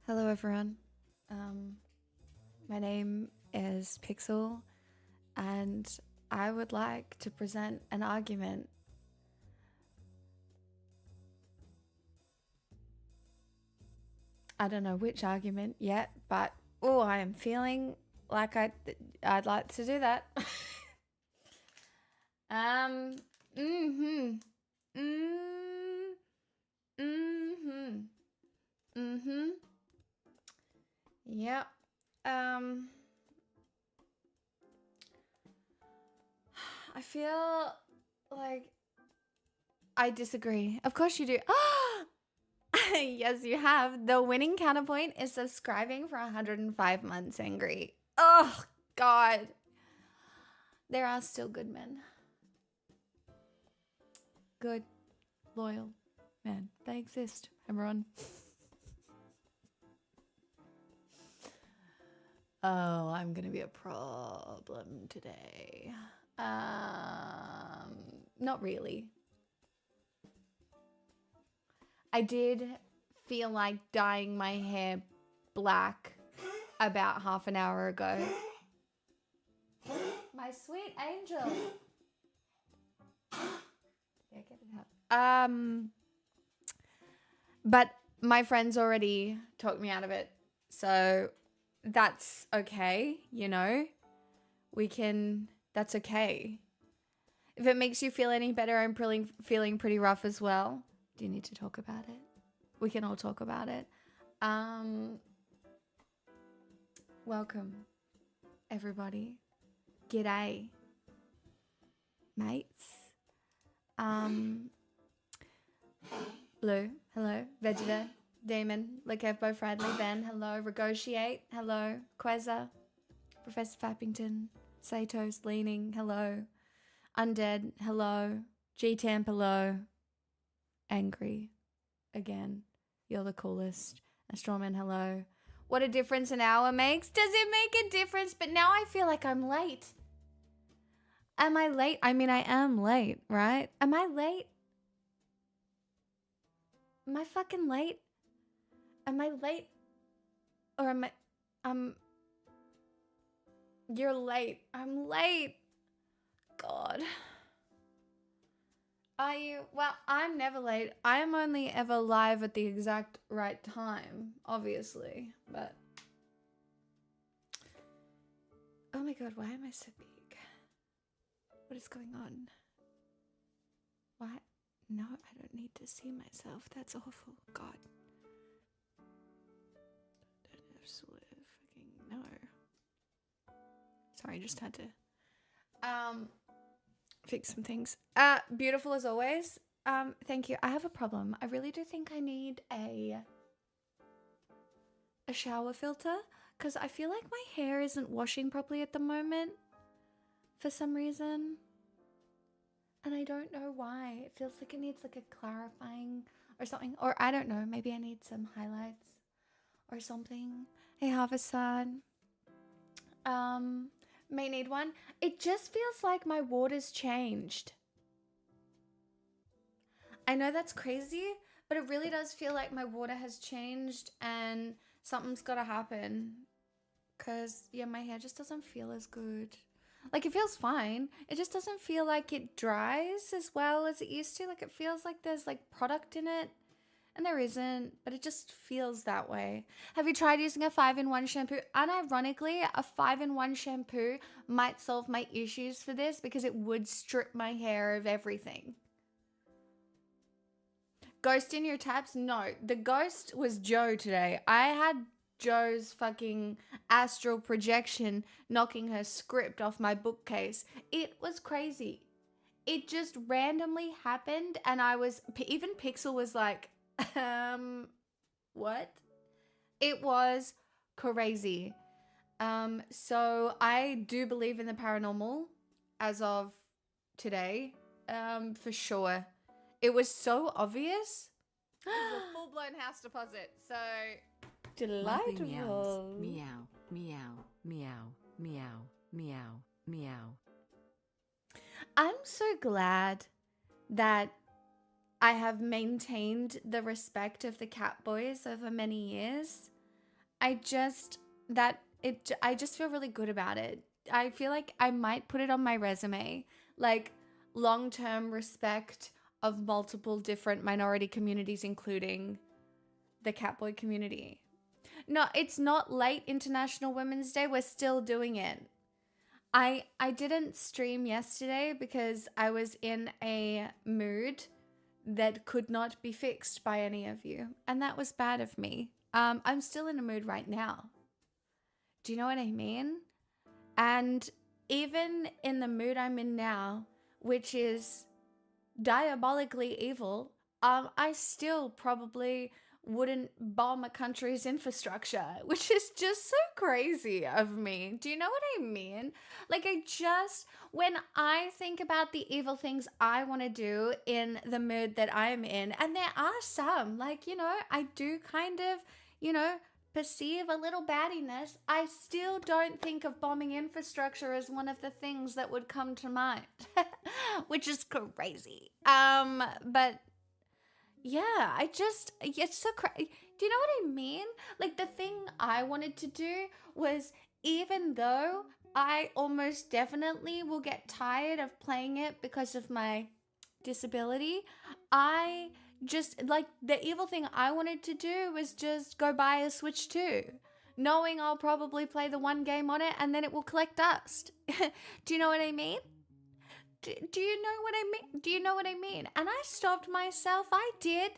Hello, everyone. My name is Pixel, and I would like to present an argument. I don't know which argument yet, but I am feeling like I'd like to do that. um. Mhm. Mm. Mhm. Mhm. Yep. Um. I feel like I disagree. Of course you do. Yes, you have. The winning counterpoint is subscribing for 105 months angry. Oh, God. There are still good men. Good, loyal men. They exist, everyone. Oh, I'm going to be a problem today. Not really. I did feel like dyeing my hair black about half an hour ago. My sweet angel. Yeah, get it out. But my friends already talked me out of it. So that's okay, you know? That's okay. If it makes you feel any better, I'm feeling pretty rough as well. Do you need to talk about it? We can all talk about it. Welcome, everybody. G'day, mates. Blue, hello. Vegeta, Damon, Lekevbo, Bradley, Ben, hello. Regotiate, hello. Quezza, Professor Fappington, Sato's Leaning, hello. Undead, hello. G-Tamp, hello. Angry, again. You're the coolest. Astrawman, hello. What a difference an hour makes. Does it make a difference? But now I feel like I'm late. Am I late? I mean, I am late, right? Am I late? Am I fucking late? Am I late? Or am I... You're late. I'm late. God. Are you? Well, I'm never late. I am only ever live at the exact right time, obviously. But... Oh my God, why am I so big? What is going on? Why? No, I don't need to see myself. That's awful. God. Absolutely fucking no. Sorry, I just had to fix some things. Beautiful as always. Thank you. I have a problem. I really do think I need a shower filter because I feel like my hair isn't washing properly at the moment for some reason. And I don't know why. It feels like it needs like a clarifying or something. Or I don't know. Maybe I need some highlights or something. Hey, Harvest-san. May need one. It just feels like my water's changed. I know that's crazy, but it really does feel like my water has changed and something's got to happen. Because, yeah, my hair just doesn't feel as good. Like, it feels fine. It just doesn't feel like it dries as well as it used to. Like, it feels like there's, like, product in it. And there isn't, but it just feels that way. Have you tried using a 5-in-1 shampoo? Unironically, a 5-in-1 shampoo might solve my issues for this because it would strip my hair of everything. Ghost in your tabs? No, the ghost was Joe today. I had Joe's fucking astral projection knocking her script off my bookcase. It was crazy. It just randomly happened, and even Pixel was like, what? It was crazy. So I do believe in the paranormal as of today, for sure. It was so obvious. It was a full-blown house deposit, so delightful. Meows. Meow, meow, meow, meow, meow, meow. I'm so glad that I have maintained the respect of the cat boys over many years. I just feel really good about it. I feel like I might put it on my resume, like long-term respect of multiple different minority communities, including the Catboy community. No, it's not late International Women's Day. We're still doing it. I didn't stream yesterday because I was in a mood that could not be fixed by any of you, and that was bad of me. I'm still in a mood right now. Do you know what I mean? And even in the mood I'm in now, which is diabolically evil, I still probably wouldn't bomb a country's infrastructure, which is just so crazy of me. Do you know what I mean? Like, when I think about the evil things I want to do in the mood that I'm in, and there are some, like, I do kind of, perceive a little baddiness, I still don't think of bombing infrastructure as one of the things that would come to mind, which is crazy. But yeah, it's so crazy. Do you know what I mean? Like, the thing I wanted to do was, even though I almost definitely will get tired of playing it because of my disability, I just, like, the evil thing I wanted to do was just go buy a Switch 2, knowing I'll probably play the one game on it and then it will collect dust. Do you know what I mean? Do you know what I mean? Do you know what I mean? And I stopped myself. I did.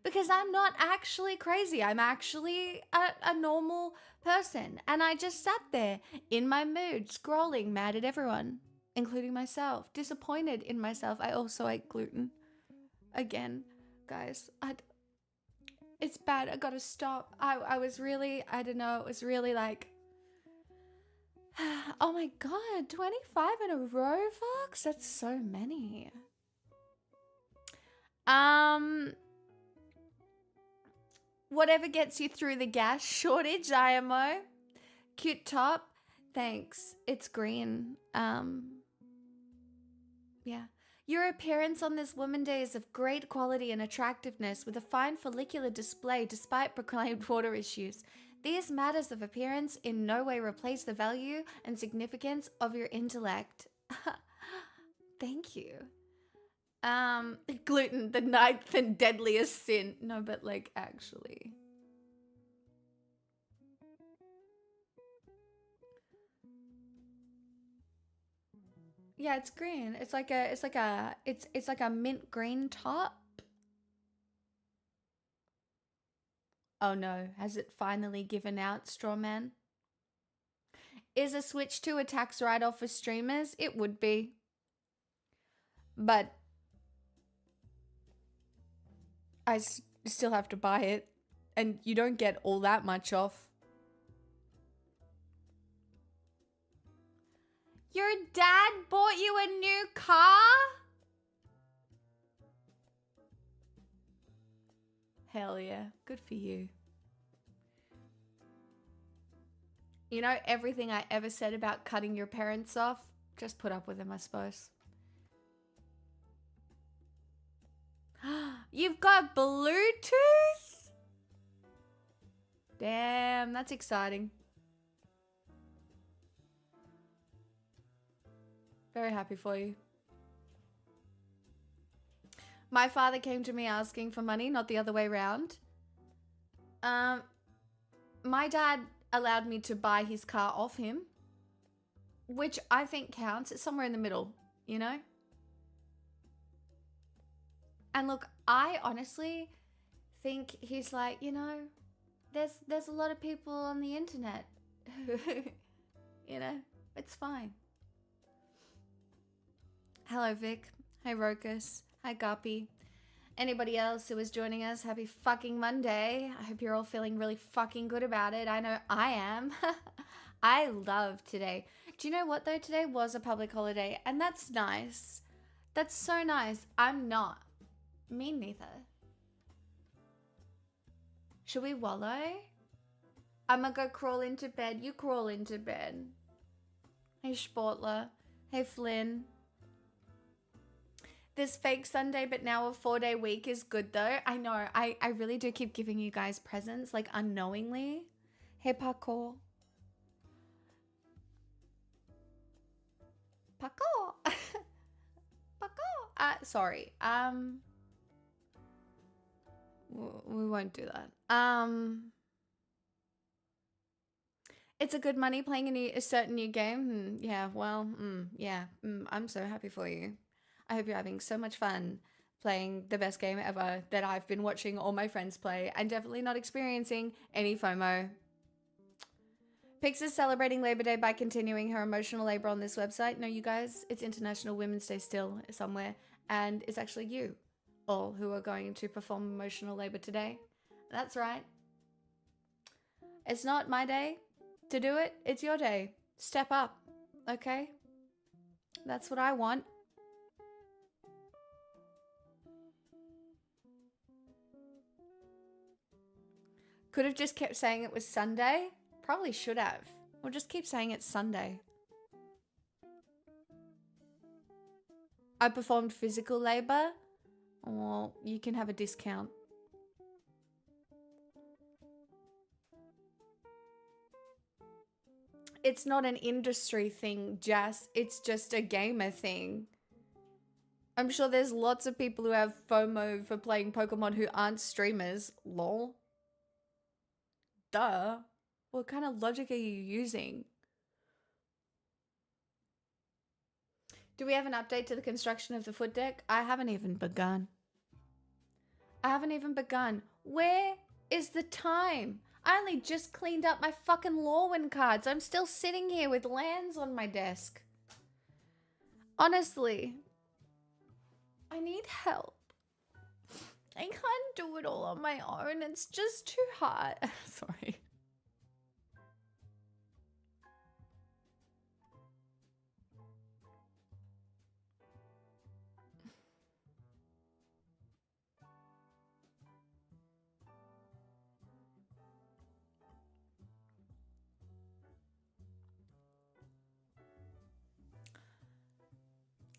Because I'm not actually crazy. I'm actually a normal person. And I just sat there in my mood, scrolling, mad at everyone, including myself, disappointed in myself. I also ate gluten. Again, guys, it's bad. I gotta stop. I was really, I don't know, it was really like, oh my god, 25 in a row, Fox? That's so many. Whatever gets you through the gas shortage, IMO. Cute top. Thanks. It's green. Yeah. Your appearance on this Woman Day is of great quality and attractiveness with a fine follicular display despite proclaimed water issues. These matters of appearance in no way replace the value and significance of your intellect. Thank you. Gluten, the ninth and deadliest sin. No, but like, actually. Yeah, it's green. It's like a mint green top. Oh no, has it finally given out, Strawman? Is a Switch 2 a tax write-off for streamers? It would be. But I still have to buy it. And you don't get all that much off. Your dad bought you a new car? Hell yeah. Good for you. You know, everything I ever said about cutting your parents off, just put up with them, I suppose. You've got Bluetooth? Damn, that's exciting. Very happy for you. My father came to me asking for money, not the other way around. My dad allowed me to buy his car off him, which I think counts. It's somewhere in the middle, you know? And look, I honestly think he's like, you know, there's a lot of people on the internet who, you know, it's fine. Hello, Vic. Hi, Rokus. Hi, Guppy. Anybody else who is joining us, happy fucking Monday. I hope you're all feeling really fucking good about it. I know I am. I love today. Do you know what, though? Today was a public holiday, and that's nice. That's so nice. I'm not. Me neither. Should we wallow? I'ma go crawl into bed. You crawl into bed. Hey, Sportler. Hey, Flynn. This fake Sunday, but now a 4-day week is good, though. I know. I really do keep giving you guys presents, like, unknowingly. Hey, parkour. Parkour. Parkour. Sorry. We won't do that. It's a good money playing a certain new game. Yeah, well, yeah. I'm so happy for you. I hope you're having so much fun playing the best game ever that I've been watching all my friends play and definitely not experiencing any FOMO. Pix is celebrating Labor Day by continuing her emotional labor on this website. No, you guys, it's International Women's Day still somewhere, and it's actually you all who are going to perform emotional labor today. That's right. It's not my day to do it. It's your day. Step up, okay? That's what I want. Could have just kept saying it was Sunday. Probably should have. Or just keep saying it's Sunday. I performed physical labor. Well, you can have a discount. It's not an industry thing, Jess. It's just a gamer thing. I'm sure there's lots of people who have FOMO for playing Pokemon who aren't streamers. Lol. Duh. What kind of logic are you using? Do we have an update to the construction of the foot deck? I haven't even begun. Where is the time? I only just cleaned up my fucking Lorwyn cards. I'm still sitting here with lands on my desk. Honestly, I need help. I can't do it all on my own. It's just too hard. Sorry.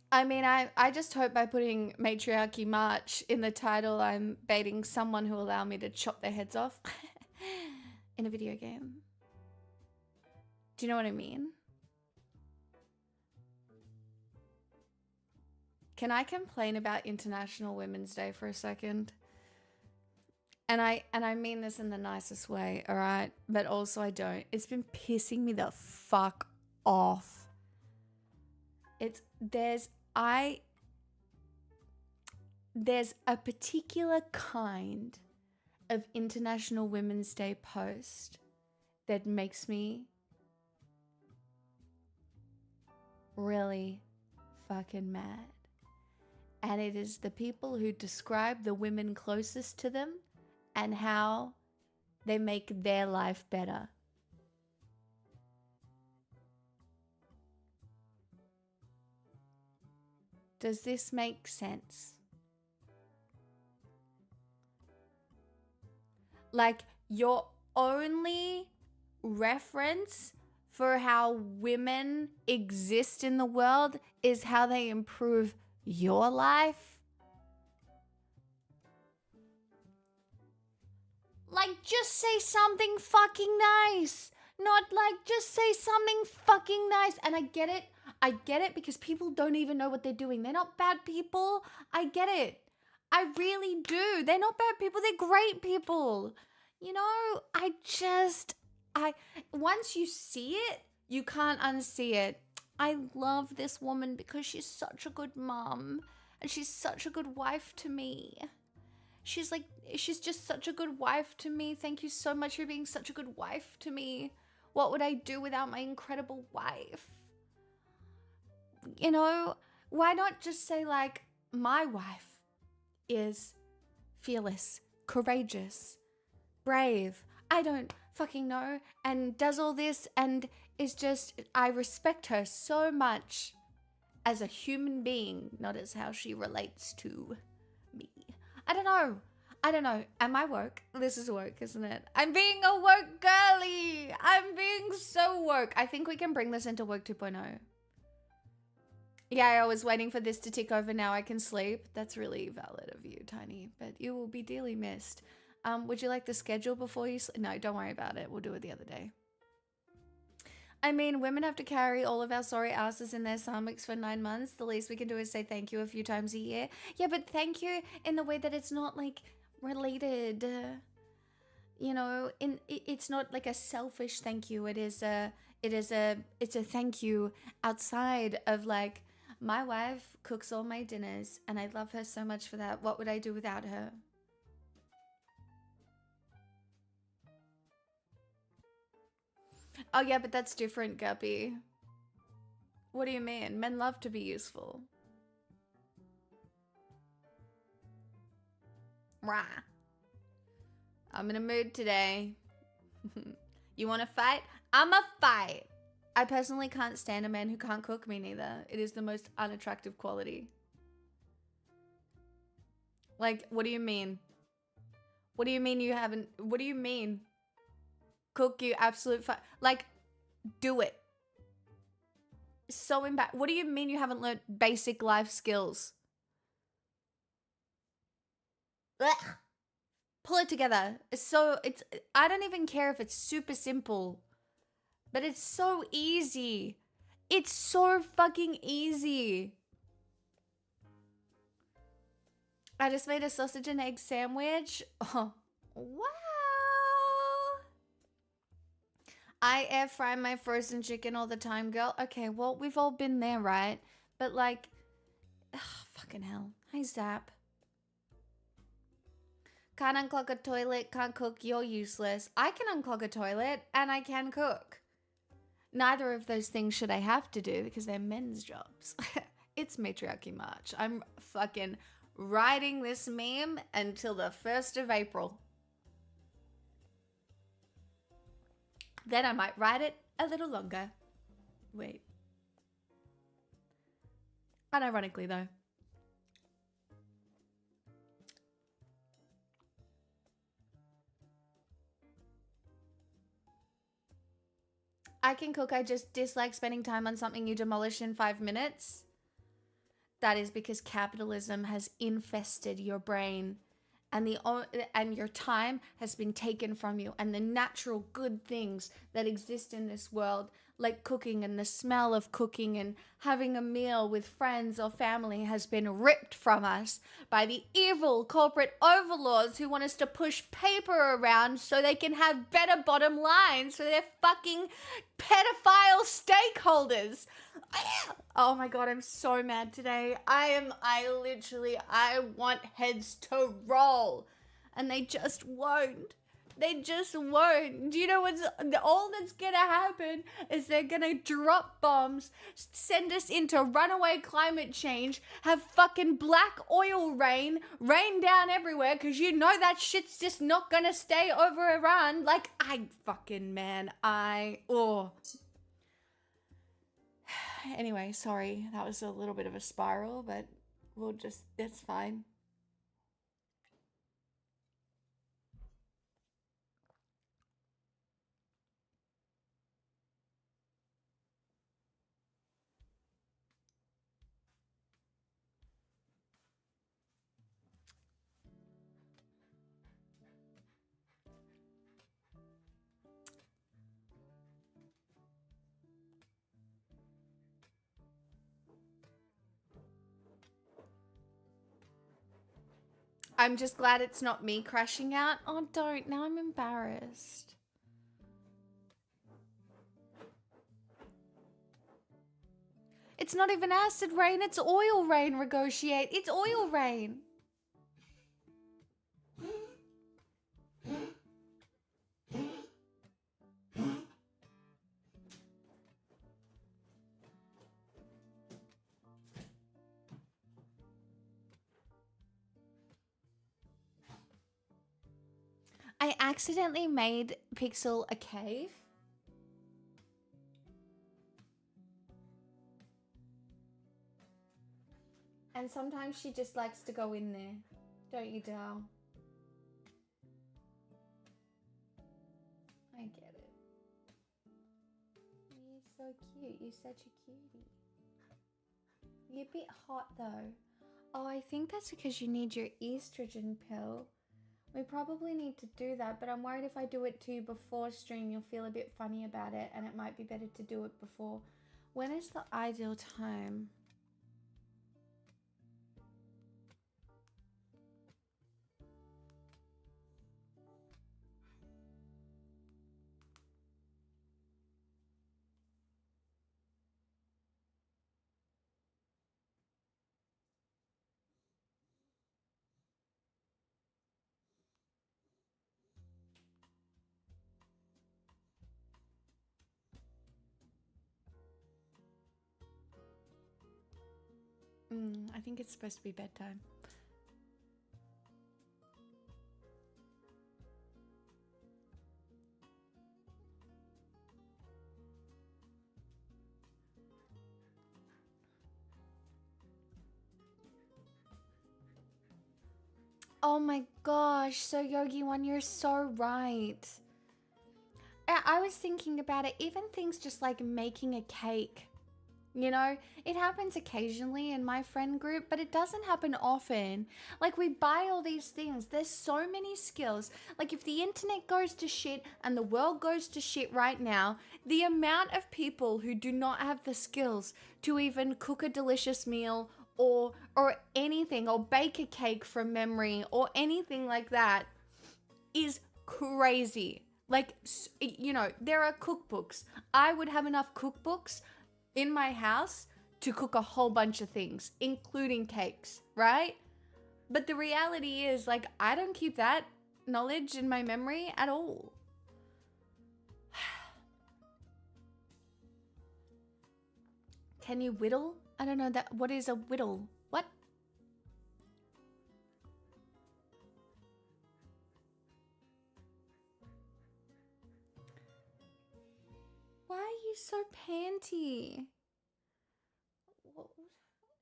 I mean, I just hope by putting Matriarchy March in the title, I'm baiting someone who will allow me to chop their heads off in a video game. Do you know what I mean? Can I complain about International Women's Day for a second? And I mean this in the nicest way, all right? But also I don't. It's been pissing me the fuck off. There's a particular kind of International Women's Day post that makes me really fucking mad. And it is the people who describe the women closest to them and how they make their life better. Does this make sense? Like, your only reference for how women exist in the world is how they improve your life? Like, just say something fucking nice. Not like, just say something fucking nice. And I get it because people don't even know what they're doing. They're not bad people. I get it. I really do. They're not bad people. They're great people. You know, once you see it, you can't unsee it. I love this woman because she's such a good mom and she's such a good wife to me. She's just such a good wife to me. Thank you so much for being such a good wife to me. What would I do without my incredible wife? You know, why not just say like, my wife is fearless, courageous, brave, I don't fucking know, and does all this and is just, I respect her so much as a human being, not as how she relates to me. I don't know. Am I woke? This is woke, isn't it? I'm being a woke girly. I'm being so woke. I think we can bring this into woke 2.0. Yeah, I was waiting for this to tick over. Now I can sleep. That's really valid of you, Tiny. But you will be dearly missed. Would you like the schedule before you sleep? No, don't worry about it. We'll do it the other day. I mean, women have to carry all of our sorry asses in their stomachs for 9 months. The least we can do is say thank you a few times a year. Yeah, but thank you in the way that it's not like related. You know, it's not like a selfish thank you. It's a thank you outside of like, my wife cooks all my dinners and I love her so much for that. What would I do without her? Oh yeah, but that's different, Guppy. What do you mean? Men love to be useful. Rah. I'm in a mood today. You want to fight? I'm a fight. I personally can't stand a man who can't cook, me neither. It is the most unattractive quality. Like, what do you mean? What do you mean you haven't? What do you mean? Cook, you absolute like, do it. So what do you mean you haven't learned basic life skills? Ugh. Pull it together. I don't even care if it's super simple, but it's so easy. It's so fucking easy. I just made a sausage and egg sandwich. Oh, wow. I air fry my frozen chicken all the time, girl. Okay, well, we've all been there, right? But like, ugh, fucking hell. Hi, Zap. Can't unclog a toilet, can't cook, you're useless. I can unclog a toilet and I can cook. Neither of those things should I have to do because they're men's jobs. It's Matriarchy March. I'm fucking riding this meme until the 1st of April. Then I might ride it a little longer. Wait. Unironically, though. I can cook, I just dislike spending time on something you demolish in 5 minutes. That is because capitalism has infested your brain and your time has been taken from you, and the natural good things that exist in this world, like cooking and the smell of cooking and having a meal with friends or family, has been ripped from us by the evil corporate overlords who want us to push paper around so they can have better bottom lines for their fucking pedophile stakeholders. Oh my god, I'm so mad today. I want heads to roll. And they just won't. They just won't. Do you know what's all that's gonna happen is they're gonna drop bombs, send us into runaway climate change, have fucking black oil rain down everywhere, because you know that shit's just not gonna stay over Iran. Like, Anyway, sorry, that was a little bit of a spiral, but it's fine. I'm just glad it's not me crashing out. Oh, don't. Now I'm embarrassed. It's not even acid rain. It's oil rain, Negotiate. It's oil rain. I accidentally made Pixel a cave. And sometimes she just likes to go in there. Don't you, Dal? I get it. You're so cute. You're such a cutie. You're a bit hot though. Oh, I think that's because you need your estrogen pill. We probably need to do that, but I'm worried if I do it to you before stream, you'll feel a bit funny about it, and it might be better to do it before. When is the ideal time? I think it's supposed to be bedtime. Oh my gosh, so Yogi One, you're so right. I was thinking about it, even things just like making a cake. You know, it happens occasionally in my friend group, but it doesn't happen often. Like, we buy all these things. There's so many skills. Like, if the internet goes to shit and the world goes to shit right now, the amount of people who do not have the skills to even cook a delicious meal or anything, or bake a cake from memory or anything like that is crazy. Like, you know, there are cookbooks. I would have enough cookbooks in my house to cook a whole bunch of things, including cakes, right? But the reality is, like, I don't keep that knowledge in my memory at all. Can you whittle? I don't know that. What is a whittle? What? Why are you so panty?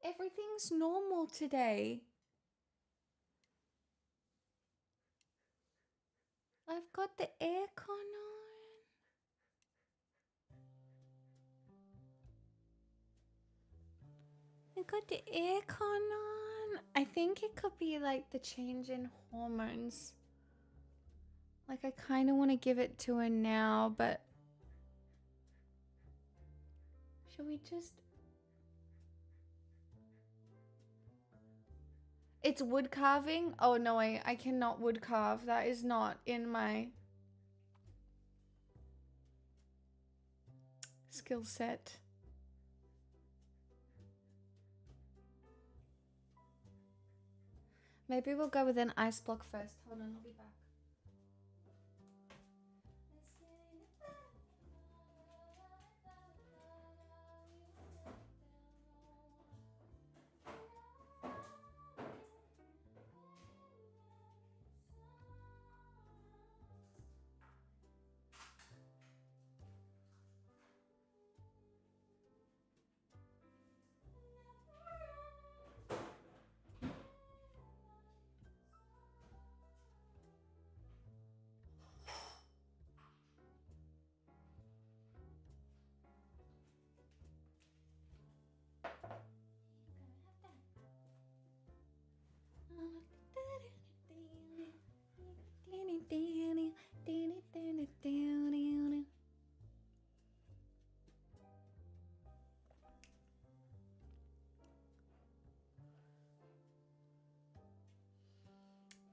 Everything's normal today. I've got the aircon on. I got the aircon on. I think it could be like the change in hormones. Like, I kind of want to give it to her now, but should we just... It's wood carving? Oh no, I cannot wood carve. That is not in my skill set. Maybe we'll go with an ice block first. Hold on, I'll be back.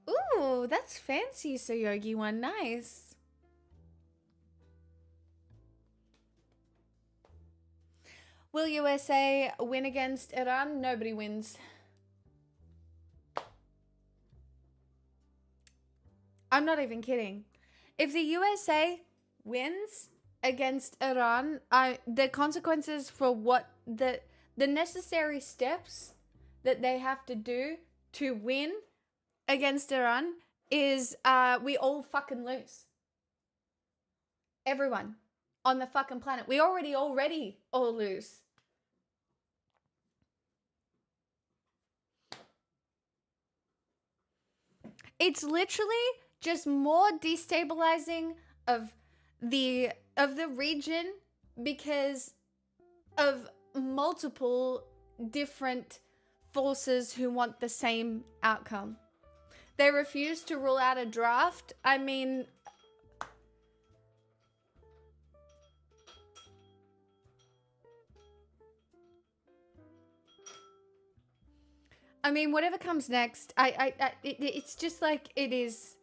Ooh, that's fancy, so Yogi One. Nice. Will USA win against Iran? Nobody wins. I'm not even kidding. If the USA wins against Iran, the consequences for what the necessary steps that they have to do to win against Iran is we all fucking lose. Everyone on the fucking planet. We already all lose. It's literally just more destabilizing of the region because of multiple different forces who want the same outcome. They refused to rule out a draft. I mean, whatever comes next, it's just like it is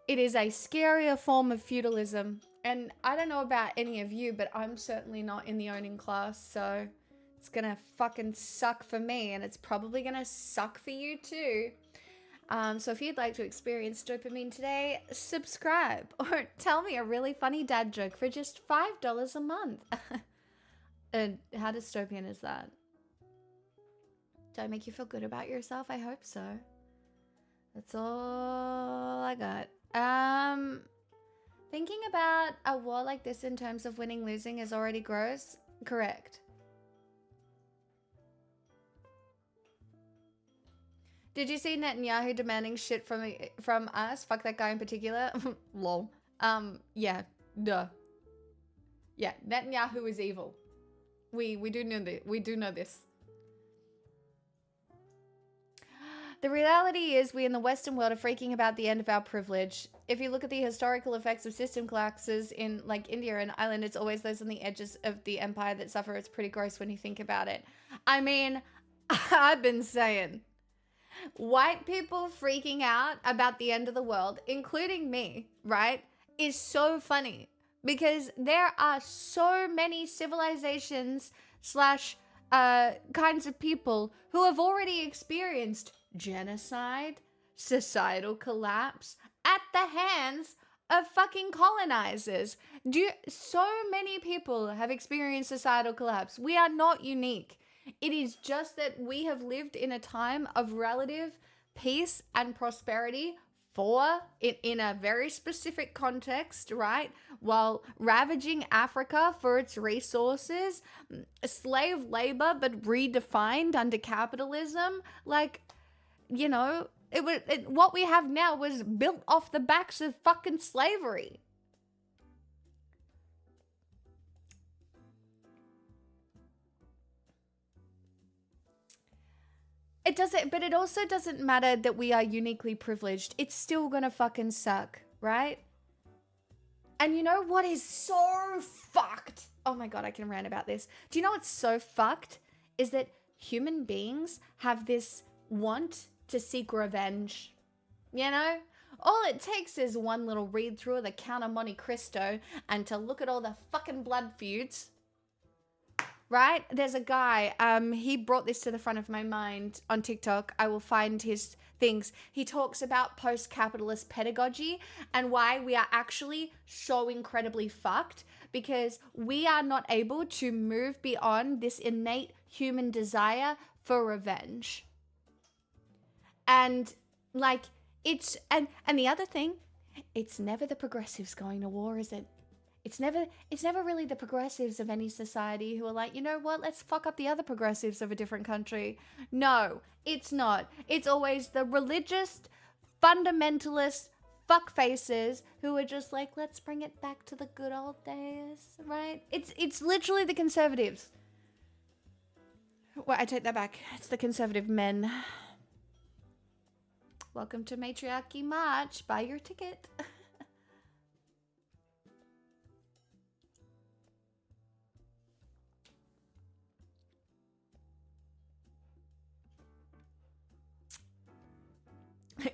a scarier form of feudalism. And I don't know about any of you, but I'm certainly not in the owning class, so it's gonna fucking suck for me, and it's probably gonna suck for you too. So if you'd like to experience dopamine today, subscribe or tell me a really funny dad joke for just $5 a month. And how dystopian is that? Do I make you feel good about yourself? I hope so. That's all I got. Thinking about a war like this in terms of winning, losing is already gross. Correct. Did you see Netanyahu demanding shit from us? Fuck that guy in particular. Lol. Yeah. Duh. Yeah, Netanyahu is evil. We do know this. We do know this. The reality is we in the Western world are freaking about the end of our privilege. If you look at the historical effects of system collapses in like India and Ireland, it's always those on the edges of the empire that suffer. It's pretty gross when you think about it. I mean, I've been saying, white people freaking out about the end of the world, including me, right, is so funny because there are so many civilizations slash kinds of people who have already experienced genocide, societal collapse at the hands of fucking colonizers. So many people have experienced societal collapse. We are not unique. It is just that we have lived in a time of relative peace and prosperity in a very specific context, right? While ravaging Africa for its resources, slave labor, but redefined under capitalism. Like, you know, what we have now was built off the backs of fucking slavery. It doesn't, but it also doesn't matter that we are uniquely privileged. It's still gonna fucking suck, right? And you know what is so fucked? Oh my God, I can rant about this. Do you know what's so fucked? Is that human beings have this want to seek revenge. You know? All it takes is one little read through of the Count of Monte Cristo and to look at all the fucking blood feuds. Right? There's a guy, he brought this to the front of my mind on TikTok. I will find his things. He talks about post-capitalist pedagogy and why we are actually so incredibly fucked because we are not able to move beyond this innate human desire for revenge. And like it's and the other thing, it's never the progressives going to war, is it? It's never really the progressives of any society who are like, you know what, let's fuck up the other progressives of a different country. No, it's not. It's always the religious, fundamentalist fuckfaces who are just like, let's bring it back to the good old days, right? It's literally the conservatives. Well, I take that back. It's the conservative men. Welcome to Matriarchy March. Buy your ticket.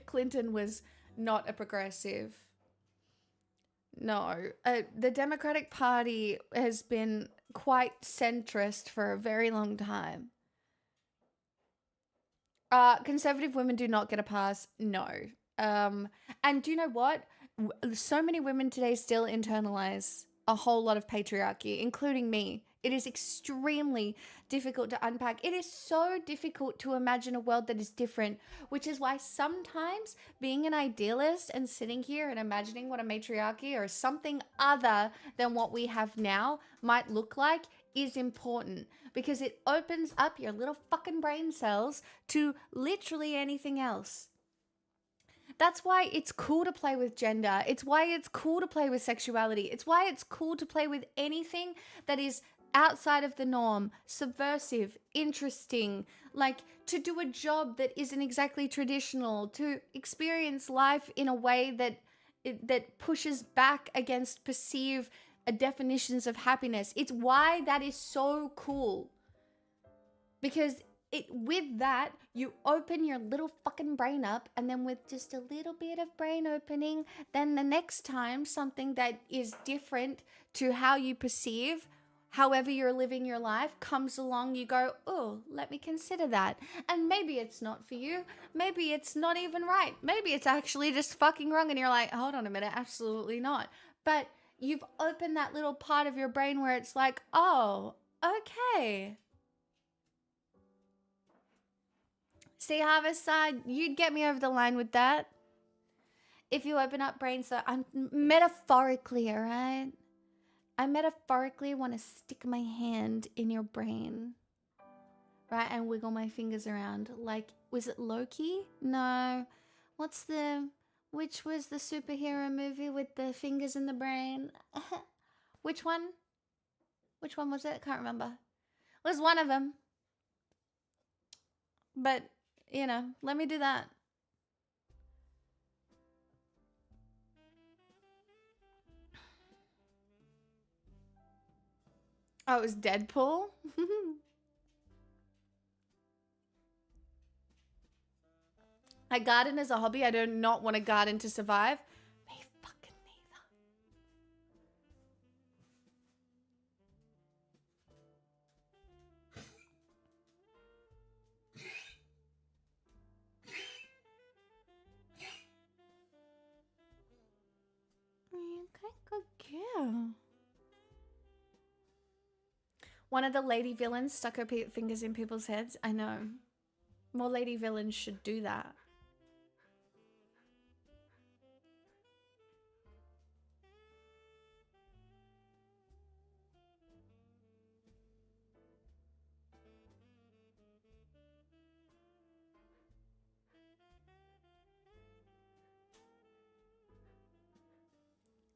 Clinton was not a progressive. No. The Democratic Party has been quite centrist for a very long time. Conservative women do not get a pass. No. And do you know what? So many women today still internalize a whole lot of patriarchy, including me. It is extremely difficult to unpack. It is so difficult to imagine a world that is different, which is why sometimes being an idealist and sitting here and imagining what a matriarchy or something other than what we have now might look like is important, because it opens up your little fucking brain cells to literally anything else. That's why it's cool to play with gender. It's why it's cool to play with sexuality. It's why it's cool to play with anything that is outside of the norm, subversive, interesting, like to do a job that isn't exactly traditional, to experience life in a way that pushes back against perceived definitions of happiness. It's why that is so cool. Because with that, you open your little fucking brain up, and then with just a little bit of brain opening, then the next time something that is different to how you perceive, however you're living your life, comes along, you go, oh, let me consider that. And maybe it's not for you. Maybe it's not even right. Maybe it's actually just fucking wrong, and you're like, hold on a minute, absolutely not. But you've opened that little part of your brain where it's like, oh, okay. See, Harvestside, you'd get me over the line with that. If you open up brain, so I'm metaphorically, all right? I metaphorically want to stick my hand in your brain, right? And wiggle my fingers around. Like, was it Loki? No. Which was the superhero movie with the fingers in the brain? Which one? Which one was it? Can't remember. It was one of them. But, you know, let me do that. Oh, it was Deadpool? I garden as a hobby. I do not want to garden to survive. Me fucking neither. Okay, good girl. One of the lady villains stuck her fingers in people's heads. I know. More lady villains should do that.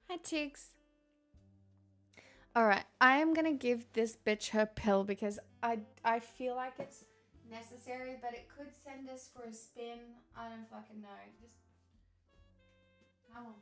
Hi, Tiggs. Alright, I am gonna give this bitch her pill because I feel like it's necessary, but it could send us for a spin. I don't fucking know. Just come on.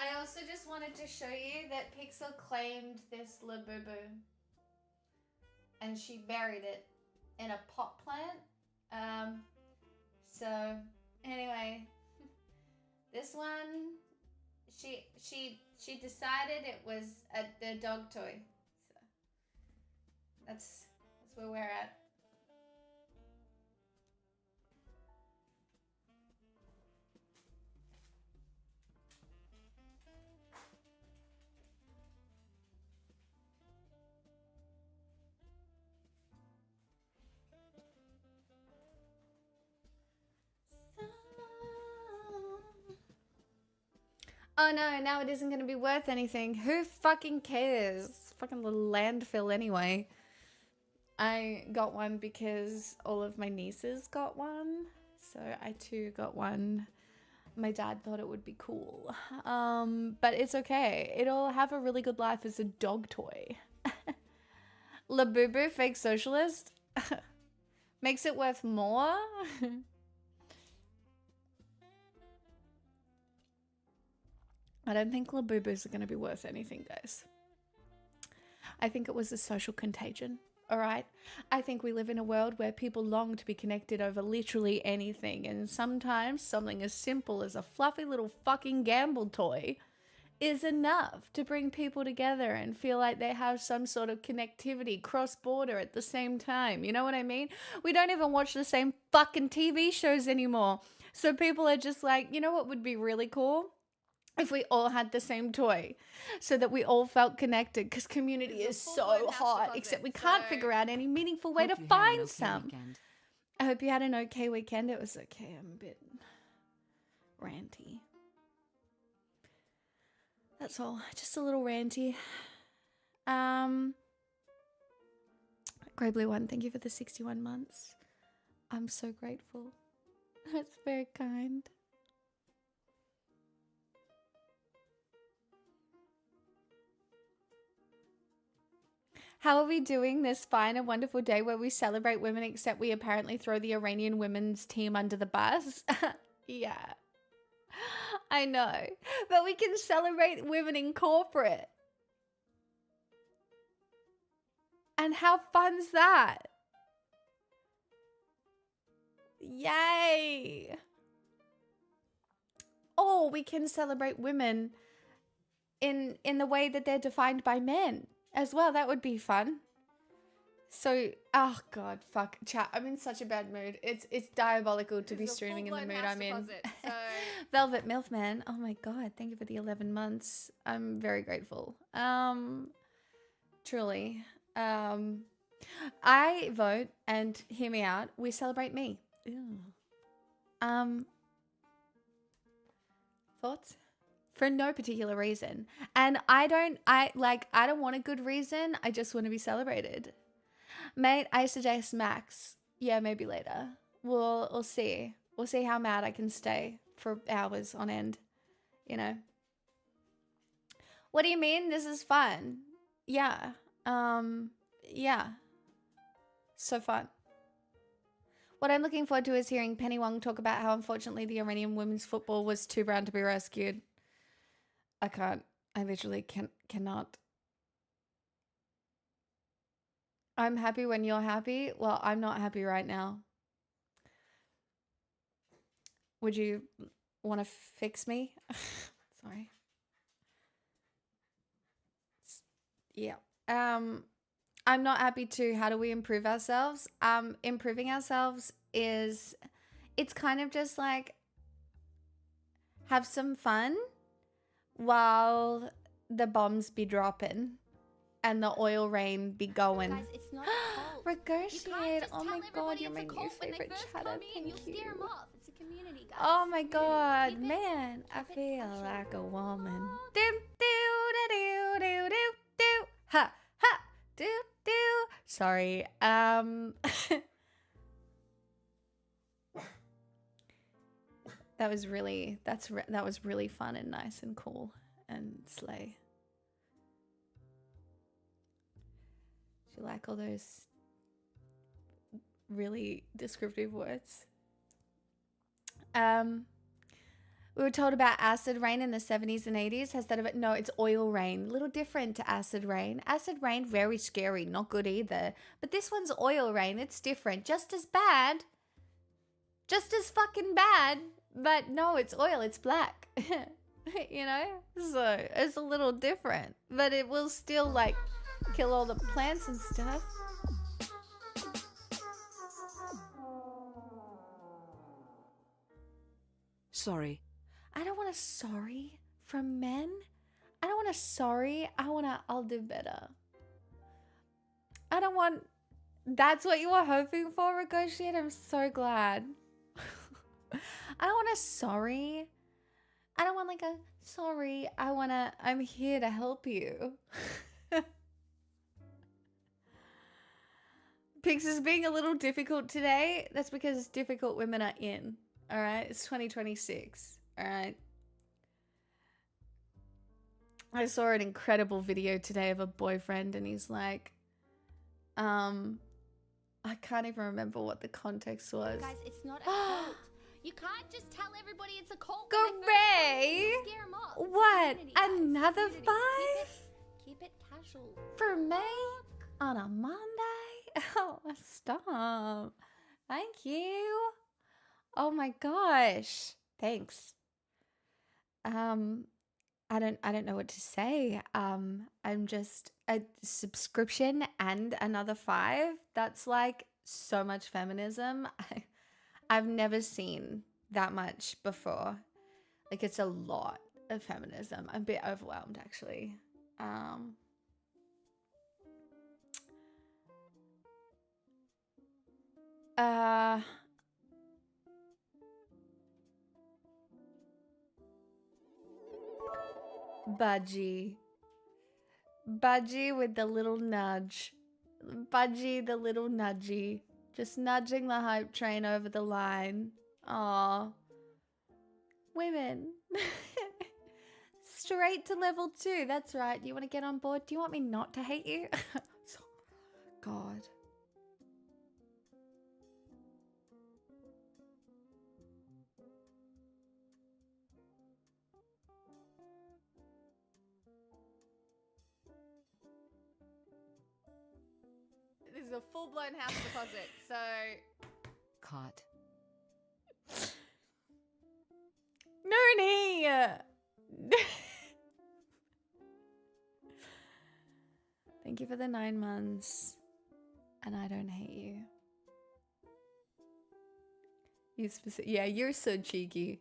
I also just wanted to show you that Pixel claimed this Labubu and she buried it in a pot plant. So anyway, this one she decided it was the dog toy. So that's where we're at. Oh no, now it isn't going to be worth anything. Who fucking cares? Fucking little landfill anyway. I got one because all of my nieces got one. So I too got one. My dad thought it would be cool. But it's okay. It'll have a really good life as a dog toy. Labubu, fake socialist. Makes it worth more. I don't think Labubus are going to be worth anything, guys. I think it was a social contagion, all right? I think we live in a world where people long to be connected over literally anything, and sometimes something as simple as a fluffy little fucking gamble toy is enough to bring people together and feel like they have some sort of connectivity cross-border at the same time. You know what I mean? We don't even watch the same fucking TV shows anymore. So people are just like, you know what would be really cool? If we all had the same toy so that we all felt connected, because community is so hot, except we can't figure out any meaningful way to find some. I hope you had an okay weekend. It was okay. I'm a bit ranty. That's all. Just a little ranty. Grey Blue One, thank you for the 61 months. I'm so grateful. That's very kind. How are we doing this fine and wonderful day where we celebrate women, except we apparently throw the Iranian women's team under the bus? Yeah. I know. But we can celebrate women in corporate. And how fun's that? Yay. Or we can celebrate women in the way that they're defined by men as well. That would be fun. So, oh god, fuck, chat. I'm in such a bad mood. It's diabolical to be streaming in the mood I'm in. So. Velvet Milfman. Oh my god, thank you for the 11 months. I'm very grateful. Truly. I vote, and hear me out. We celebrate me. Ew. Thoughts? For no particular reason. And I don't want a good reason. I just want to be celebrated. Mate, I suggest Max. Yeah, maybe later. We'll see. We'll see how mad I can stay for hours on end. You know. What do you mean? This is fun. Yeah. Yeah. So fun. What I'm looking forward to is hearing Penny Wong talk about how unfortunately the Iranian women's football was too brown to be rescued. I can't. I literally cannot. I'm happy when you're happy. Well, I'm not happy right now. Would you want to fix me? Sorry. Yeah. I'm not happy too. How do we improve ourselves? Improving ourselves is, it's kind of just like have some fun while the bombs be dropping and the oil rain be going. Guys, it's not cold. Negotiate. Oh my god, you're my new favorite chatter. Thank you. It's a community, guys. Oh my god, Keep it- man, I keep it feel touchy. like a woman. Do do do do do do. Ha ha do do. Sorry. That was really fun and nice and cool and slay. Do you like all those really descriptive words? We were told about acid rain in the 70s and 80s. Has that no, it's oil rain. A little different to acid rain. Acid rain, very scary, not good either. But this one's oil rain. It's different. Just as bad. Just as fucking bad. But no, it's oil. It's black. You know? So it's a little different. But it will still like kill all the plants and stuff. Sorry. I don't want a sorry from men. I don't want a sorry. I'll do better. I don't want, that's what you were hoping for, Negotiate? I'm so glad. I don't want a sorry. I don't want like a sorry. I'm here to help you. Pix is being a little difficult today. That's because difficult women are in. All right. It's 2026. All right. I saw an incredible video today of a boyfriend and he's like, I can't even remember what the context was. Guys, it's not a cult. You can't just tell everybody it's a cult. Gray! Scare 'em off. What? Community, guys. Another Community. 5? Keep it casual. For me? On a Monday? Oh, stop. Thank you. Oh my gosh. Thanks. I don't know what to say. I'm just a subscription and another 5. That's like so much feminism. I've never seen that much before. Like it's a lot of feminism. I'm a bit overwhelmed actually. Budgie. Budgie with the little nudge. Budgie the little nudgy. Just nudging the hype train over the line. Aw. Women. Straight to level 2. That's right. You want to get on board? Do you want me not to hate you? God. This is a full-blown house deposit, so... Caught. Nooney! Thank you for the 9 months. And I don't hate you. Yeah, you're so cheeky.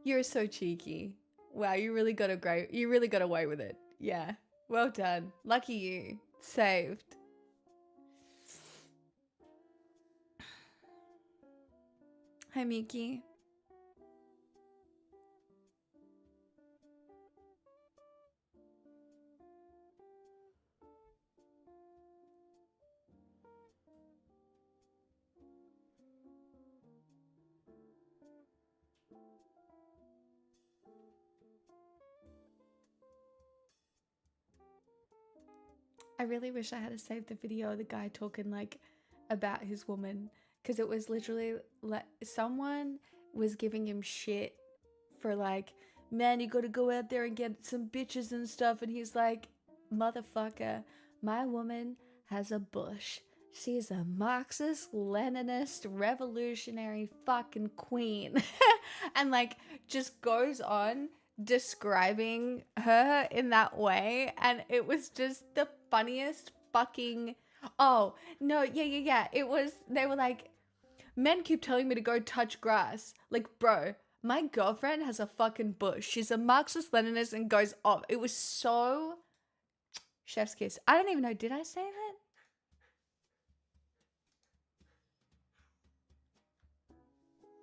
You're so cheeky. Wow, you really got away with it. Yeah. Well done. Lucky you. Saved. Hi, Miki. I really wish I had saved the video of the guy talking like about his woman, because it was literally like someone was giving him shit for like, man, you gotta go out there and get some bitches and stuff, and he's like, motherfucker, my woman has a bush. She's a Marxist, Leninist, revolutionary fucking queen. And like just goes on describing her in that way, and it was just the funniest fucking... Oh no, yeah, it was, they were like, men keep telling me to go touch grass. Like, bro, my girlfriend has a fucking bush. She's a Marxist Leninist and goes off. It was so... Chef's kiss. I don't even know, did I save it?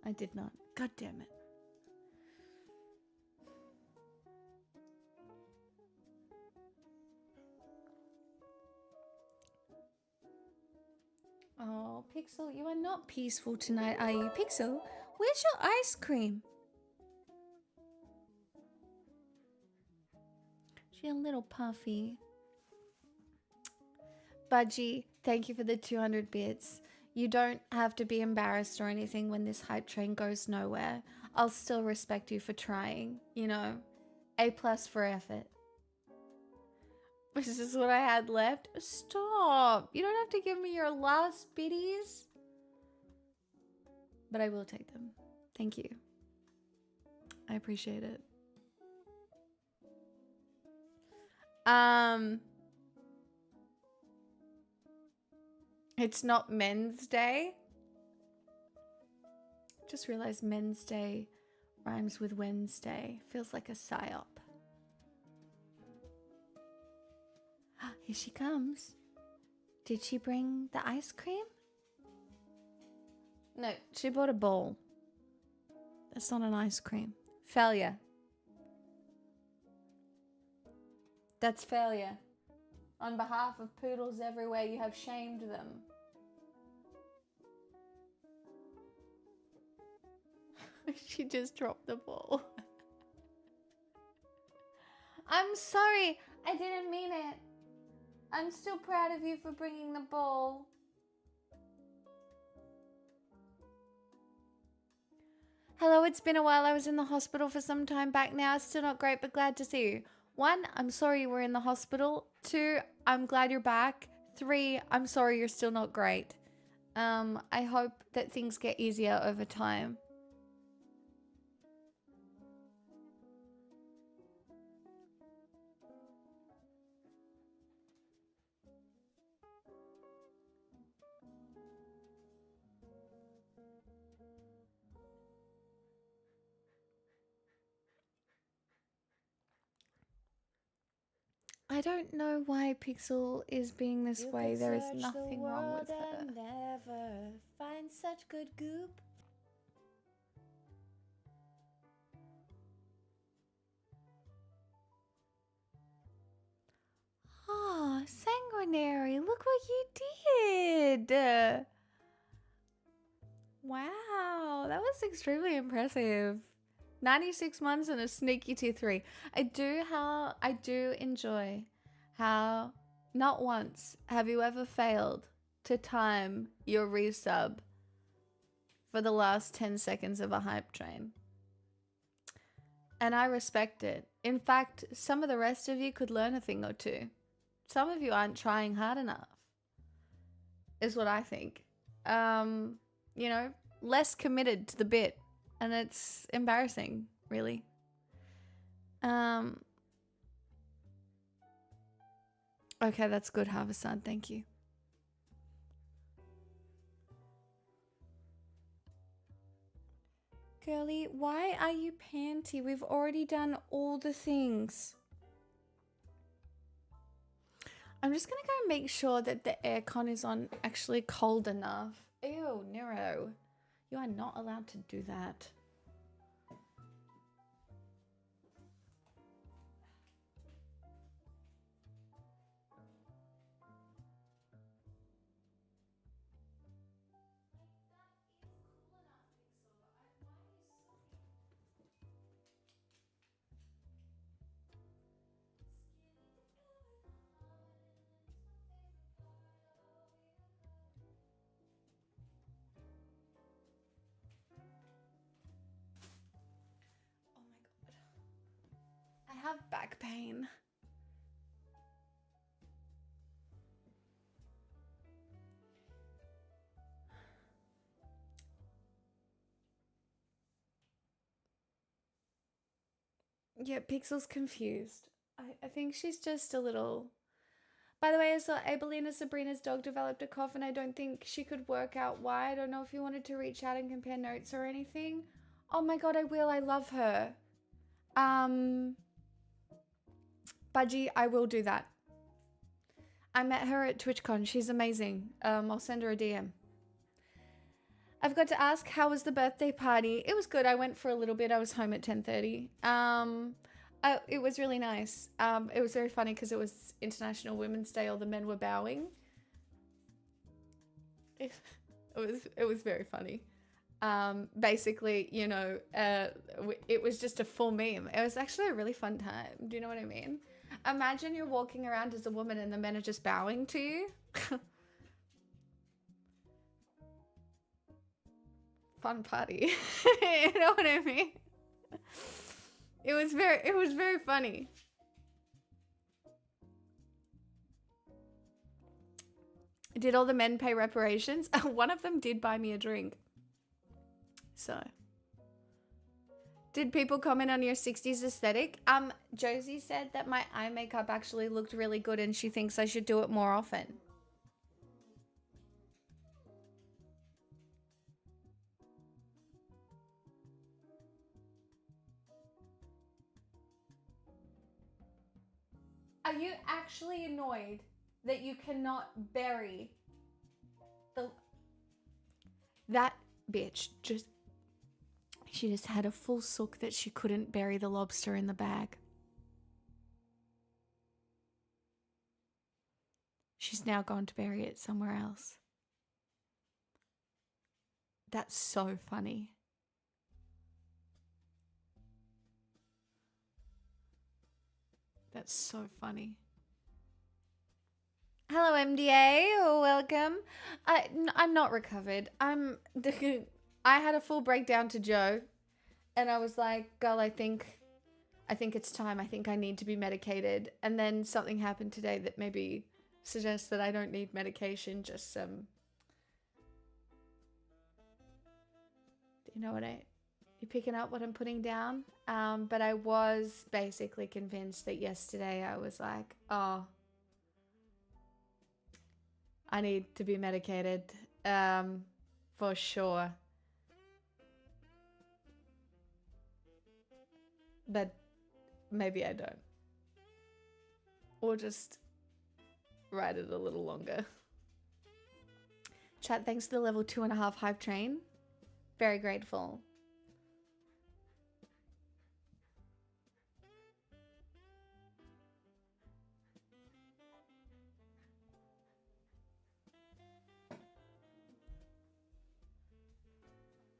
I did not. God damn it. Oh, Pixel, you are not peaceful tonight, are you? Pixel, where's your ice cream? She's a little puffy. Budgie, thank you for the 200 bits. You don't have to be embarrassed or anything when this hype train goes nowhere. I'll still respect you for trying, you know? A+ for effort. Is this what I had left? Stop! You don't have to give me your last biddies. But I will take them. Thank you. I appreciate it. It's not Men's Day. Just realized Men's Day rhymes with Wednesday. Feels like a psyop. Here she comes. Did she bring the ice cream? No, she bought a bowl. That's not an ice cream. Failure. That's failure. On behalf of poodles everywhere, you have shamed them. She just dropped the ball. I'm sorry. I didn't mean it. I'm still proud of you for bringing the ball. Hello, it's been a while. I was in the hospital for some time back now. Still not great, but glad to see you. 1, I'm sorry you were in the hospital. 2, I'm glad you're back. 3, I'm sorry you're still not great. I hope that things get easier over time. I don't know why Pixel is being this way. There is nothing wrong with her. Never find such good goop. Oh, sanguinary. Look what you did. Wow, that was extremely impressive. 96 months and a sneaky tier 3. I do enjoy how not once have you ever failed to time your resub for the last 10 seconds of a hype train. And I respect it. In fact, some of the rest of you could learn a thing or two. Some of you aren't trying hard enough, is what I think. You know, less committed to the bit. And it's embarrassing, really. Okay, that's good, Harvest Sun. Thank you. Girly, why are you panty? We've already done all the things. I'm just gonna go make sure that the aircon is on actually cold enough. Ew, Nero. You are not allowed to do that. I have back pain. Yeah, Pixel's confused. I think she's just a little... By the way, I saw Abelina Sabrina's dog developed a cough and I don't think she could work out why. I don't know if you wanted to reach out and compare notes or anything. Oh my god, I will. I love her. Budgie, I will do that. I met her at TwitchCon. She's amazing. I'll send her a DM. I've got to ask, how was the birthday party? It was good. I went for a little bit. I was home at 10:30. It was really nice. It was very funny because it was International Women's Day. All the men were bowing. It was very funny. Basically, you know, it was just a full meme. It was actually a really fun time. Do you know what I mean? Imagine you're walking around as a woman and the men are just bowing to you. Fun party. You know what I mean? It was very funny. Did all the men pay reparations? One of them did buy me a drink. So, did people comment on your 60s aesthetic? Josie said that my eye makeup actually looked really good and she thinks I should do it more often. Are you actually annoyed that you cannot bury that bitch she just had a full sook that she couldn't bury the lobster in the bag. She's now gone to bury it somewhere else. That's so funny. That's so funny. Hello, MDA. Welcome. I'm not recovered. I had a full breakdown to Joe, and I was like, "Girl, I think it's time. I think I need to be medicated." And then something happened today that maybe suggests that I don't need medication. Just some. You know what you picking up what I'm putting down? But I was basically convinced that yesterday I was like, oh, I need to be medicated, for sure. But maybe I don't. Or just ride it a little longer. Chat, thanks to the level 2.5 hype train. Very grateful.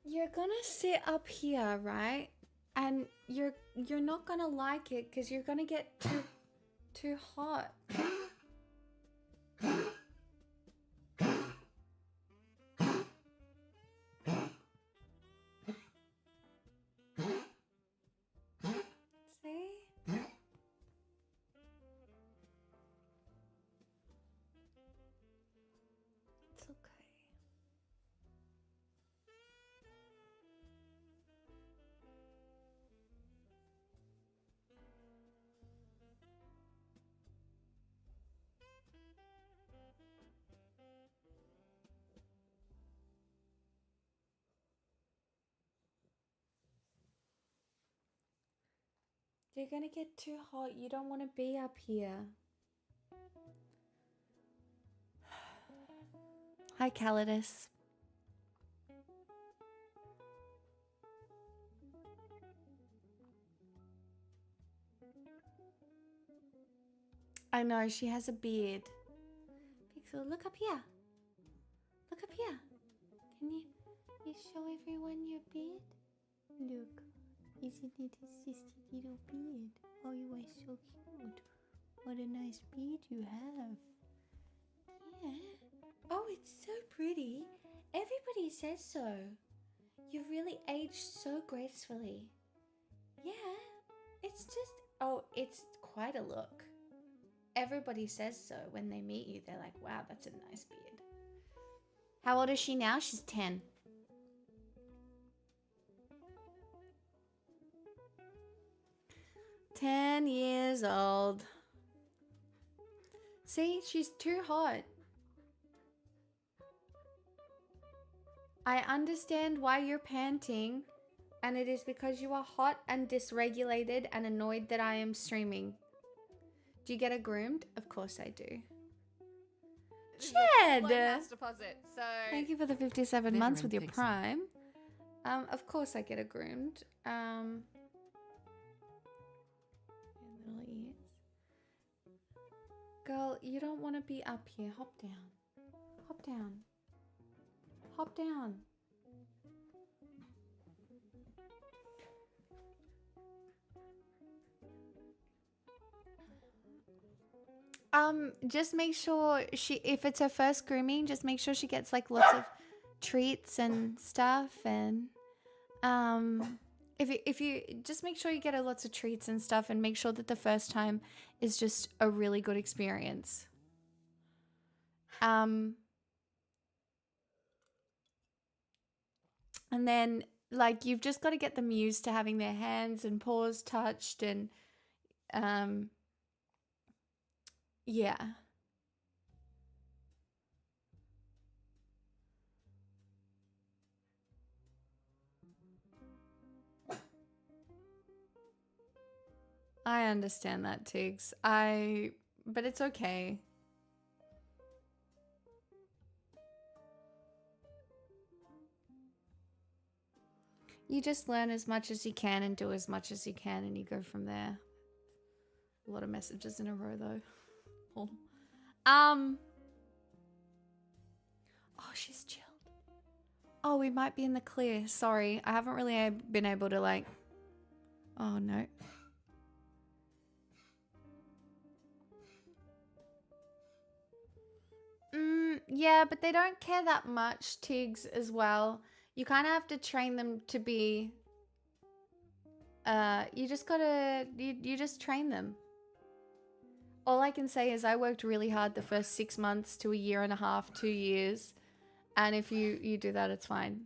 You're gonna sit up here, right? And you're not gonna like it because you're gonna get too hot. See? It's okay. You're gonna get too hot. You don't want to be up here. Hi, Calidus. I know, she has a beard. Pixel, look up here. Look up here. Can you show everyone your beard? Look. Isn't it just a little beard? Oh, you are so cute. What a nice beard you have. Yeah. Oh, it's so pretty. Everybody says so. You've really aged so gracefully. Yeah. It's just, oh, it's quite a look. Everybody says so when they meet you. They're like, wow, that's a nice beard. How old is she now? She's 10. "10 years old. See, she's too hot. I understand why you're panting, and it is because you are hot and dysregulated and annoyed that I am streaming. Do you get it groomed? Of course I do. Chad! Deposit. So Thank you for the 57 months with your Prime. Of course I get it groomed. Little ears. Girl, you don't want to be up here. Hop down. Hop down. Hop down. Just make sure if it's her first grooming, just make sure she gets like lots of treats and stuff, and if you just make sure you get her lots of treats and stuff, and make sure that the first time is just a really good experience. And then like you've just got to get them used to having their hands and paws touched, and yeah. I understand that, Tiggs. But it's okay. You just learn as much as you can and do as much as you can, and you go from there. A lot of messages in a row, though. Oh, she's chilled. Oh, we might be in the clear. Sorry. I haven't really been able to like... Oh, no. Yeah, but they don't care that much, Tigs, as well. You kind of have to train them to be... you just gotta... You just train them. All I can say is I worked really hard the first 6 months to a year and a half, 2 years. And if you do that, it's fine.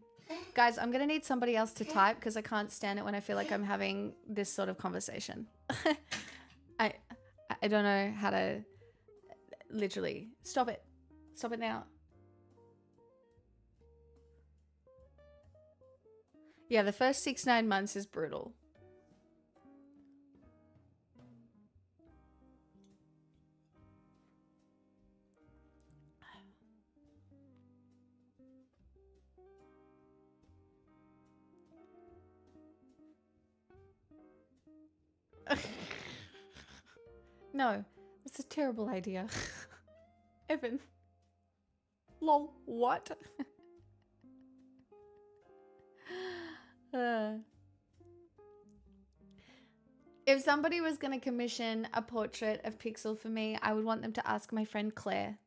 Guys, I'm going to need somebody else to type because I can't stand it when I feel like I'm having this sort of conversation. I don't know how to... Literally. Stop it. Stop it now. Yeah, the first 6-9 months is brutal. No, it's a terrible idea. Evan. Lol, what? If somebody was going to commission a portrait of Pixel for me, I would want them to ask my friend Claire.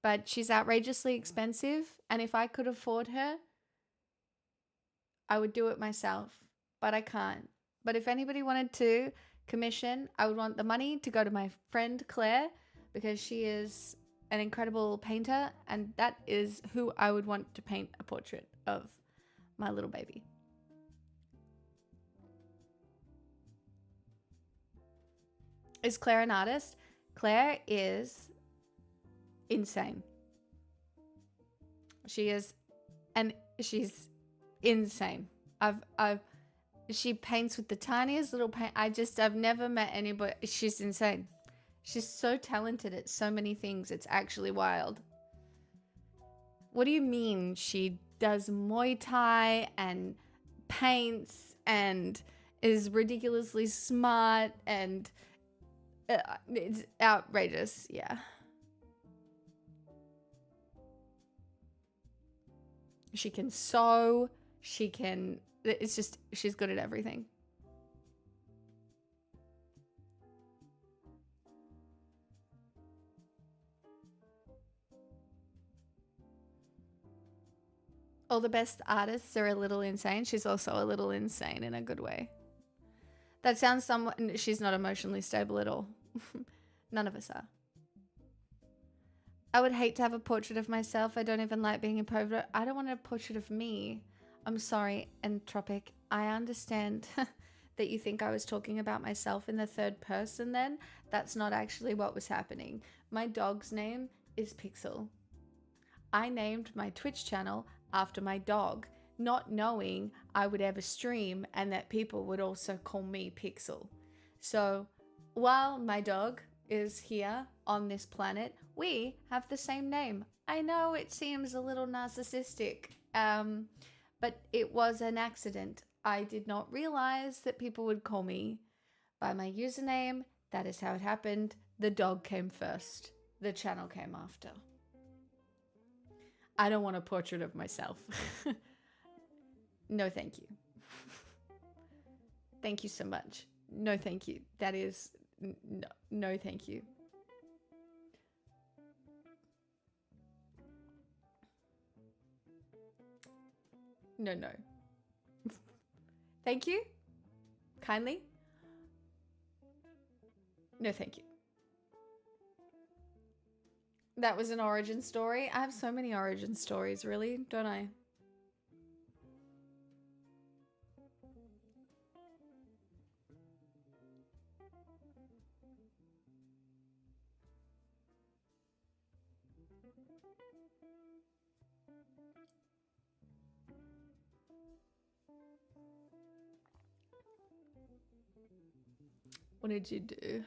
But she's outrageously expensive, and if I could afford her, I would do it myself. But I can't. But if anybody wanted to commission, I would want the money to go to my friend Claire, because she is an incredible painter, and that is who I would want to paint a portrait of my little baby. Is Claire an artist? Claire is insane. She's insane. She paints with the tiniest little paint. I've never met anybody. She's insane. She's so talented at so many things. It's actually wild. What do you mean she does Muay Thai and paints and is ridiculously smart and it's outrageous. Yeah. She can sew. It's just, she's good at everything. All the best artists are a little insane. She's also a little insane in a good way. That sounds somewhat... She's not emotionally stable at all. None of us are. I would hate to have a portrait of myself. I don't even like being a portrait. I don't want a portrait of me. I'm sorry, Entropic. I understand that you think I was talking about myself in the third person then. That's not actually what was happening. My dog's name is Pixel. I named my Twitch channel after my dog, not knowing I would ever stream and that people would also call me Pixel. So while my dog is here on this planet, we have the same name. I know it seems a little narcissistic, but it was an accident. I did not realize that people would call me by my username. That is how it happened. The dog came first. The channel came after. I don't want a portrait of myself. No, thank you. Thank you so much. No, thank you. That is... No, thank you. No. Thank you? Kindly? No, thank you. That was an origin story. I have so many origin stories, really, don't I? What did you do?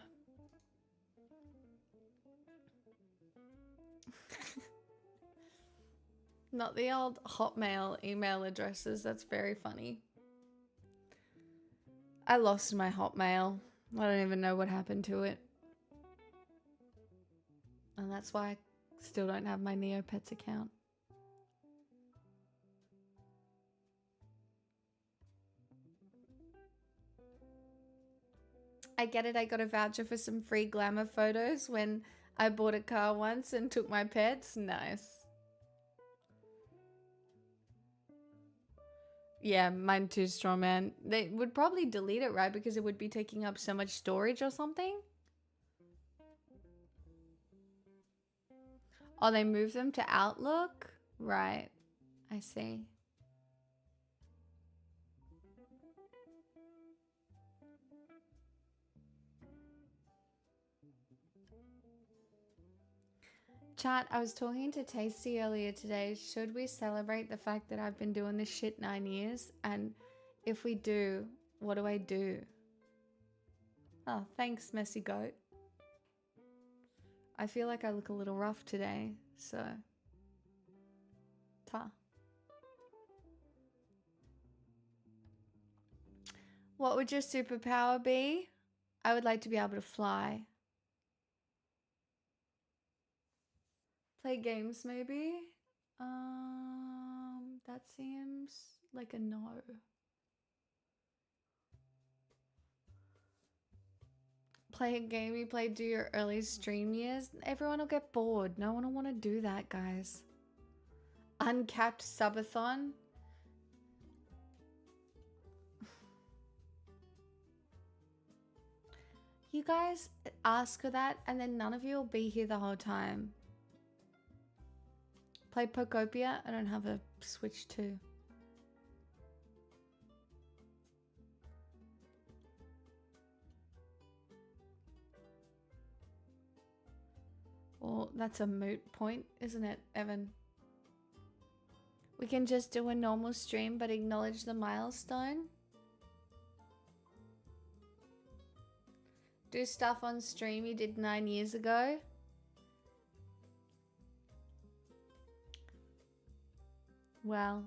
Not the old Hotmail email addresses. That's very funny. I lost my Hotmail. I don't even know what happened to it. And that's why I still don't have my Neopets account. I get it. I got a voucher for some free glamour photos when I bought a car once and took my pets. Nice. Yeah, mine too, straw man. They would probably delete it, right? Because it would be taking up so much storage or something. Oh, they moved them to Outlook? Right. I see. Chat, I was talking to Tasty earlier today. Should we celebrate the fact that I've been doing this shit 9 years? And if we do, what do I do? Oh, thanks, Messy Goat. I feel like I look a little rough today, so... Ta. What would your superpower be? I would like to be able to fly. Play games, maybe? That seems like a no. Play a game you played to your early stream years? Everyone will get bored. No one will want to do that, guys. Uncapped subathon? You guys ask for that and then none of you will be here the whole time. Play Pokopia? I don't have a Switch 2. Well, that's a moot point, isn't it, Evan? We can just do a normal stream but acknowledge the milestone. Do stuff on stream you did 9 years ago. Well,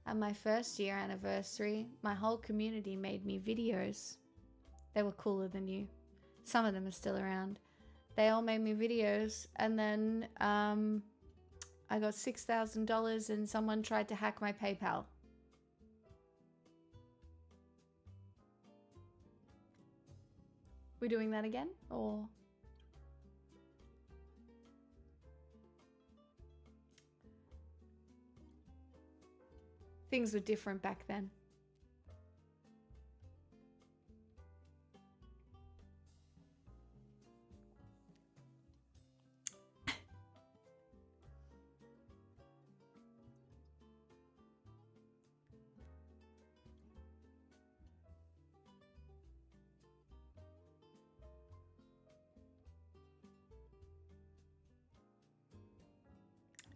at my first year anniversary, my whole community made me videos. They were cooler than you. Some of them are still around. They all made me videos, and then I got $6,000 and someone tried to hack my PayPal. We doing that again, or? Things were different back then.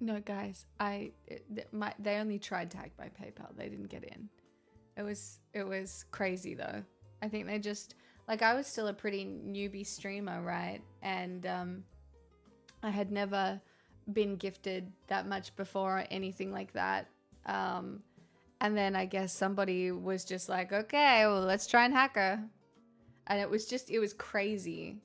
No, guys, they only tried to hack my PayPal. They didn't get in. It was crazy though. I think they just, like, I was still a pretty newbie streamer, right? And I had never been gifted that much before or anything like that. And then I guess somebody was just like, okay, well, let's try and hack her. And it was crazy.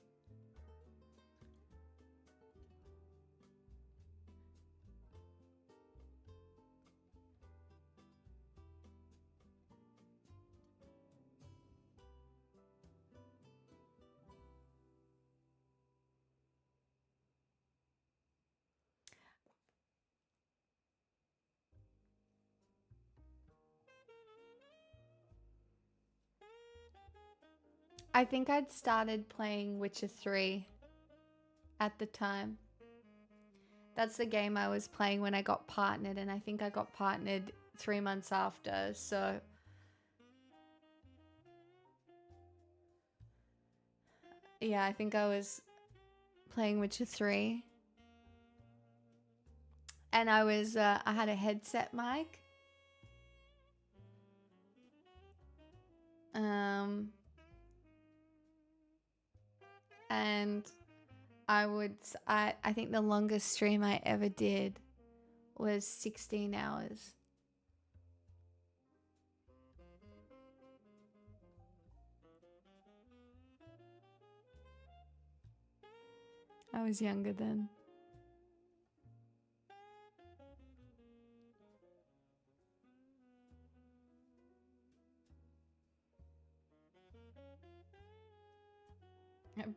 I think I'd started playing Witcher 3 at the time. That's the game I was playing when I got partnered, and I think I got partnered 3 months after, so... Yeah, I think I was playing Witcher 3. And I had a headset mic. And I think the longest stream I ever did was 16 hours. I was younger then.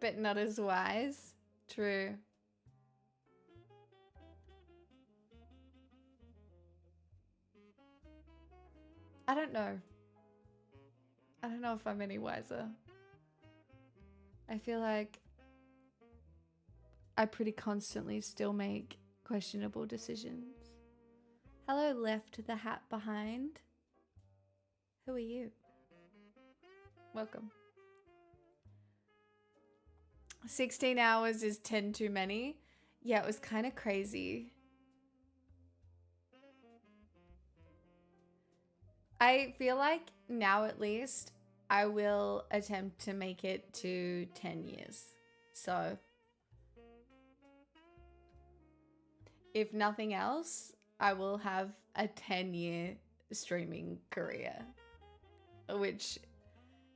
But not as wise. True. I don't know. I don't know if I'm any wiser. I feel like I pretty constantly still make questionable decisions. Hello, left the hat behind. Who are you? Welcome. 16 hours is 10 too many. Yeah, it was kind of crazy. I feel like now at least I will attempt to make it to 10 years. So if nothing else, I will have a 10-year streaming career. Which,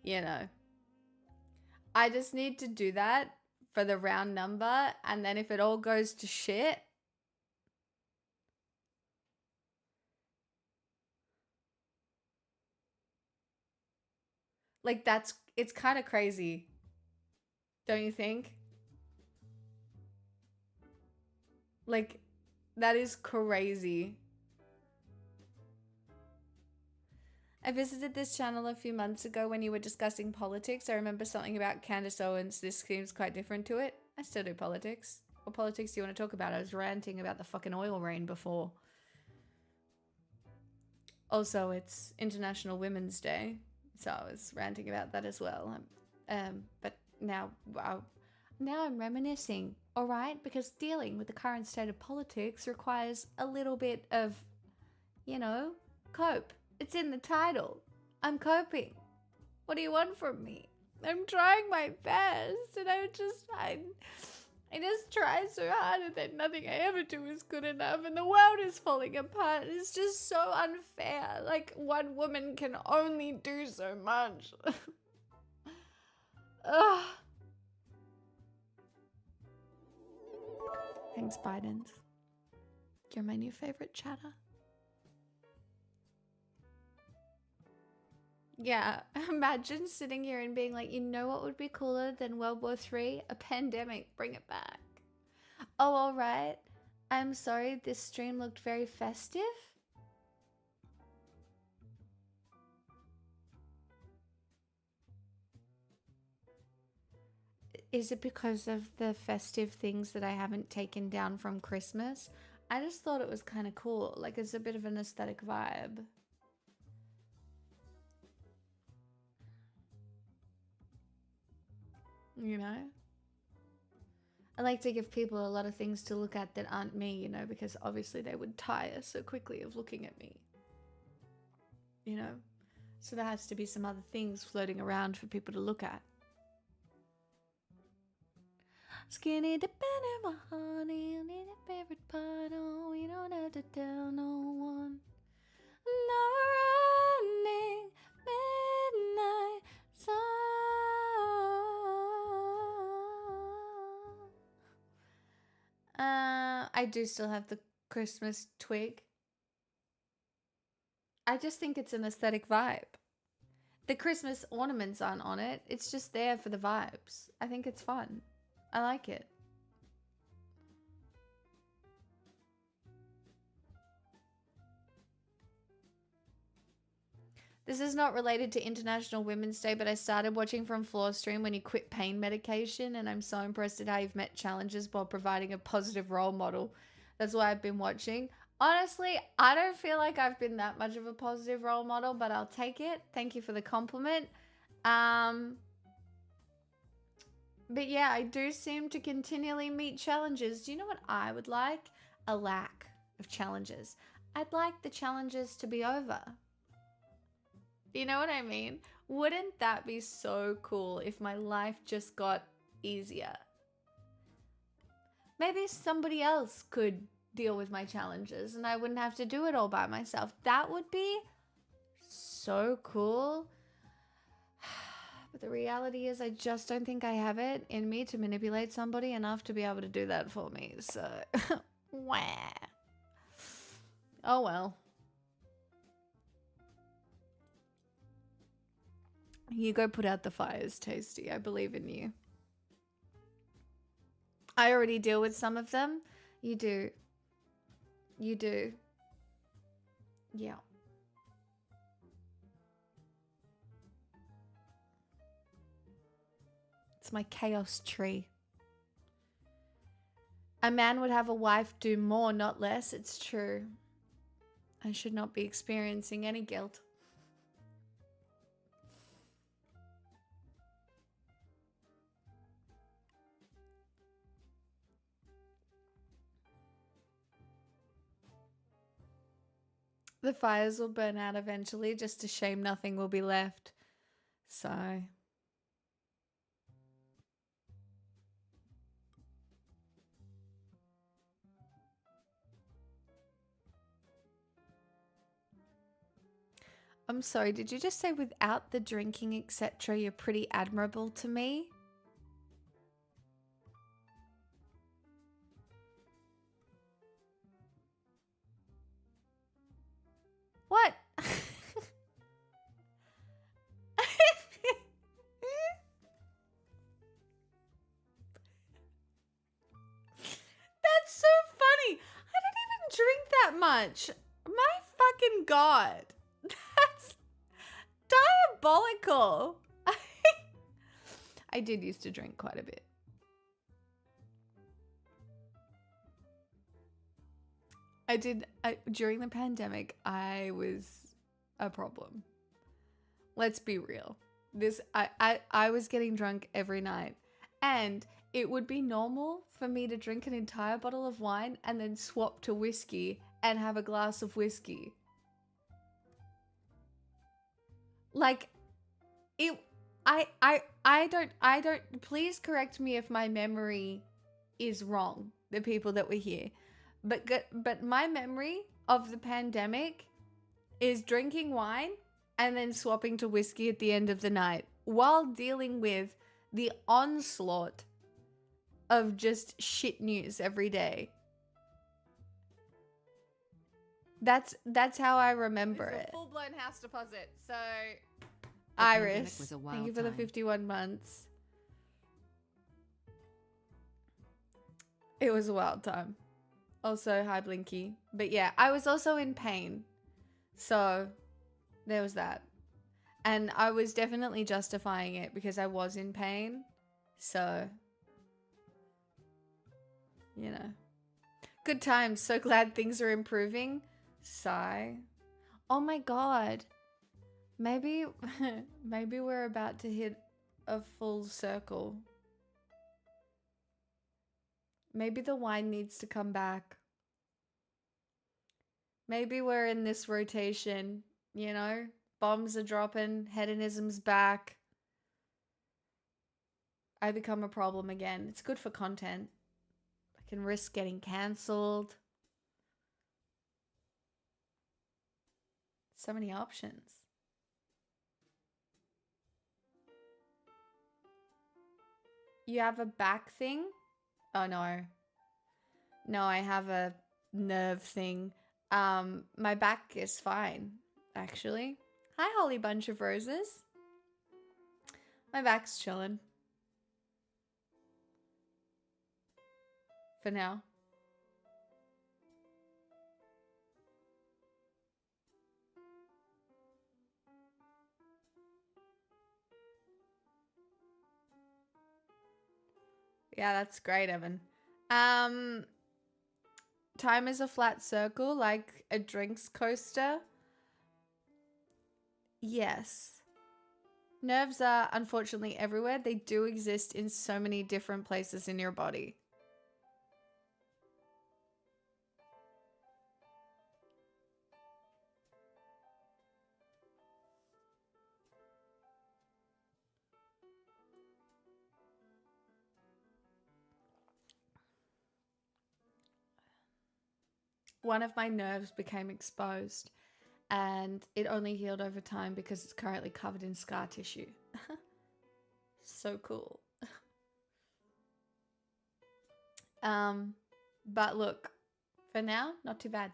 you know, I just need to do that for the round number. And then if it all goes to shit, like it's kind of crazy. Don't you think? Like, that is crazy. I visited this channel a few months ago when you were discussing politics. I remember something about Candace Owens. This seems quite different to it. I still do politics. What politics do you want to talk about? I was ranting about the fucking oil rain before. Also, it's International Women's Day, so I was ranting about that as well. But now I'm reminiscing, all right? Because dealing with the current state of politics requires a little bit of, you know, cope. It's in the title. I'm coping. What do you want from me? I'm trying my best, and I just try so hard, and then nothing I ever do is good enough, and the world is falling apart. It's just so unfair. Like, one woman can only do so much. Ugh. Thanks, Biden. You're my new favorite chatter. Yeah, imagine sitting here and being like, you know what would be cooler than World War III? A pandemic. Bring it back. Oh, all right. I'm sorry, this stream looked very festive. Is it because of the festive things that I haven't taken down from Christmas? I just thought it was kind of cool. Like, it's a bit of an aesthetic vibe. You know? I like to give people a lot of things to look at that aren't me, you know, because obviously they would tire so quickly of looking at me. You know? So there has to be some other things floating around for people to look at. Skinny dipping in my honey, I need a favorite part. Oh, we don't have to tell no one. Never ending midnight song. I do still have the Christmas twig. I just think it's an aesthetic vibe. The Christmas ornaments aren't on it. It's just there for the vibes. I think it's fun. I like it. This is not related to International Women's Day, but I started watching from Floor Stream when you quit pain medication, and I'm so impressed at how you've met challenges while providing a positive role model. That's why I've been watching. Honestly, I don't feel like I've been that much of a positive role model, but I'll take it. Thank you for the compliment. But yeah, I do seem to continually meet challenges. Do you know what I would like? A lack of challenges. I'd like the challenges to be over. You know what I mean? Wouldn't that be so cool if my life just got easier? Maybe somebody else could deal with my challenges and I wouldn't have to do it all by myself. That would be so cool. But the reality is I just don't think I have it in me to manipulate somebody enough to be able to do that for me. So, wah. Oh well. You go put out the fires, Tasty. I believe in you. I already deal with some of them. You do. You do. Yeah. It's my chaos tree. A man would have a wife do more, not less. It's true. I should not be experiencing any guilt. The fires will burn out eventually, just a shame nothing will be left. So... I'm sorry, did you just say without the drinking, etc., you're pretty admirable to me? What? That's so funny. I don't even drink that much. My fucking god. That's diabolical. I did used to drink quite a bit. During the pandemic, I was a problem. Let's be real. I was getting drunk every night, and it would be normal for me to drink an entire bottle of wine and then swap to whiskey and have a glass of whiskey. Like, I don't, please correct me if my memory is wrong, the people that were here. But my memory of the pandemic is drinking wine and then swapping to whiskey at the end of the night while dealing with the onslaught of just shit news every day. That's how I remember it. Full-blown house deposit. So Iris, was a wild thank you for the time. 51 months. It was a wild time. Also, hi Blinky. But yeah, I was also in pain. So there was that. And I was definitely justifying it because I was in pain. So, you know. Good times. So glad things are improving. Sigh. Oh my god. Maybe we're about to hit a full circle. Maybe the wine needs to come back. Maybe we're in this rotation, you know? Bombs are dropping, hedonism's back. I become a problem again. It's good for content. I can risk getting cancelled. So many options. You have a back thing? Oh no. No, I have a nerve thing. My back is fine, actually. Hi, Holly Bunch of Roses. My back's chilling. For now. Yeah, that's great, Evan. Time is a flat circle, like a drinks coaster. Yes. Nerves are unfortunately everywhere. They do exist in so many different places in your body. One of my nerves became exposed and it only healed over time because it's currently covered in scar tissue. So cool. But look, for now, not too bad.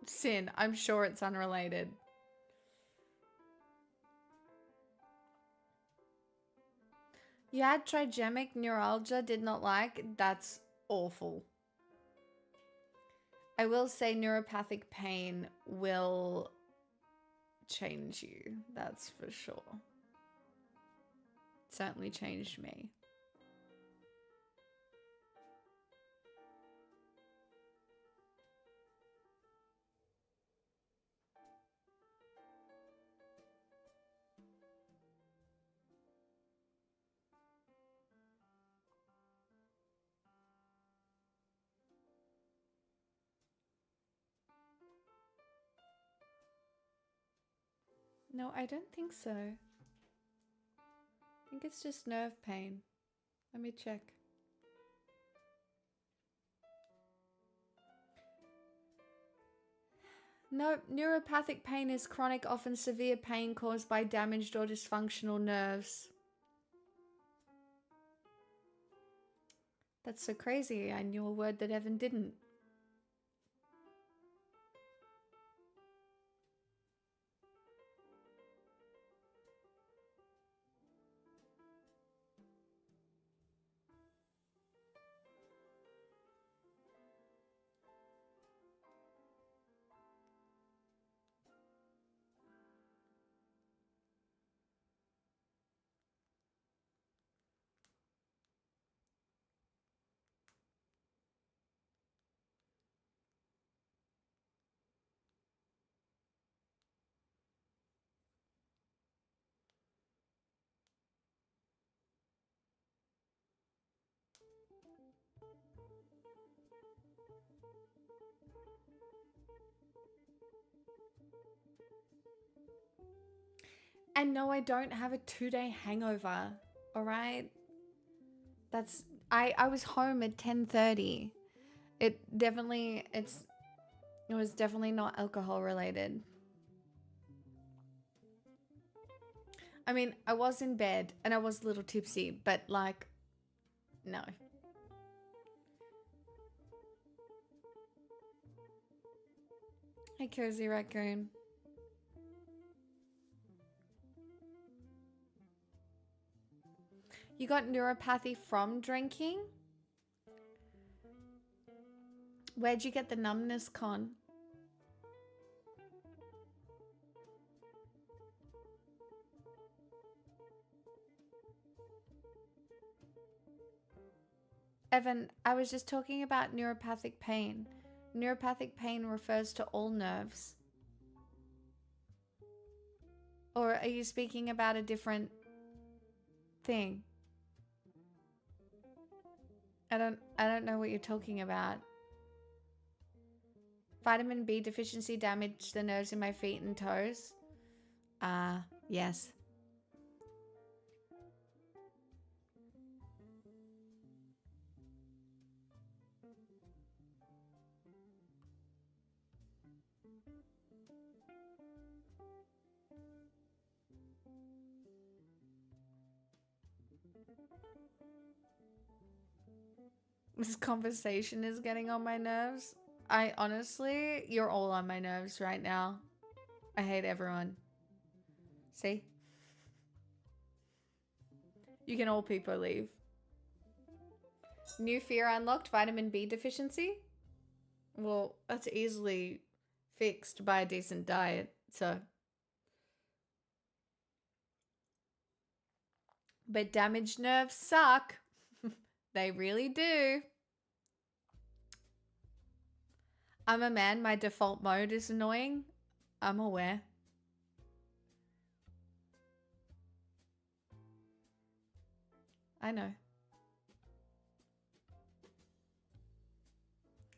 Sin, I'm sure it's unrelated. You had trigemic neuralgia, did not like. That's awful. I will say neuropathic pain will change you. That's for sure. Certainly changed me. No, I don't think so. I think it's just nerve pain. Let me check. No, neuropathic pain is chronic, often severe pain caused by damaged or dysfunctional nerves. That's so crazy. I knew a word that Evan didn't. And no, I don't have a 2-day hangover. All right? That's I was home at 10:30. It was definitely not alcohol related. I mean, I was in bed and I was a little tipsy, but like no. Hey, Cozy Raccoon. You got neuropathy from drinking? Where'd you get the numbness, Con? Evan, I was just talking about neuropathic pain. Neuropathic pain refers to all nerves. Or are you speaking about a different thing? I don't know what you're talking about. Vitamin B deficiency damaged the nerves in my feet and toes. Yes. This conversation is getting on my nerves. I honestly, you're all on my nerves right now. I hate everyone. See? You can all people leave. New fear unlocked, vitamin B deficiency? Well, that's easily fixed by a decent diet, so. But damaged nerves suck. They really do. I'm a man, my default mode is annoying. I'm aware. I know.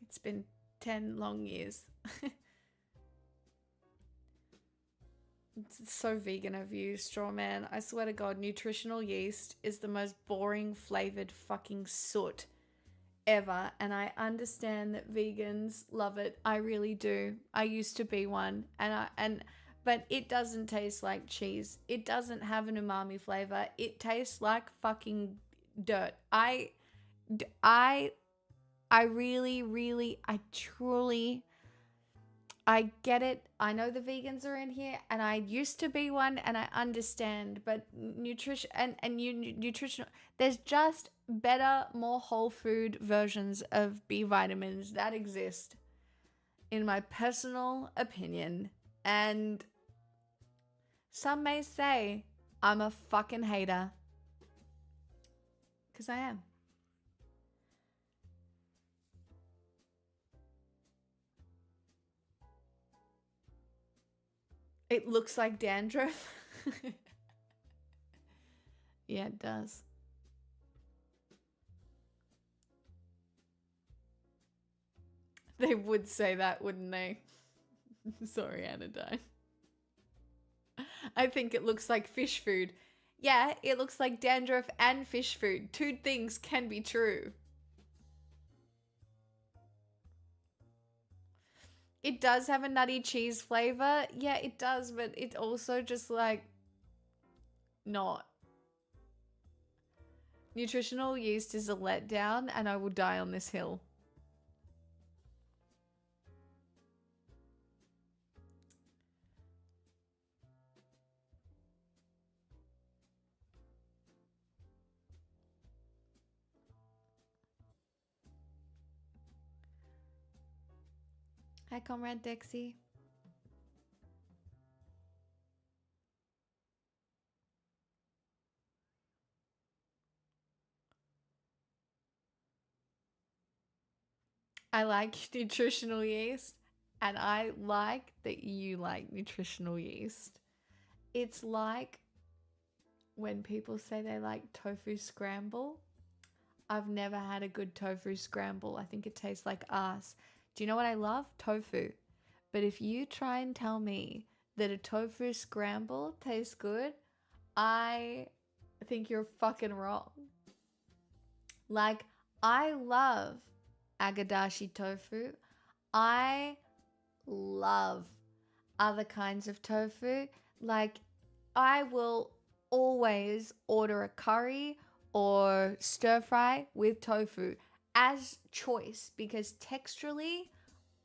It's been 10 long years. It's so vegan of you, Strawman. I swear to God, nutritional yeast is the most boring flavored fucking soot ever. And I understand that vegans love it. I really do. I used to be one. But it doesn't taste like cheese. It doesn't have an umami flavor. It tastes like fucking dirt. I truly I get it. I know the vegans are in here, and I used to be one, and I understand. But nutrition and nutritional, there's just better, more whole food versions of B vitamins that exist, in my personal opinion. And some may say I'm a fucking hater, because I am. It looks like dandruff. Yeah, it does. They would say that, wouldn't they? Sorry, Anodyne. I think it looks like fish food. Yeah, it looks like dandruff and fish food. Two things can be true. It does have a nutty cheese flavor. Yeah, it does, but it also just like not. Nutritional yeast is a letdown, and I will die on this hill. Hi, Comrade Dexy. I like nutritional yeast, and I like that you like nutritional yeast. It's like when people say they like tofu scramble. I've never had a good tofu scramble. I think it tastes like ass. Do you know what I love? Tofu. But if you try and tell me that a tofu scramble tastes good, I think you're fucking wrong. Like, I love agadashi tofu. I love other kinds of tofu. Like, I will always order a curry or stir fry with tofu as choice, because texturally,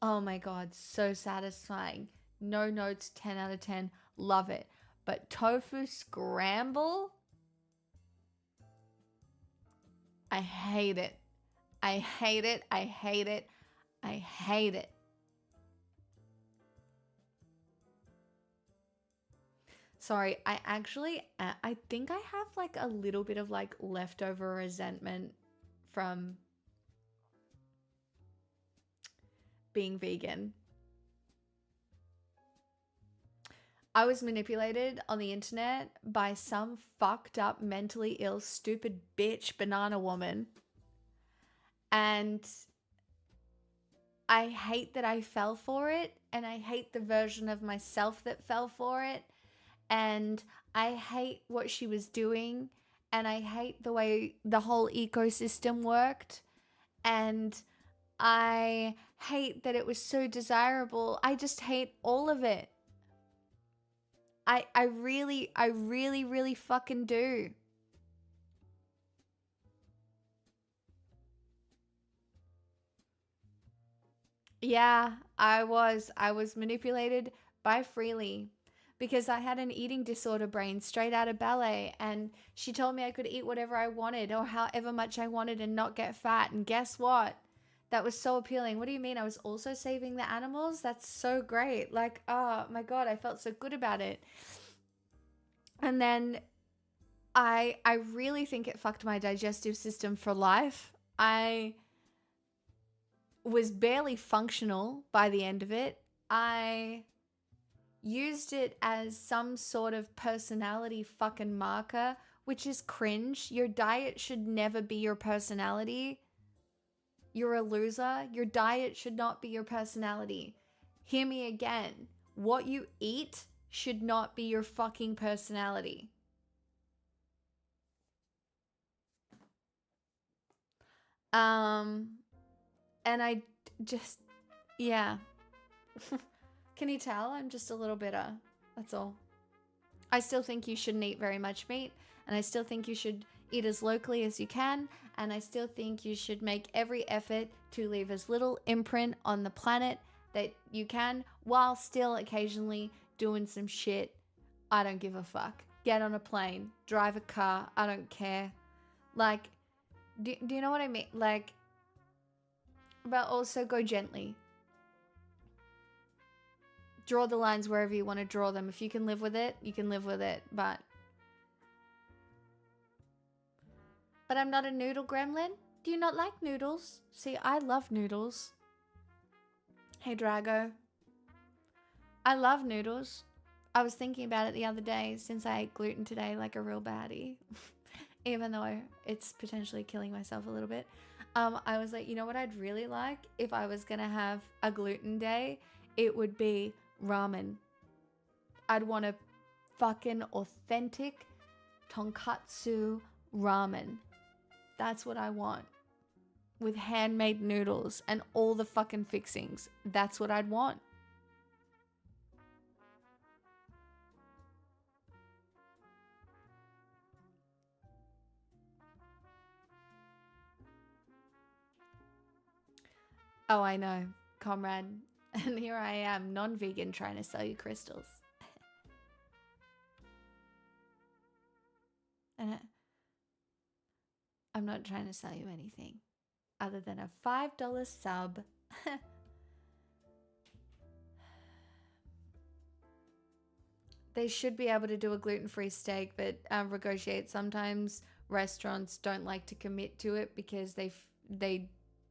oh my god, so satisfying. No notes, 10 out of 10. Love it. But tofu scramble, I hate it. I hate it. I hate it. I hate it. Sorry, I think I have like a little bit of like leftover resentment from being vegan. I was manipulated on the internet by some fucked up, mentally ill, stupid bitch banana woman. And I hate that I fell for it, and I hate the version of myself that fell for it. And I hate what she was doing, and I hate the way the whole ecosystem worked, and I hate that it was so desirable. I just hate all of it. I really fucking do. Yeah, I was manipulated by Freely, because I had an eating disorder brain straight out of ballet, and she told me I could eat whatever I wanted or however much I wanted and not get fat. And guess what? That was so appealing. What do you mean? I was also saving the animals? That's so great. Like, oh my god, I felt so good about it. And then I really think it fucked my digestive system for life. I was barely functional by the end of it. I used it as some sort of personality fucking marker, which is cringe. Your diet should never be your personality. You're a loser. Your diet should not be your personality. Hear me again. What you eat should not be your fucking personality. And I just, yeah. Can you tell? I'm just a little bitter. That's all. I still think you shouldn't eat very much meat, and I still think you should eat as locally as you can, and I still think you should make every effort to leave as little imprint on the planet that you can, while still occasionally doing some shit. I don't give a fuck. Get on a plane, drive a car, I don't care. Like, do you know what I mean? Like, but also go gently. Draw the lines wherever you want to draw them. If you can live with it, you can live with it. But I'm not a noodle gremlin. Do you not like noodles? See, I love noodles. Hey, Drago. I love noodles. I was thinking about it the other day since I ate gluten today like a real baddie. Even though it's potentially killing myself a little bit. I was like, you know what I'd really like if I was going to have a gluten day? It would be ramen. I'd want a fucking authentic tonkatsu ramen. That's what I want. With handmade noodles and all the fucking fixings. That's what I'd want. Oh, I know, comrade. And here I am, non-vegan, trying to sell you crystals. And I'm not trying to sell you anything other than a $5 sub. They should be able to do a gluten-free steak, but negotiate. Sometimes restaurants don't like to commit to it because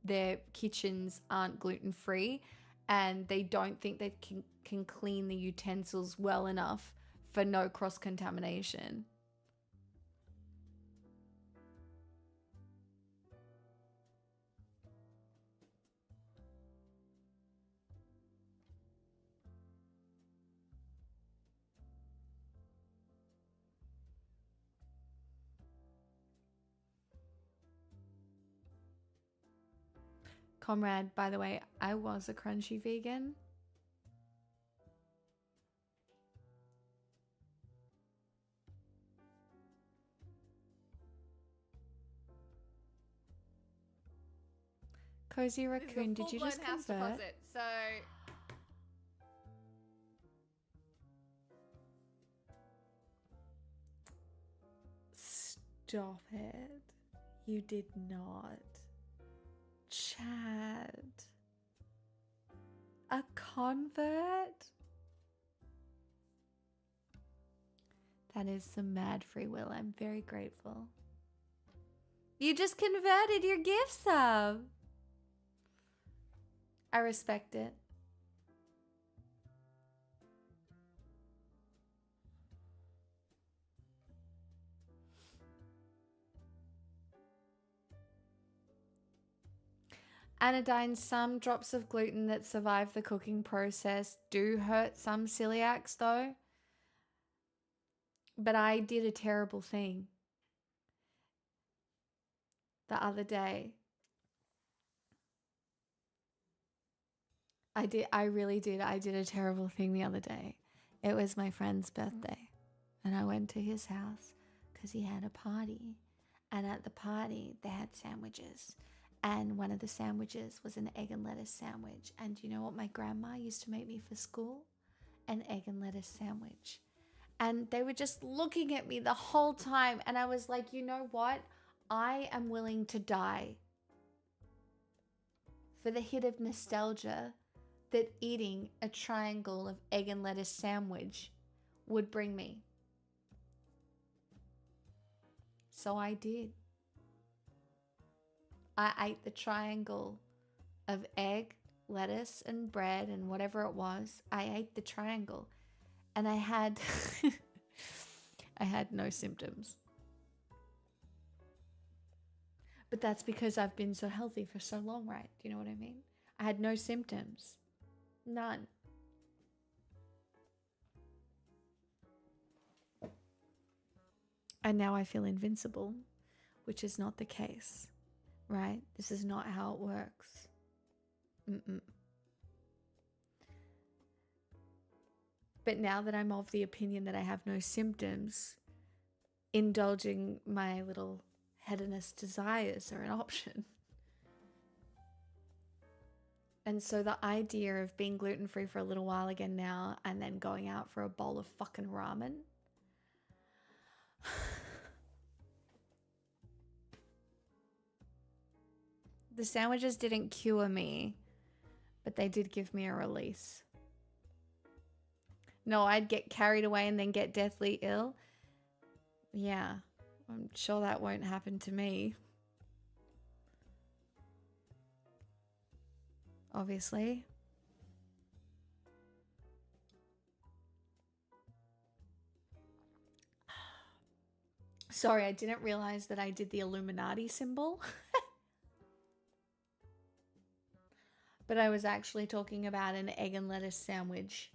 their kitchens aren't gluten-free and they don't think they can clean the utensils well enough for no cross-contamination. Comrade, by the way, I was a crunchy vegan. Cozy Raccoon, did you just convert? So Stop it. You did not. Chad. A convert? That is some mad free will. I'm very grateful. You just converted your gift sub. I respect it. Anodyne, some drops of gluten that survive the cooking process do hurt some celiacs though. But I did a terrible thing the other day. I really did. I did a terrible thing the other day. It was my friend's birthday and I went to his house because he had a party. And at the party, they had sandwiches. And one of the sandwiches was an egg and lettuce sandwich. And you know what my grandma used to make me for school? An egg and lettuce sandwich. And they were just looking at me the whole time. And I was like, you know what? I am willing to die for the hit of nostalgia that eating a triangle of egg and lettuce sandwich would bring me. So I did. I ate the triangle of egg, lettuce, and bread and whatever it was. I ate the triangle and I had I had no symptoms. But that's because I've been so healthy for so long, right? Do you know what I mean? I had no symptoms. None. And now I feel invincible, which is not the case, right? This is not how it works. But now that I'm of the opinion that I have no symptoms, indulging my little hedonist desires are an option. And so the idea of being gluten-free for a little while again now and then going out for a bowl of fucking ramen. The sandwiches didn't cure me, but they did give me a release. No, I'd get carried away and then get deathly ill. Yeah, I'm sure that won't happen to me. Obviously. Sorry, I didn't realize that I did the Illuminati symbol. But I was actually talking about an egg and lettuce sandwich.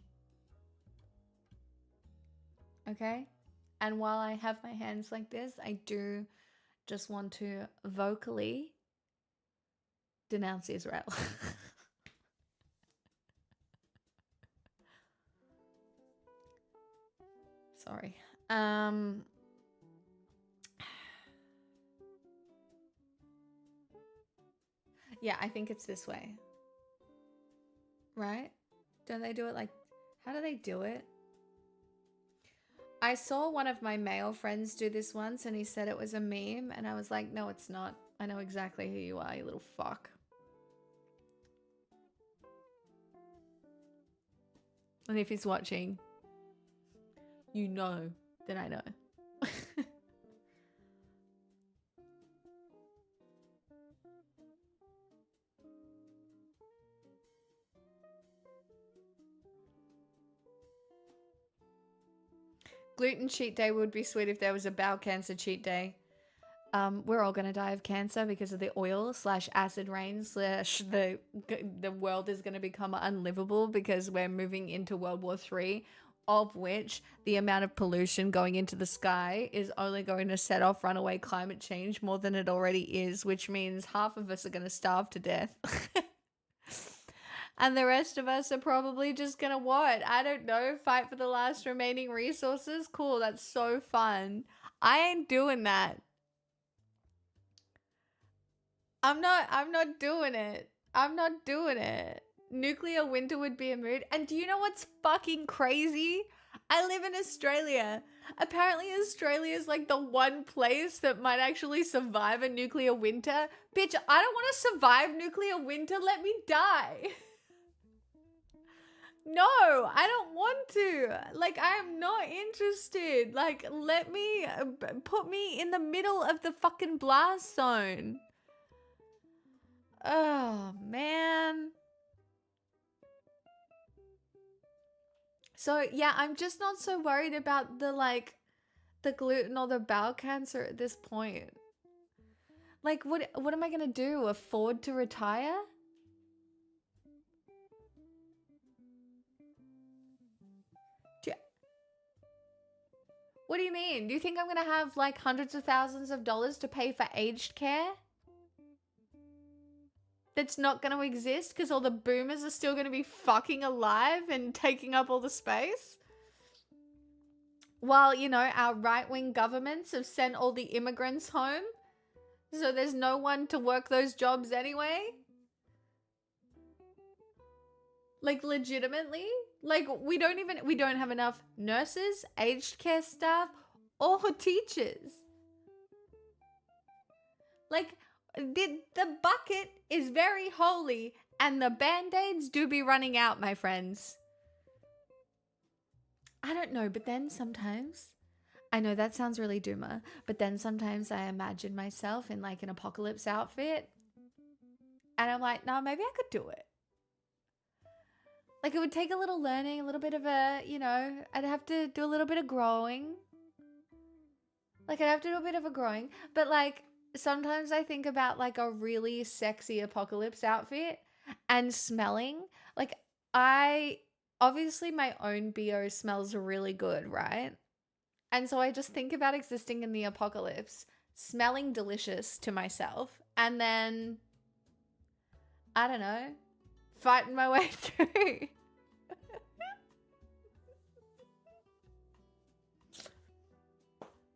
Okay? And while I have my hands like this, I do just want to vocally denounce Israel. Sorry. Yeah, I think it's this way. Right? Don't they do it like... How do they do it? I saw one of my male friends do this once and he said it was a meme and I was like, no, it's not. I know exactly who you are, you little fuck. And if he's watching, you know that I know. Gluten cheat day would be sweet if there was a bowel cancer cheat day. We're all gonna die of cancer because of the oil / acid rain / the world is gonna become unlivable because we're moving into World War III, of which the amount of pollution going into the sky is only going to set off runaway climate change more than it already is, which means half of us are gonna starve to death. And the rest of us are probably just gonna what? I don't know, fight for the last remaining resources? Cool, that's so fun. I ain't doing that. I'm not doing it. I'm not doing it. Nuclear winter would be a mood. And do you know what's fucking crazy? I live in Australia. Apparently Australia is like the one place that might actually survive a nuclear winter. Bitch, I don't want to survive nuclear winter. Let me die. No, I don't want to. Like, I am not interested. Like, let me, put me in the middle of the fucking blast zone. Oh, man. So, yeah, I'm just not so worried about the gluten or the bowel cancer at this point. Like, what am I going to do? Afford to retire? What do you mean? Do you think I'm going to have like hundreds of thousands of dollars to pay for aged care? That's not going to exist because all the boomers are still going to be fucking alive and taking up all the space? While, you know, our right-wing governments have sent all the immigrants home. So there's no one to work those jobs anyway? Like, legitimately? Like, we don't have enough nurses, aged care staff, or teachers. Like, the bucket is very holy, and the band-aids do be running out, my friends. I don't know, but then sometimes... I know that sounds really doomer, but then sometimes I imagine myself in like an apocalypse outfit, and I'm like, no, maybe I could do it. Like, it would take a little learning, a little bit of a, you know, I'd have to do a little bit of growing. Like, I'd have to do a bit of a growing. But, like, sometimes I think about, like, a really sexy apocalypse outfit and smelling. Like, obviously my own BO smells really good, right? And so I just think about existing in the apocalypse, smelling delicious to myself, and then, I don't know, fighting my way through.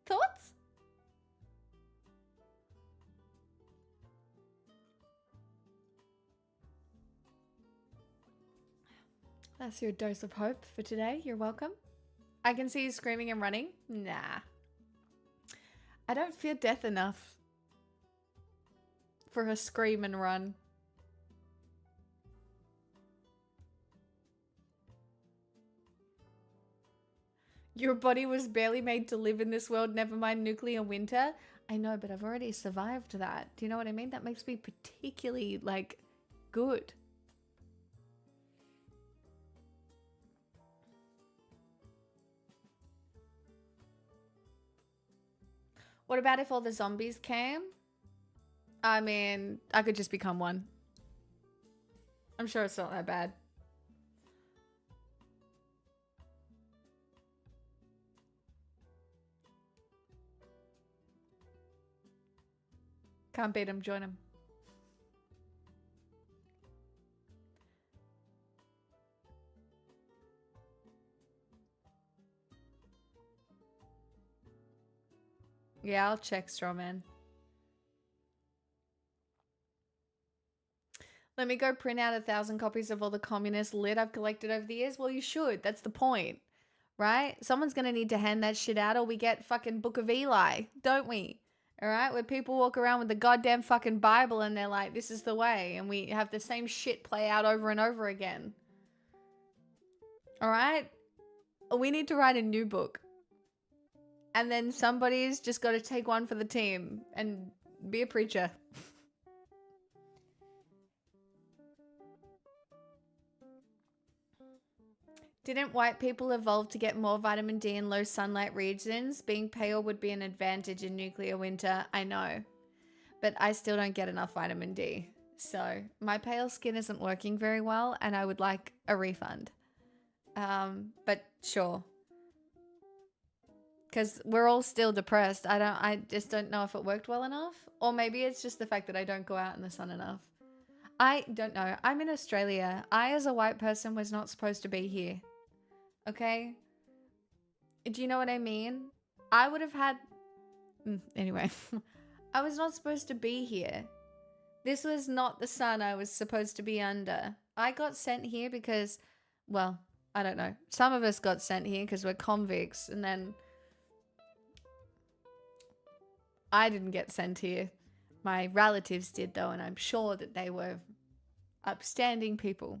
Thoughts? That's your dose of hope for today. You're welcome. I can see you screaming and running. Nah. I don't fear death enough for a scream and run. Your body was barely made to live in this world, never mind nuclear winter. I know, but I've already survived that. Do you know what I mean? That makes me particularly, like, good. What about if all the zombies came? I mean, I could just become one. I'm sure it's not that bad. Can't beat him, join him. Yeah, I'll check, Strawman. Let me go print out 1,000 copies of all the communist lit I've collected over the years. Well, you should. That's the point, right? Someone's going to need to hand that shit out or we get fucking Book of Eli, don't we? All right? Where people walk around with the goddamn fucking Bible and they're like, this is the way. And we have the same shit play out over and over again. All right? We need to write a new book. And then somebody's just got to take one for the team and be a preacher. Didn't white people evolve to get more vitamin D in low sunlight regions? Being pale would be an advantage in nuclear winter. I know. But I still don't get enough vitamin D. So my pale skin isn't working very well and I would like a refund. But sure. Because we're all still depressed. I just don't know if it worked well enough. Or maybe it's just the fact that I don't go out in the sun enough. I don't know. I'm in Australia. I, as a white person, was not supposed to be here. Okay? Do you know what I mean? I would have had... Anyway. I was not supposed to be here. This was not the sun I was supposed to be under. I got sent here because... Well, I don't know. Some of us got sent here because we're convicts. And then... I didn't get sent here. My relatives did, though. And I'm sure that they were upstanding people.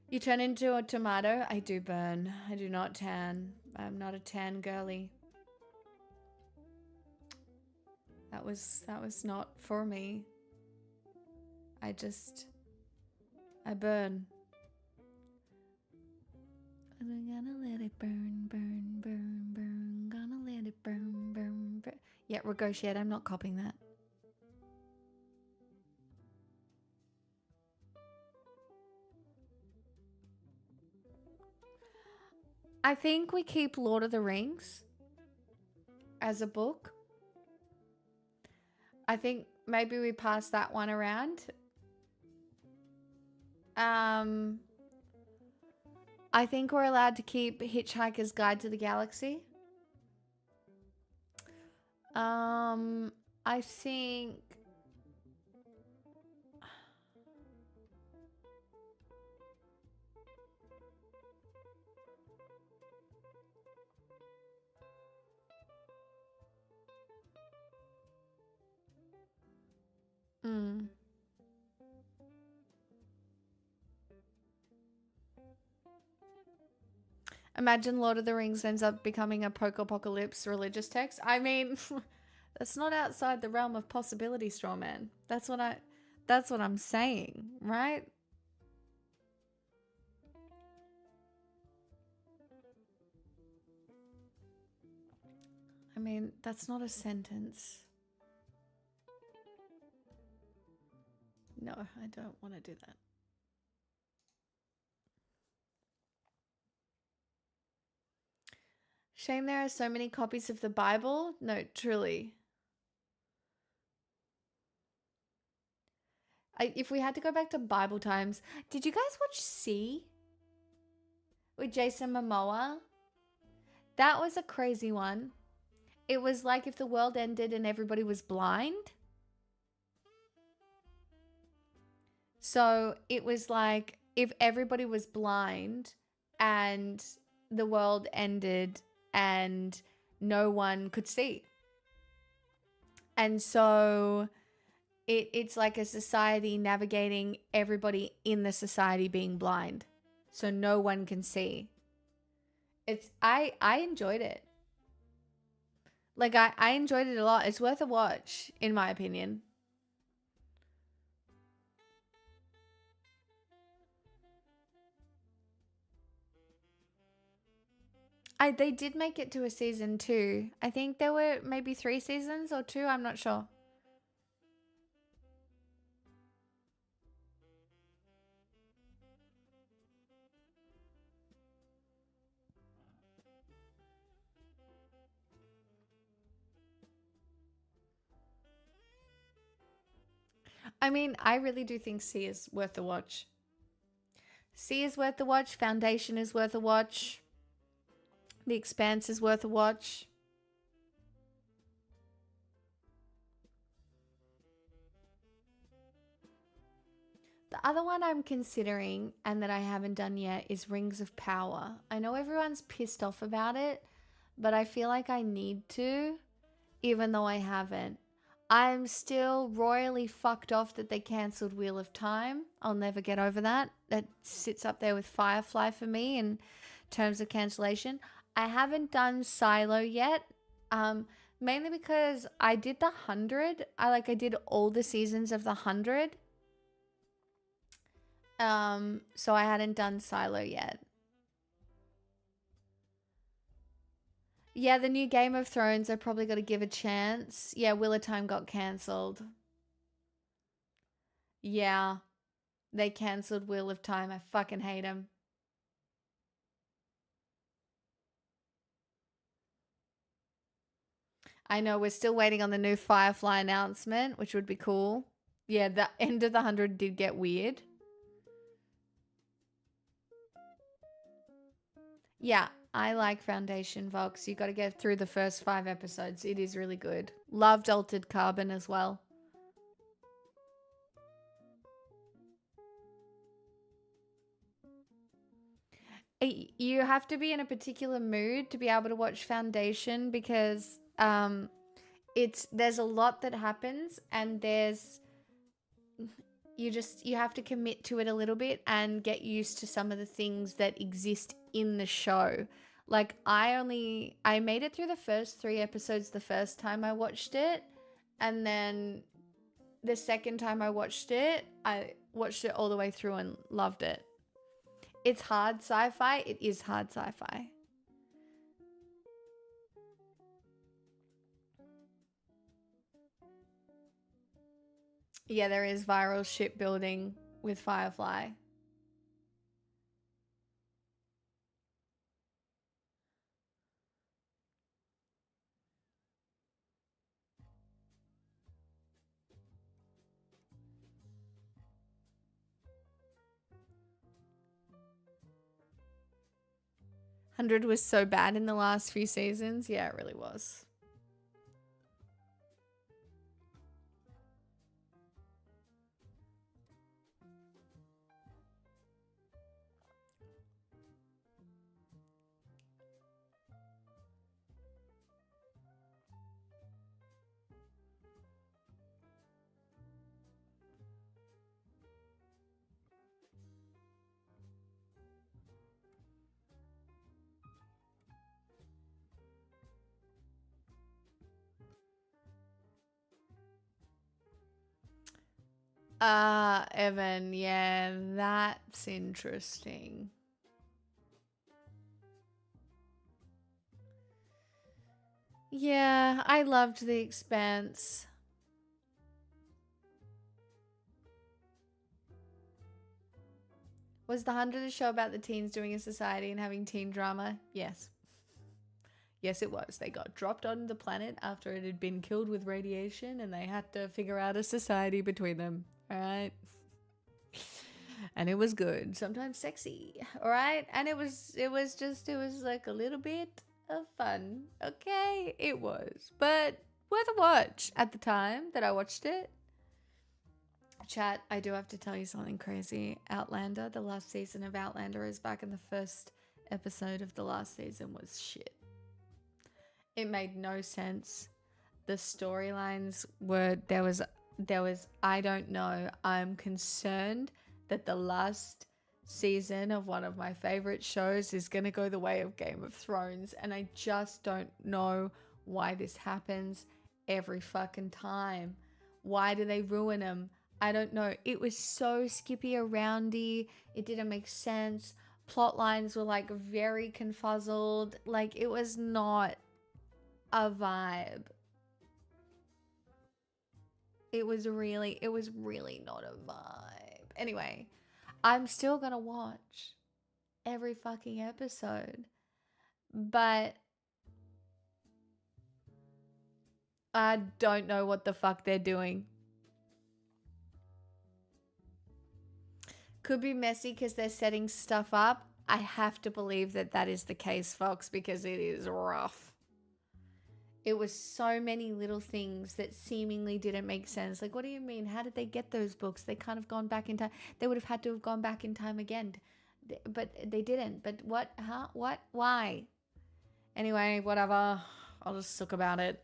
You turn into a tomato. I do burn. I do not tan. I'm not a tan girly. That was not for me. I burn. I'm gonna let it burn, burn, burn, burn. Gonna let it burn, burn, burn. Yeah, negotiate. I'm not copying that. I think we keep Lord of the Rings as a book. I think maybe we pass that one around. I think we're allowed to keep Hitchhiker's Guide to the Galaxy. I think... Imagine Lord of the Rings ends up becoming a post-apocalypse religious text. I mean, that's not outside the realm of possibility, Strawman. That's what I'm saying, right? I mean, that's not a sentence. No, I don't want to do that. Shame there are so many copies of the Bible. No, truly. If we had to go back to Bible times, did you guys watch C? With Jason Momoa? That was a crazy one. It was like if the world ended and everybody was blind. So it was like if everybody was blind and the world ended and no one could see. And so it's like a society navigating everybody in the society being blind. So no one can see. I enjoyed it. Like I enjoyed it a lot. It's worth a watch, in my opinion. They did make it to a season 2. I think there were maybe 3 seasons or 2, I'm not sure. I mean, I really do think C is worth the watch. C is worth the watch. Foundation is worth a watch. The Expanse is worth a watch. The other one I'm considering and that I haven't done yet is Rings of Power. I know everyone's pissed off about it, but I feel like I need to, even though I haven't. I'm still royally fucked off that they cancelled Wheel of Time. I'll never get over that. That sits up there with Firefly for me in terms of cancellation. I haven't done Silo yet, mainly because I did the 100. I did all the seasons of the 100. So I hadn't done Silo yet. Yeah, the new Game of Thrones, I probably got to give a chance. Yeah, Wheel of Time got cancelled. Yeah, they cancelled Wheel of Time. I fucking hate them. I know we're still waiting on the new Firefly announcement, which would be cool. Yeah, the end of the 100 did get weird. Yeah, I like Foundation, Vox. You got to get through the first 5 episodes. It is really good. Loved Altered Carbon as well. You have to be in a particular mood to be able to watch Foundation because there's a lot that happens and you have to commit to it a little bit and get used to some of the things that exist in the show. Like I made it through the first 3 episodes the first time I watched it, and then the second time I watched it all the way through and loved it. It's hard sci-fi. It is hard sci-fi. Yeah, there is viral shipbuilding with Firefly. Hundred was so bad in the last few seasons. Yeah, it really was. Evan, yeah, that's interesting. Yeah, I loved The Expanse. Was the 100 a show about the teens doing a society and having teen drama? Yes. Yes, it was. They got dropped on the planet after it had been killed with radiation and they had to figure out a society between them. All right. And it was good, sometimes sexy. All right. And it was like a little bit of fun. Okay. It was, but worth a watch at the time that I watched it. Chat, I do have to tell you something crazy. Outlander, the last season of Outlander is back, and the first episode of the last season was shit. It made no sense. The storylines were there was I don't know. I'm concerned that the last season of one of my favorite shows is going to go the way of Game of Thrones, and I just don't know why this happens every fucking time. Why do they ruin them? I don't know. It was so skippy aroundy. It didn't make sense. Plot lines were like very confuzzled. Like it was not a vibe. It was really not a vibe. Anyway, I'm still gonna watch every fucking episode, but I don't know what the fuck they're doing. Could be messy because they're setting stuff up. I have to believe that that is the case, folks, because it is rough. It was so many little things that seemingly didn't make sense. Like, what do you mean? How did they get those books? They kind of gone back in time. They would have had to have gone back in time again. But they didn't. But what? Huh? What? Why? Anyway, whatever. I'll just suck about it.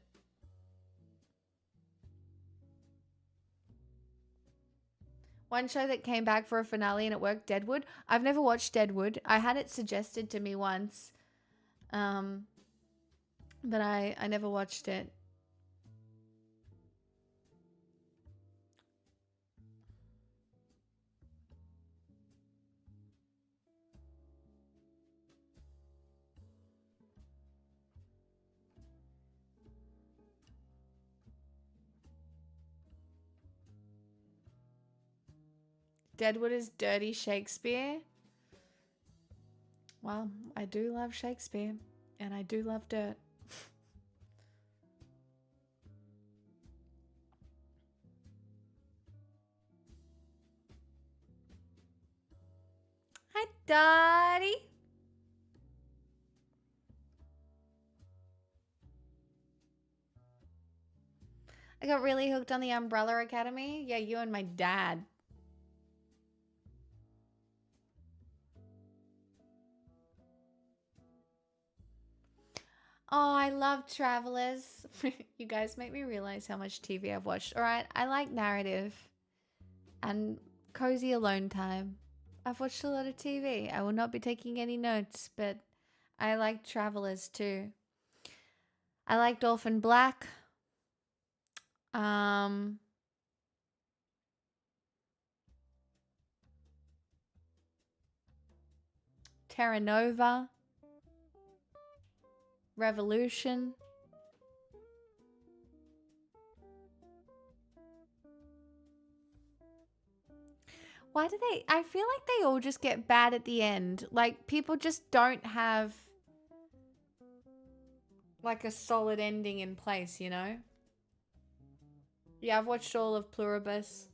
One show that came back for a finale and it worked, Deadwood. I've never watched Deadwood. I had it suggested to me once. But I never watched it. Deadwood is dirty Shakespeare. Well, I do love Shakespeare. And I do love dirt. Hi, Daddy. I got really hooked on the Umbrella Academy. Yeah, you and my dad. Oh, I love Travelers. You guys make me realize how much TV I've watched. All right, I like narrative and cozy alone time. I've watched a lot of TV. I will not be taking any notes, but I like Travelers too. I liked Orphan Black. Terra Nova. Revolution. Why do they... I feel like they all just get bad at the end. Like, people just don't have like a solid ending in place, you know? Yeah, I've watched all of Pluribus.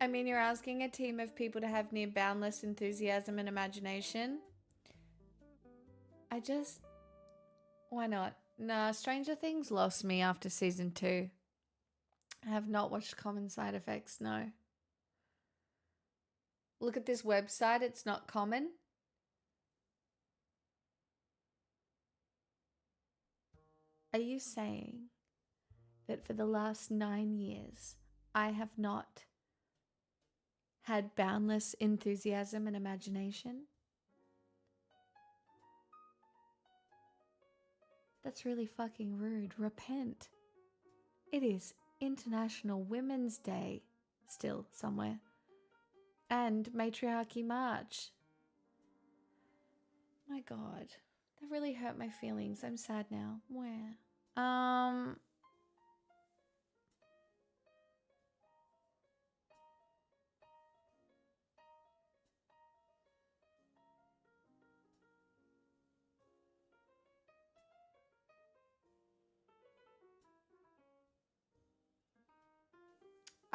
I mean, you're asking a team of people to have near boundless enthusiasm and imagination. Why not? Nah, Stranger Things lost me after season 2. I have not watched Common Side Effects, no. Look at this website, it's not common. Are you saying that for the last 9 years, I have not had boundless enthusiasm and imagination? That's really fucking rude. Repent. It is International Women's Day still somewhere. And Matriarchy March. My God. That really hurt my feelings. I'm sad now. Where?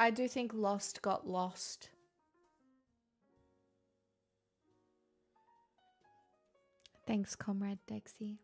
I do think Lost got lost. Thanks, Comrade Dexy.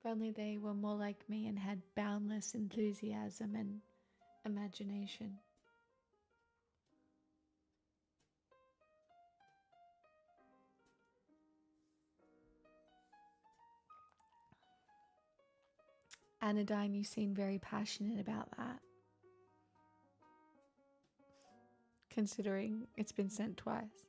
If only they were more like me and had boundless enthusiasm and imagination. Anodyne, you seem very passionate about that. Considering it's been sent twice.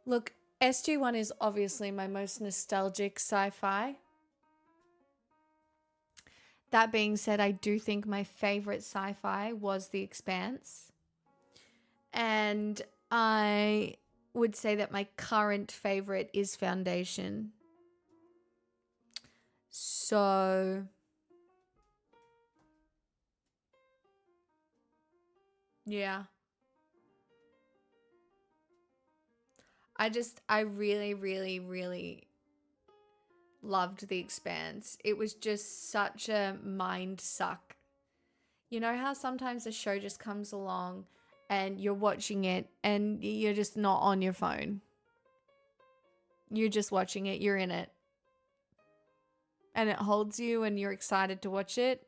Look, SG1 is obviously my most nostalgic sci-fi. That being said, I do think my favorite sci-fi was The Expanse. And I would say that my current favorite is Foundation. So yeah. I really, really, really loved The Expanse. It was just such a mind suck. You know how sometimes a show just comes along and you're watching it and you're just not on your phone. You're just watching it, you're in it. And it holds you and you're excited to watch it.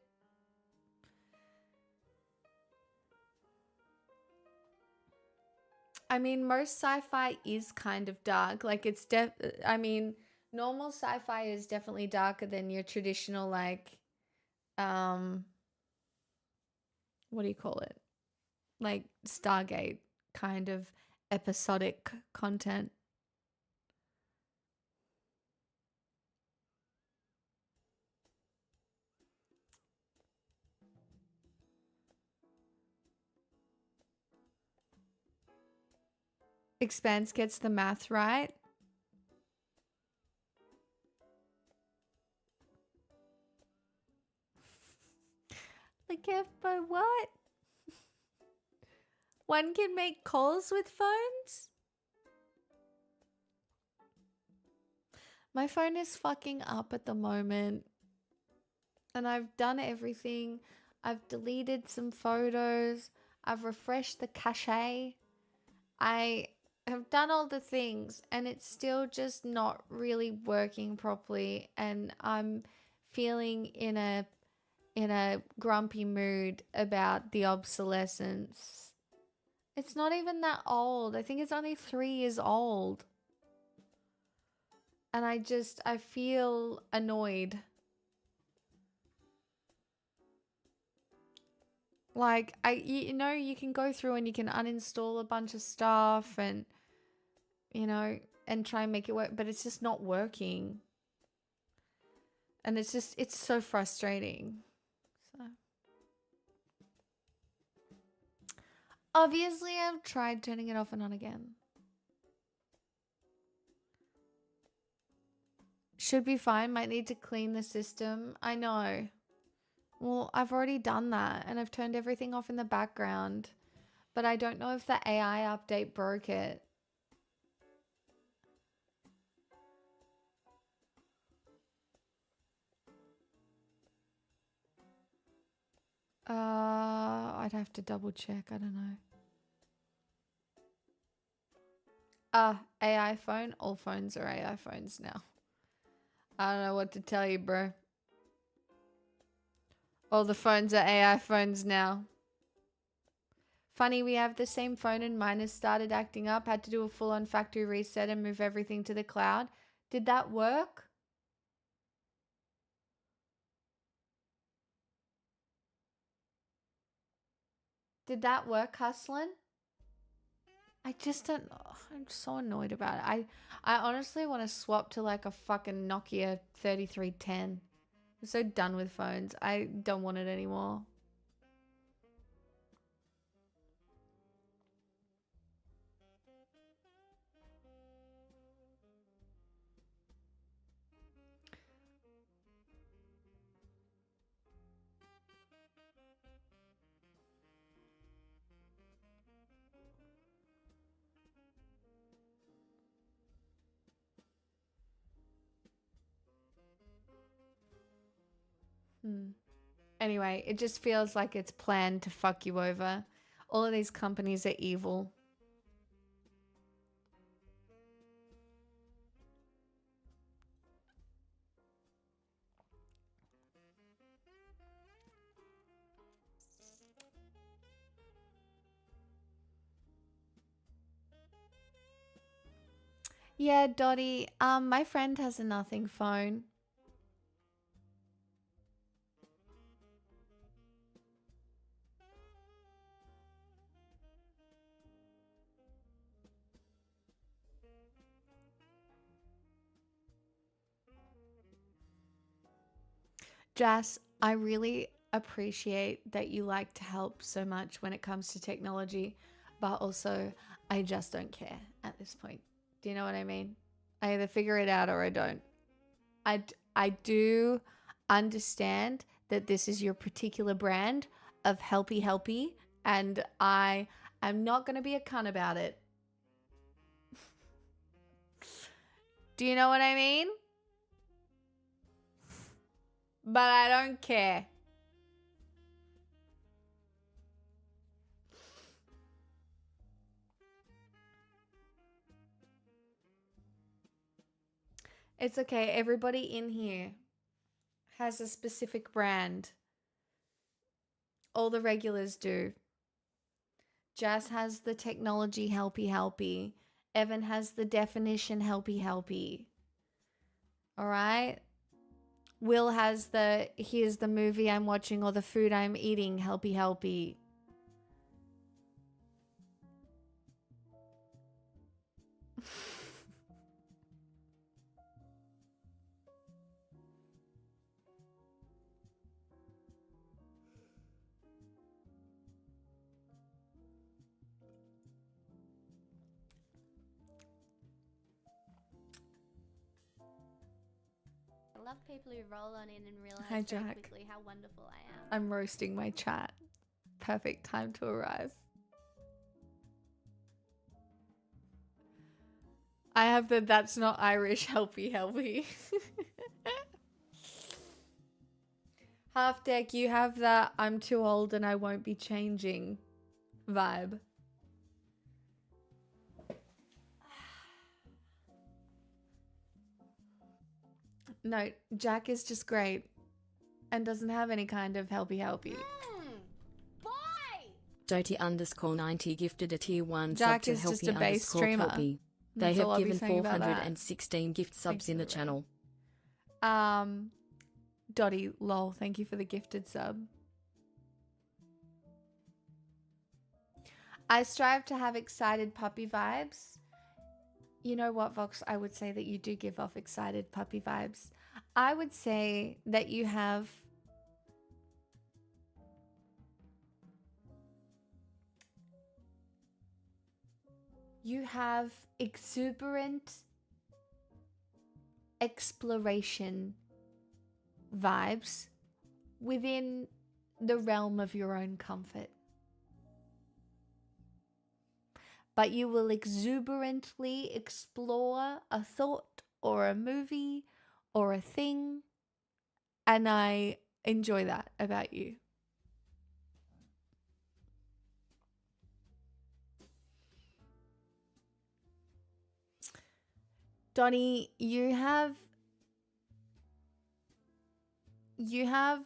I mean, most sci-fi is kind of dark. Like it's normal sci-fi is definitely darker than your traditional what do you call it? Like Stargate kind of episodic content. Expanse gets the math right. Like if by what? One can make calls with phones? My phone is fucking up at the moment. And I've done everything. I've deleted some photos. I've refreshed the cache. I have done all the things and it's still just not really working properly. And I'm feeling in a grumpy mood about the obsolescence. It's not even that old. I think it's only 3 years old. And I feel annoyed. Like, you can go through and you can uninstall a bunch of stuff and, and try and make it work, but it's just not working. And it's so frustrating. So, obviously, I've tried turning it off and on again. Should be fine. Might need to clean the system. I know. Well, I've already done that and I've turned everything off in the background. But I don't know if the AI update broke it. I'd have to double check. I don't know. AI phone. All phones are AI phones now. I don't know what to tell you, bro. All the phones are AI phones now. Funny, we have the same phone and mine has started acting up. Had to do a full-on factory reset and move everything to the cloud. Did that work? Did that work, Hustlin'? I just don't. Oh, I'm so annoyed about it. I honestly want to swap to like a fucking Nokia 3310. I'm so done with phones. I don't want it anymore. Anyway, it just feels like it's planned to fuck you over. All of these companies are evil. Yeah, Dottie, my friend has a nothing phone. Jas, I really appreciate that you like to help so much when it comes to technology, but also I just don't care at this point. Do you know what I mean? I either figure it out or I don't. I do understand that this is your particular brand of helpy helpy, and I am not going to be a cunt about it. Do you know what I mean? But I don't care. It's okay. Everybody in here has a specific brand. All the regulars do. Jas has the technology helpy helpy. Evan has the definition helpy helpy. All right? Will has the here's the movie I'm watching or the food I'm eating helpy helpy. I love people who roll on in and realize Hi, very Jack. quickly how wonderful I am. I'm roasting my chat. Perfect time to arrive. I have the that's not Irish helpy helpy. Half deck, you have that I'm too old and I won't be changing vibe. No, Jack is just great and doesn't have any kind of helpy helpy. Boy! Doty_90 gifted a tier 1 Jack sub to is just Helpy a base underscore streamer. Kelpie. They That's all have I'll be given saying about that. 416 gift subs Thanks, in the everybody. channel. Dottie, lol, thank you for the gifted sub. I strive to have excited puppy vibes. You know what, Vox? I would say that you do give off excited puppy vibes. I would say that you have exuberant exploration vibes within the realm of your own comfort. But you will exuberantly explore a thought or a movie or a thing, and I enjoy that about you. Donnie, you have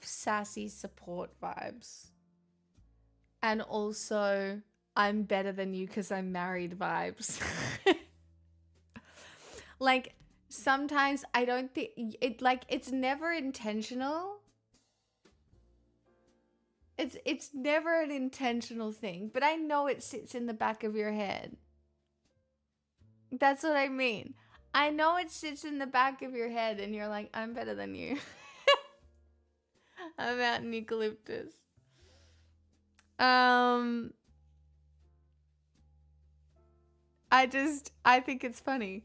sassy support vibes. And also, I'm better than you because I'm married vibes. Like, sometimes I don't think it, like, it's never intentional. It's never an intentional thing, but I know it sits in the back of your head. That's what I mean. I know it sits in the back of your head and you're like, I'm better than you. I'm out in eucalyptus. I think it's funny.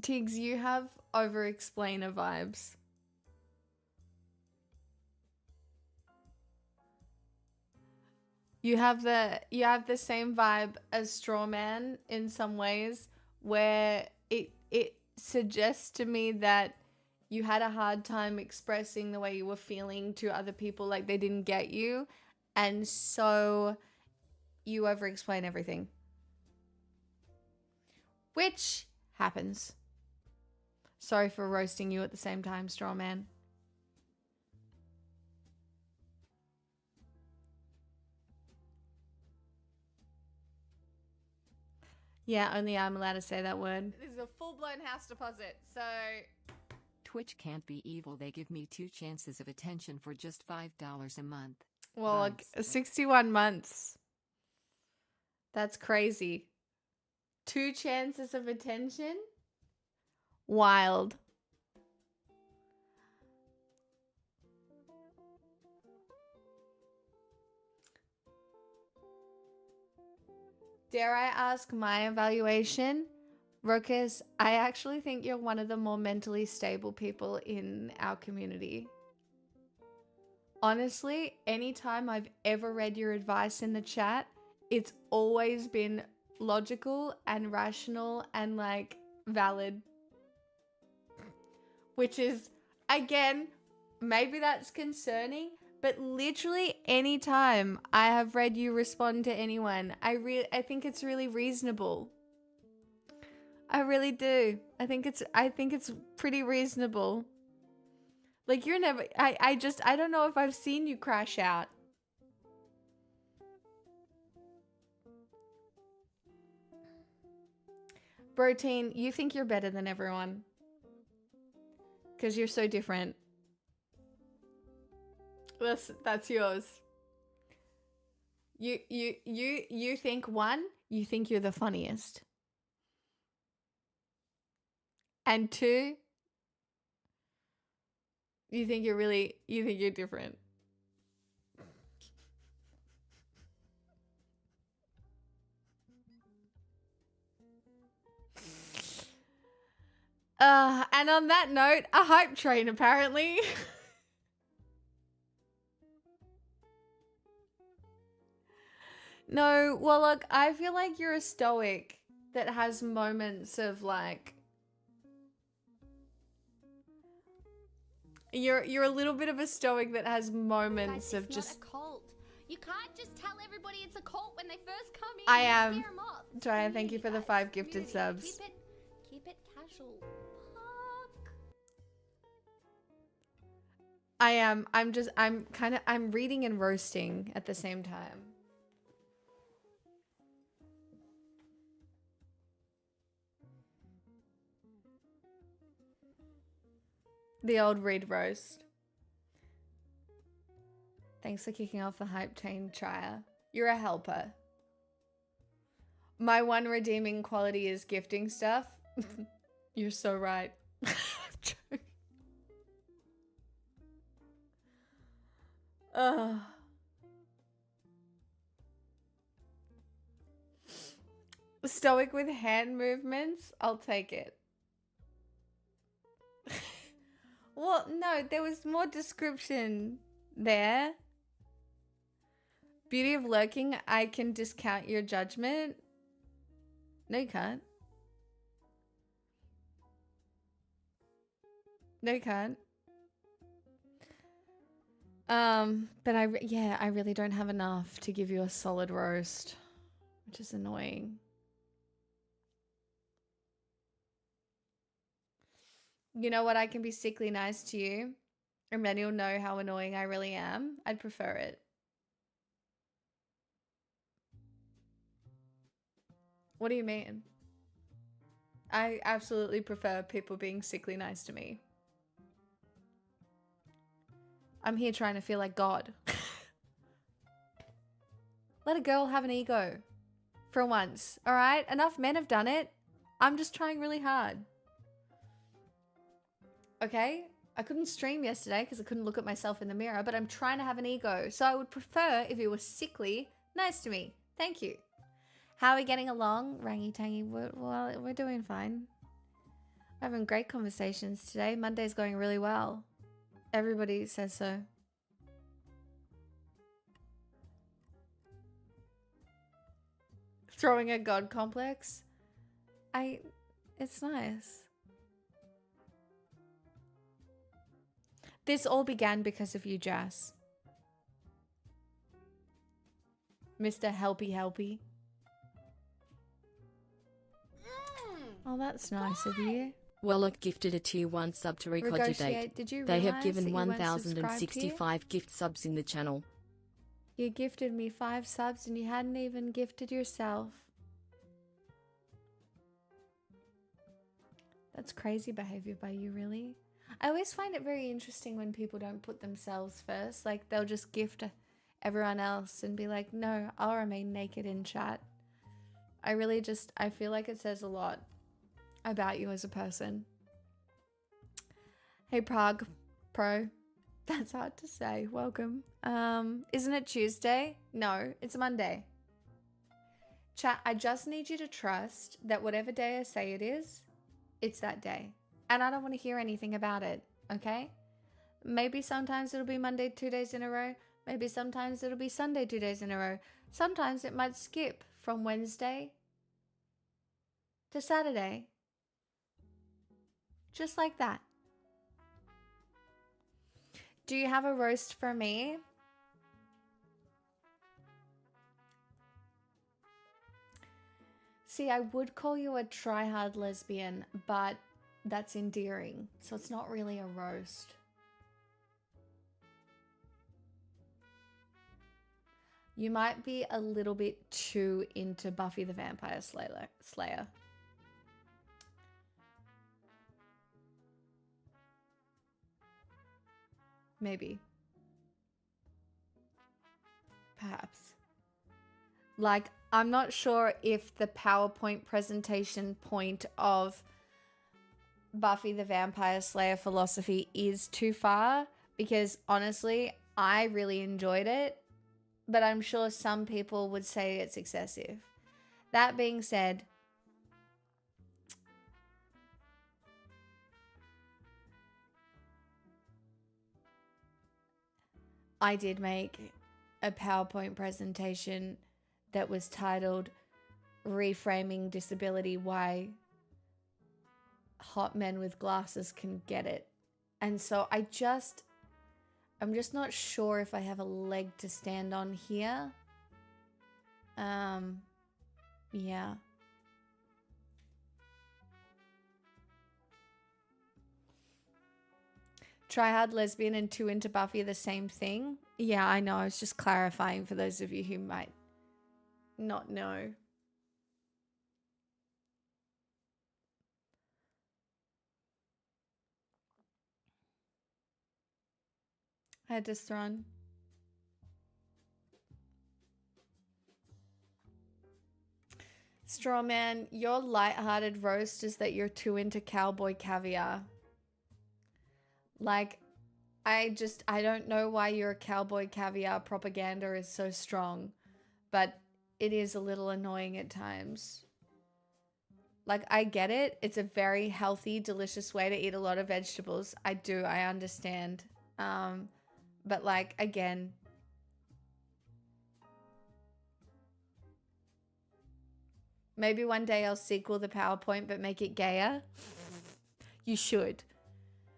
Tiggs, you have over-explainer vibes. You have the same vibe as Strawman in some ways, where it suggests to me that you had a hard time expressing the way you were feeling to other people, like they didn't get you, and so you over-explain everything. Which happens. Sorry for roasting you at the same time, Strawman. Yeah, only I'm allowed to say that word. This is a full-blown house deposit, so... Twitch can't be evil. They give me 2 chances of attention for just $5 a month. Well, like, 61 months. That's crazy. 2 chances of attention? Wild. Dare I ask my evaluation? Ruckus, I actually think you're one of the more mentally stable people in our community. Honestly, anytime I've ever read your advice in the chat, it's always been logical and rational and, like, valid. Which is, again, maybe that's concerning, but literally any time I have read you respond to anyone, I think it's really reasonable. I really do. I think it's pretty reasonable. Like, you're never, I don't know if I've seen you crash out. Broteen, you think you're better than everyone. Because you're so different. That's yours. You think, one, you think you're the funniest. And 2, you think you're different. And on that note, a hype train apparently. No, well, look, I feel like you're a stoic that has moments of, like, you're a little bit of a stoic that has moments Guys, of it's just. not a cult. You can't just tell everybody it's a cult when they first come in. I You am. scare 'em off. It's Jaya, thank you community, for the guys. 5 gifted Community. subs. Keep it casual. Fuck. I am. I'm reading and roasting at the same time. The old read roast. Thanks for kicking off the hype train, Chaya. You're a helper. My one redeeming quality is gifting stuff. You're so right. Ugh. Stoic with hand movements? I'll take it. Well, no, there was more description there. Beauty of lurking, I can discount your judgment. No, you can't. No, you can't. But I really don't have enough to give you a solid roast, which is annoying. You know what? I can be sickly nice to you, and then you'll know how annoying I really am. I'd prefer it. What do you mean? I absolutely prefer people being sickly nice to me. I'm here trying to feel like God. Let a girl have an ego. For once, alright? Enough men have done it. I'm just trying really hard. Okay? I couldn't stream yesterday because I couldn't look at myself in the mirror, but I'm trying to have an ego. So I would prefer if it was sickly, nice to me. Thank you. How are we getting along? Rangy tangy. Well, we're doing fine. We're having great conversations today. Monday's going really well. Everybody says so. Throwing a god complex. It's nice. This all began because of you, Jazz. Mr. Helpy Helpy. Oh, that's nice of you. Wellock gifted a tier 1 sub to Recogitate. Negotiate, did you They have realize given that you weren't subscribed here? 1,065 gift subs in the channel. You gifted me 5 subs and you hadn't even gifted yourself. That's crazy behavior by you, really. I always find it very interesting when people don't put themselves first. Like, they'll just gift everyone else and be like, no, I'll remain naked in chat. I feel like it says a lot about you as a person. Hey, Prague Pro. That's hard to say. Welcome. Isn't it Tuesday? No, it's Monday. Chat, I just need you to trust that whatever day I say it is, it's that day. And I don't want to hear anything about it, okay? Maybe sometimes it'll be Monday 2 days in a row. Maybe sometimes it'll be Sunday 2 days in a row. Sometimes it might skip from Wednesday to Saturday. Just like that. Do you have a roast for me? See, I would call you a try-hard lesbian, but that's endearing, so it's not really a roast. You might be a little bit too into Buffy the Vampire Slayer. Maybe. Perhaps. Like, I'm not sure if the PowerPoint presentation point of Buffy the Vampire Slayer philosophy is too far, because honestly, I really enjoyed it, but I'm sure some people would say it's excessive. That being said, I did make a PowerPoint presentation that was titled Reframing Disability, Why Hot Men with Glasses Can Get It. And so I'm just not sure if I have a leg to stand on here. Yeah. Try-hard lesbian and too into Buffy are the same thing? Yeah, I know. I was just clarifying for those of you who might not know. I had to thrown. Strawman, your light-hearted roast is that you're too into cowboy caviar. Like, I don't know why your cowboy caviar propaganda is so strong, but it is a little annoying at times. Like, I get it. It's a very healthy, delicious way to eat a lot of vegetables. I understand. But like, again, maybe one day I'll sequel the PowerPoint but make it gayer. You should.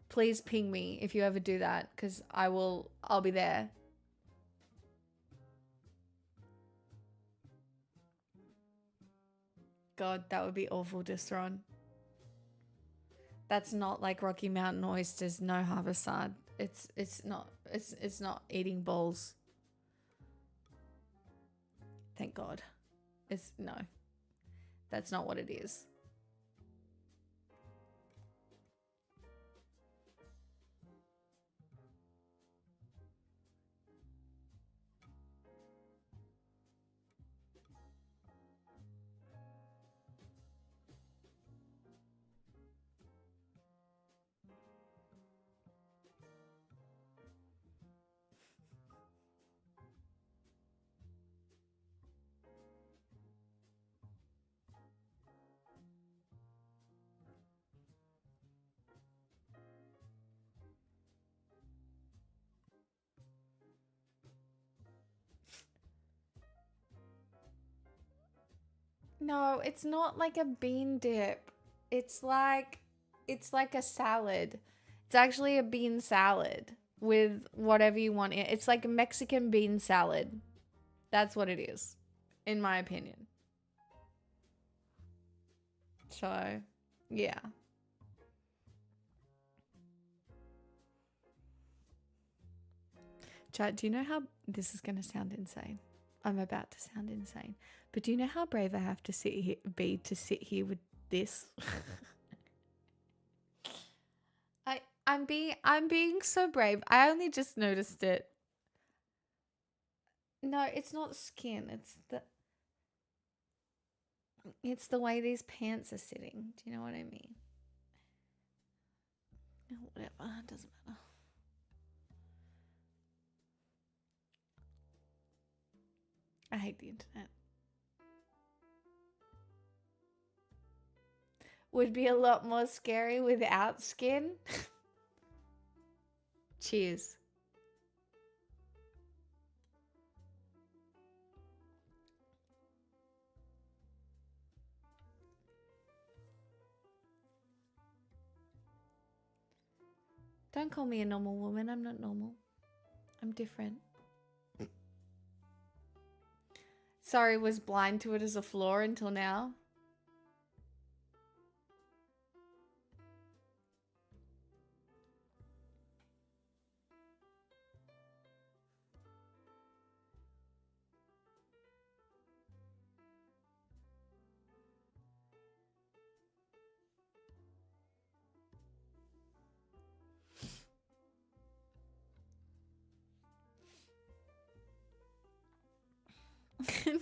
Please ping me if you ever do that, because I'll be there. God, that would be awful, Distron. That's not like Rocky Mountain oysters, no harvestard. It's not eating balls. Thank God. No. That's not what it is. No, it's not like a bean dip. It's like a salad. It's actually a bean salad with whatever you want in it. It's like a Mexican bean salad. That's what it is, in my opinion. So, yeah. Chat, do you know how this is going to sound insane? I'm about to sound insane. But do you know how brave I have to sit here with this? I'm being so brave. I only just noticed it. No, it's not skin. It's the way these pants are sitting. Do you know what I mean? Whatever, it doesn't matter. I hate the internet. Would be a lot more scary without skin. Cheers. Don't call me a normal woman. I'm not normal. I'm different. Sorry, was blind to it as a flaw until now.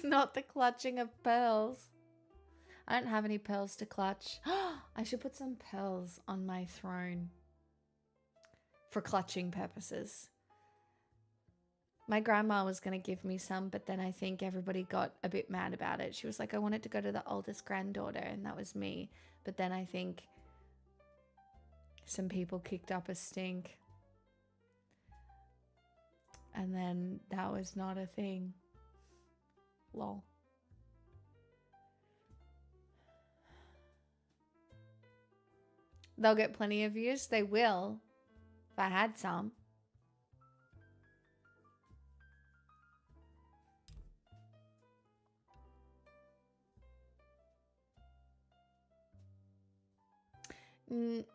Not the clutching of pearls. I don't have any pearls to clutch. I should put some pearls on my throne for clutching purposes. My grandma was going to give me some, but then I think everybody got a bit mad about it. She was like, I wanted to go to the oldest granddaughter, and that was me. But then I think some people kicked up a stink. And then that was not a thing. Lol. They'll get plenty of views. They will. If I had some.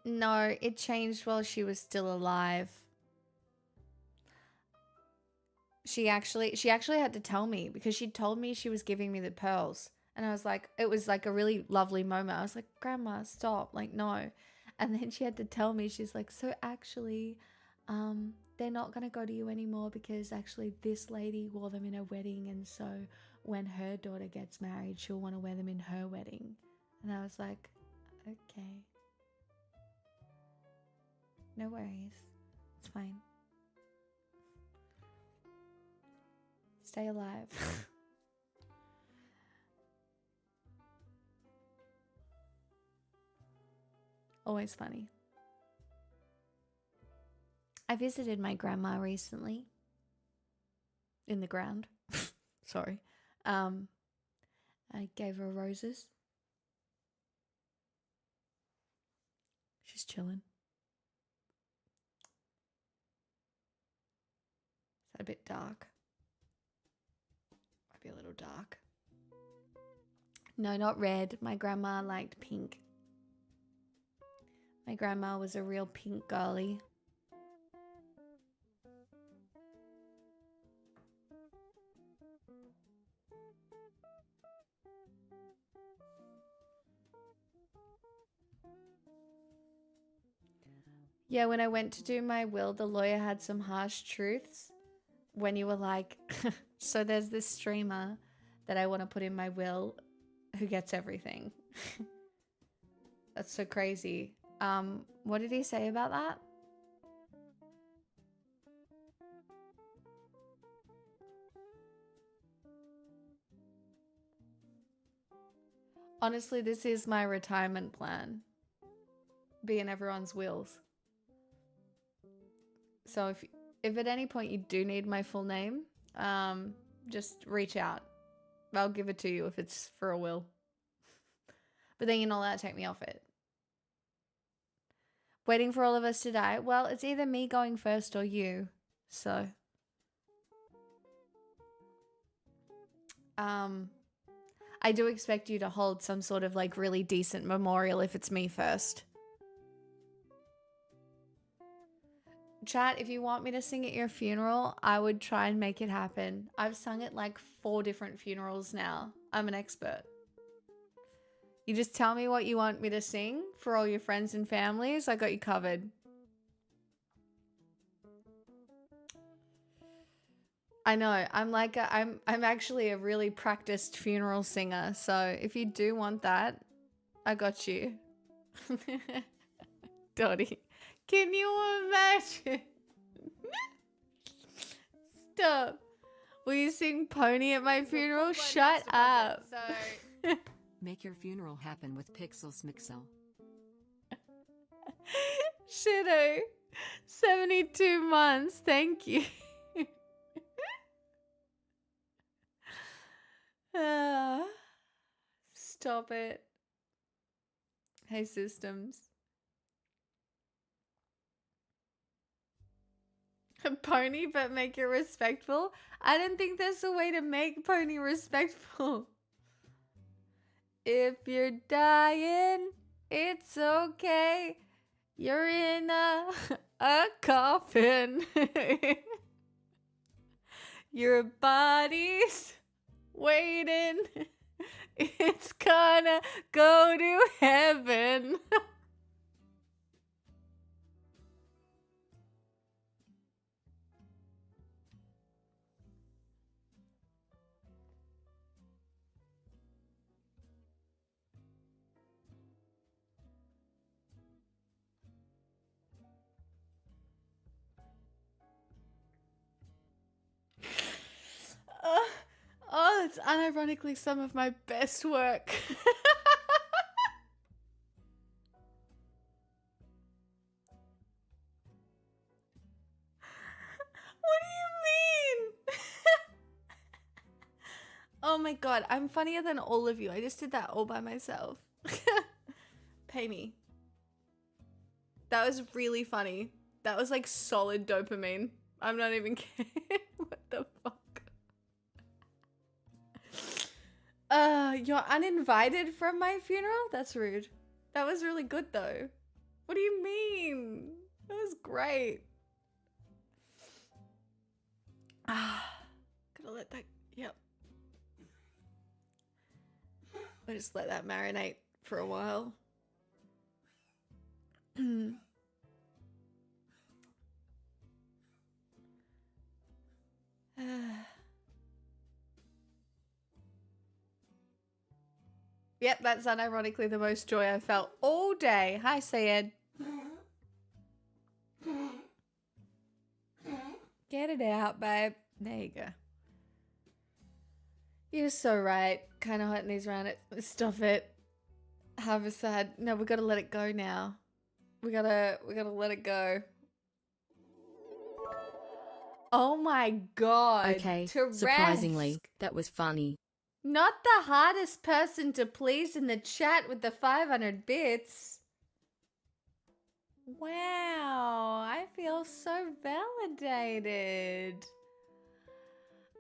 No, it changed while she was still alive. She actually had to tell me because she told me she was giving me the pearls. And I was like, it was like a really lovely moment. I was like, Grandma, stop. Like, no. And then she had to tell me, she's like, so actually, they're not going to go to you anymore because actually this lady wore them in her wedding. And so when her daughter gets married, she'll want to wear them in her wedding. And I was like, okay. No worries. It's fine. Stay alive. Always funny. I visited my grandma recently. In the ground. Sorry. I gave her roses. She's chilling. Is that a bit dark? Might be a little dark. No, not red. My grandma liked pink. My grandma was a real pink girly. Yeah, when I went to do my will, the lawyer had some harsh truths. When you were like, so there's this streamer that I want to put in my will who gets everything. That's so crazy. What did he say about that? Honestly, this is my retirement plan. Be in everyone's wills. So if at any point you do need my full name, just reach out. I'll give it to you if it's for a will. But then you're not allowed to take me off it. Waiting for all of us to die. Well, it's either me going first or you. So. I do expect you to hold some sort of like really decent memorial if it's me first. Chat, if you want me to sing at your funeral, I would try and make it happen. I've sung at like 4 different funerals now. I'm an expert. You just tell me what you want me to sing for all your friends and families. I got you covered. I know. I'm actually a really practiced funeral singer. So if you do want that, I got you. Dottie, can you imagine? Stop. Will you sing Pony at my funeral? Shut up. Make your funeral happen with Pixels Mixel. Shitto. 72 months. Thank you. Stop it. Hey, systems. A pony, but make it respectful? I don't think there's a way to make pony respectful. If you're dying, it's okay. You're in a coffin. Your body's waiting. It's gonna go to heaven. Oh, it's unironically some of my best work. What do you mean? Oh my god, I'm funnier than all of you. I just did that all by myself. Pay me. That was really funny. That was like solid dopamine. I'm not even kidding. What the fuck? You're uninvited from my funeral? That's rude. That was really good though. What do you mean? That was great. Gotta let that, yep. I'll just let that marinate for a while. Yep, that's unironically the most joy I felt all day. Hi, Sayed. Get it out, babe. There you go. You're so right. Kind of hot in these round. Stop it. Harvested. No, we gotta let it go now. We gotta let it go. Oh my god. Okay, Teresk. surprisingly, that was funny. Not the hardest person to please in the chat with the 500 bits. Wow, I feel so validated.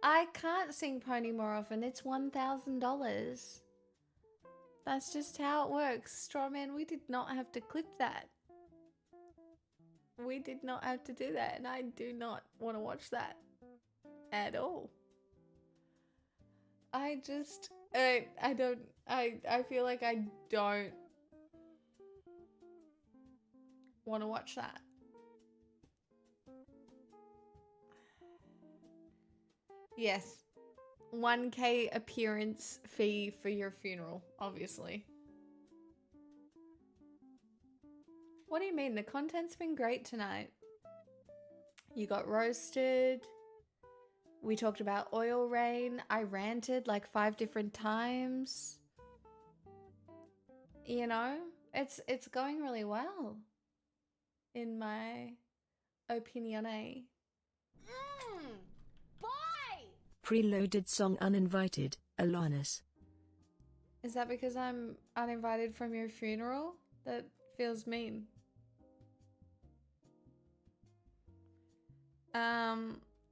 I can't sing Pony more often. It's $1,000. That's just how it works. Strawman, we did not have to clip that. We did not have to do that, and I do not want to watch that at all. I feel like I don't want to watch that. Yes. 1K appearance fee for your funeral, obviously. What do you mean? The content's been great tonight. You got roasted. We talked about oil rain. I ranted like 5 different times. You know, it's going really well. In my opinion, Boy! Preloaded song uninvited, Alanis. Is that because I'm uninvited from your funeral? That feels mean.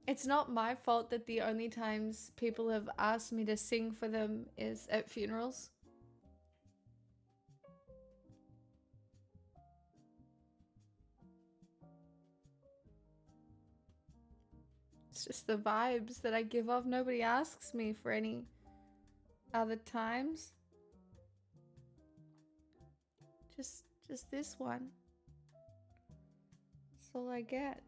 It's not my fault that the only times people have asked me to sing for them is at funerals. It's just the vibes that I give off. Nobody asks me for any other times. Just this one. That's all I get.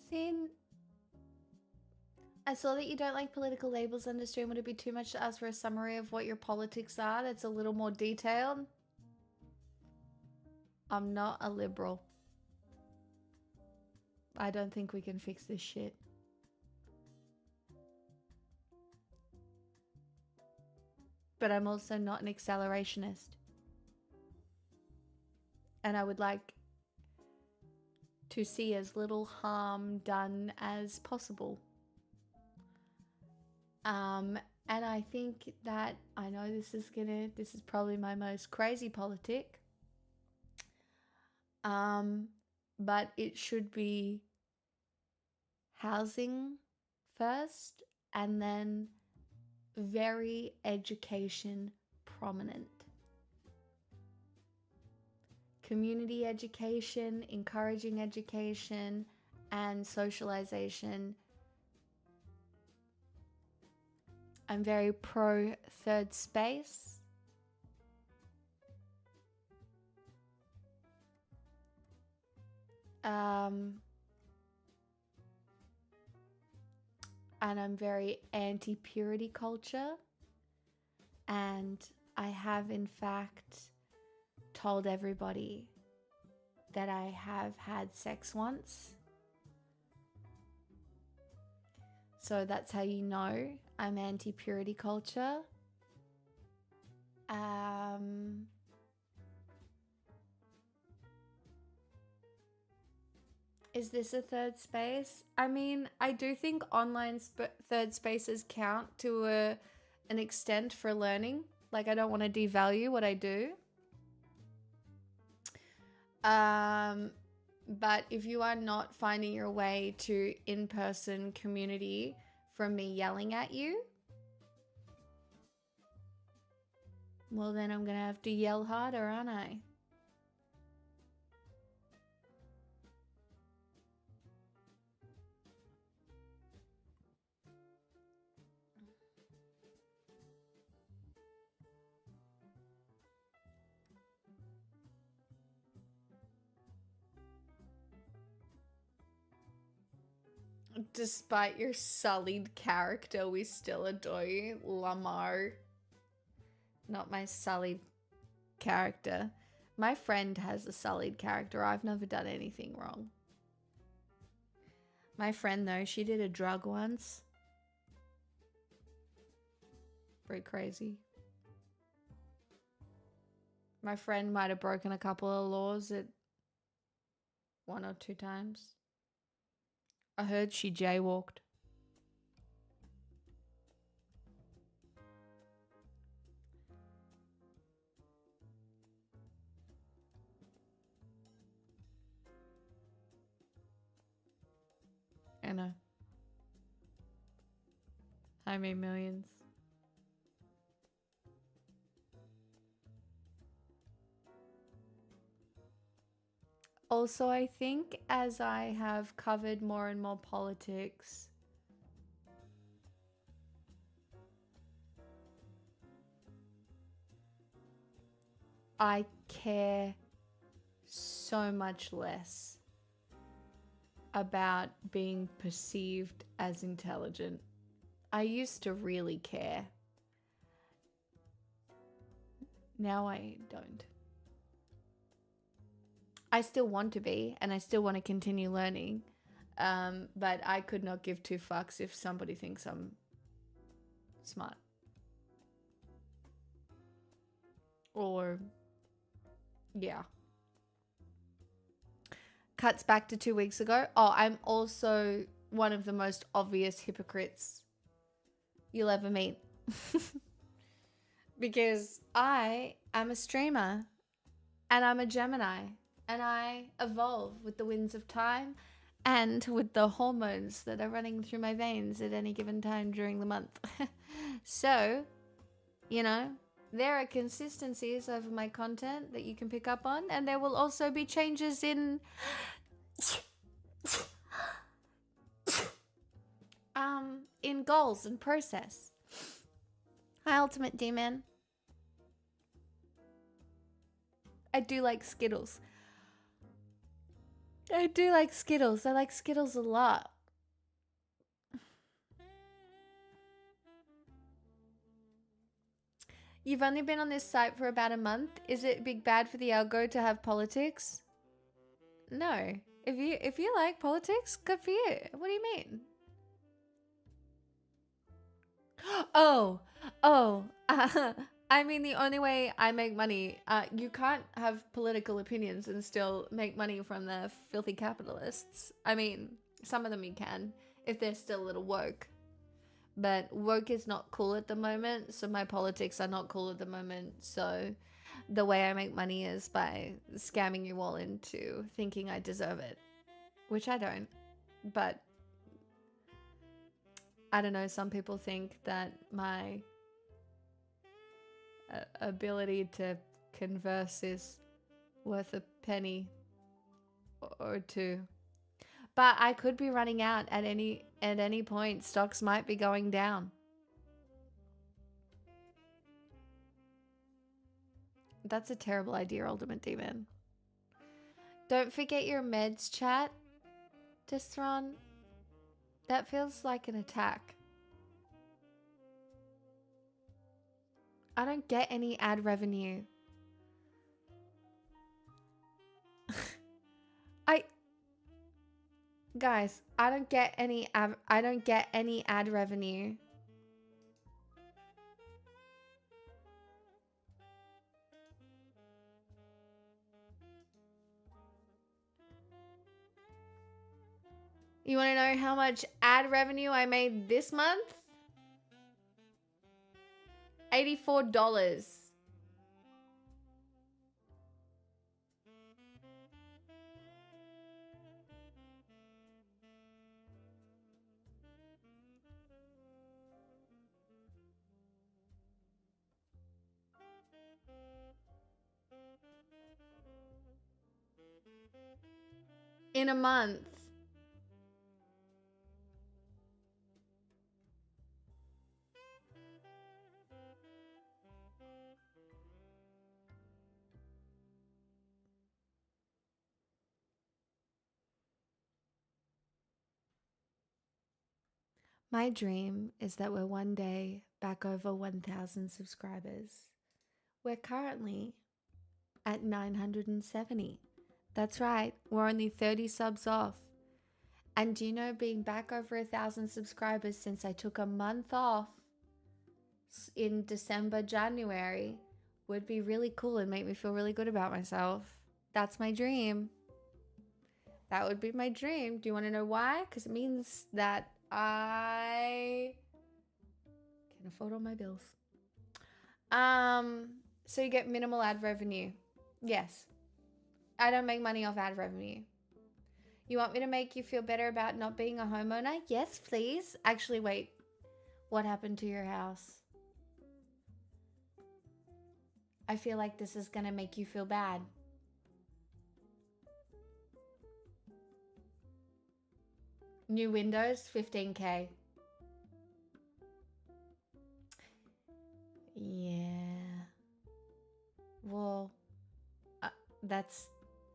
Sin, I saw that you don't like political labels on the stream. Would it be too much to ask for a summary of what your politics are that's a little more detailed? I'm not a liberal. I don't think we can fix this shit. But I'm also not an accelerationist. And I would like to see as little harm done as possible. And I think that, I know this is probably my most crazy politic. But it should be housing first and then very education prominent. Community education, encouraging education, and socialization. I'm very pro third space. And I'm very anti-purity culture. And I have, in fact, told everybody that I have had sex once. So that's how you know I'm anti-purity culture. Is this a third space? I mean, I do think online third spaces count to an extent for learning. Like, I don't want to devalue what I do. But if you are not finding your way to in-person community from me yelling at you, well, then I'm gonna have to yell harder, aren't I? Despite your sullied character, we still adore you, Lamar. Not my sullied character. My friend has a sullied character. I've never done anything wrong. My friend, though, she did a drug once. Pretty crazy. My friend might have broken a couple of laws at 1 or 2 times. I heard she jaywalked. I know. I made millions. Also, I think as I have covered more and more politics, I care so much less about being perceived as intelligent. I used to really care. Now I don't. I still want to be, and I still want to continue learning. But I could not give two fucks if somebody thinks I'm smart. Or, yeah. Cuts back to 2 weeks ago. Oh, I'm also one of the most obvious hypocrites you'll ever meet. Because I am a streamer and I'm a Gemini and I evolve with the winds of time and with the hormones that are running through my veins at any given time during the month. So, you know, there are consistencies over my content that you can pick up on, and there will also be changes in goals and process. Hi, Ultimate Demon. I do like Skittles. I do like Skittles. I like Skittles a lot. You've only been on this site for about a month. Is it big bad for the algo to have politics? No. If you like politics, good for you. What do you mean? Oh. I mean, the only way I make money, you can't have political opinions and still make money from the filthy capitalists. I mean, some of them you can, if they're still a little woke. But woke is not cool at the moment, so my politics are not cool at the moment. So the way I make money is by scamming you all into thinking I deserve it, which I don't. But I don't know, some people think that my ability to converse is worth a penny or two. But I could be running out at any point. Stocks might be going down. That's a terrible idea, Ultimate Demon. Don't forget your meds, chat. Distron. That feels like an attack. I don't get any ad revenue. Guys, I don't get any ad revenue. You want to know how much ad revenue I made this month? $84. In a month. My dream is that we're one day back over 1,000 subscribers. We're currently at 970. That's right, we're only 30 subs off. And do you know, being back over 1,000 subscribers since I took a month off in December, January would be really cool and make me feel really good about myself. That's my dream. That would be my dream. Do you want to know why? Because it means that I can afford all my bills. So you get minimal ad revenue. Yes. I don't make money off ad revenue. You want me to make you feel better about not being a homeowner? Yes, please. Actually, wait. What happened to your house? I feel like this is going to make you feel bad. New windows, 15K. Yeah. Well, that's,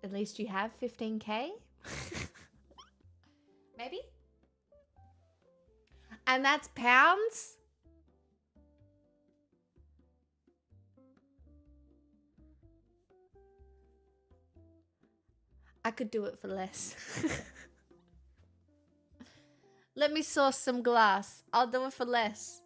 at least you have 15K? Maybe? And that's pounds? I could do it for less. Let me source some glass. I'll do it for less.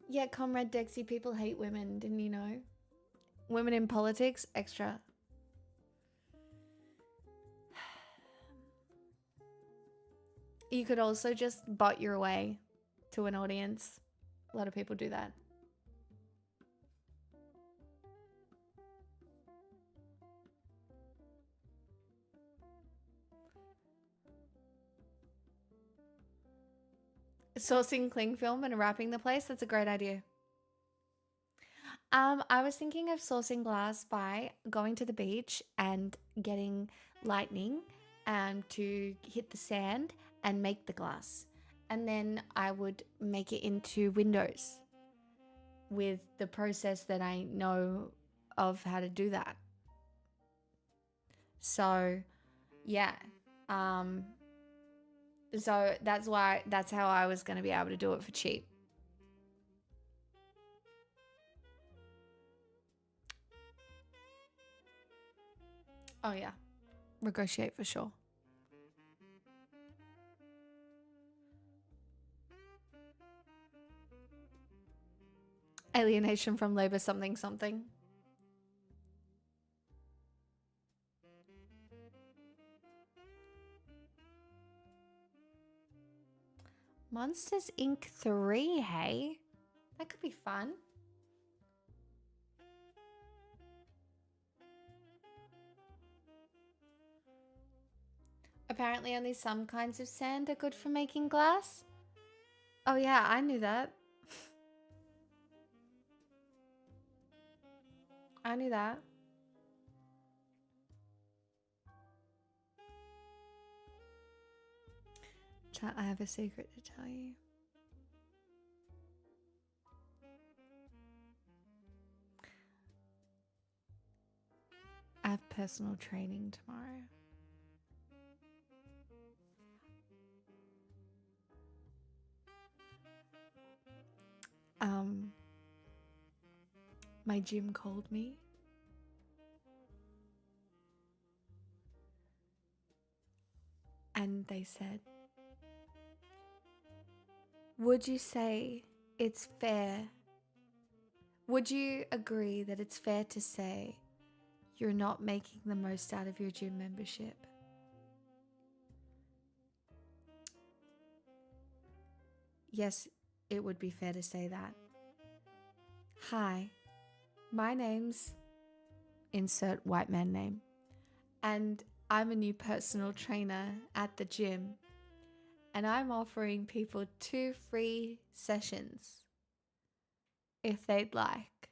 Yeah, Comrade Dexy, people hate women, didn't you know? Women in politics, extra. You could also just bot your way to an audience. A lot of people do that. Sourcing cling film and wrapping the place, that's a great idea. I was thinking of sourcing glass by going to the beach and getting lightning to hit the sand and make the glass. And then I would make it into windows with the process that I know of how to do that. So, yeah. So that's how I was going to be able to do it for cheap. Oh yeah, negotiate for sure. Alienation from labor something something. Monsters Inc. 3, hey? That could be fun. Apparently only some kinds of sand are good for making glass. Oh yeah, I knew that. I knew that. Chat, I have a secret to tell you. I have personal training tomorrow. My gym called me. And they said, would you say it's fair? Would you agree that it's fair to say you're not making the most out of your gym membership? Yes, it would be fair to say that. Hi, my name's insert white man name, and I'm a new personal trainer at the gym, and I'm offering people 2 free sessions if they'd like.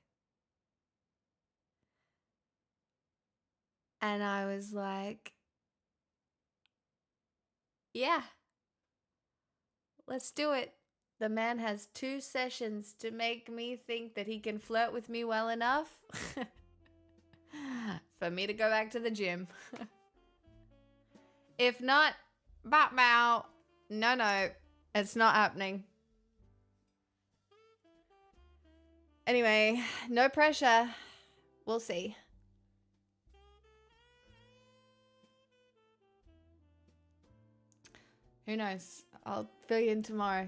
And I was like, yeah, let's do it. The man has 2 sessions to make me think that he can flirt with me well enough for me to go back to the gym. If not, bow. No, it's not happening. Anyway, no pressure. We'll see. Who knows? I'll fill you in tomorrow.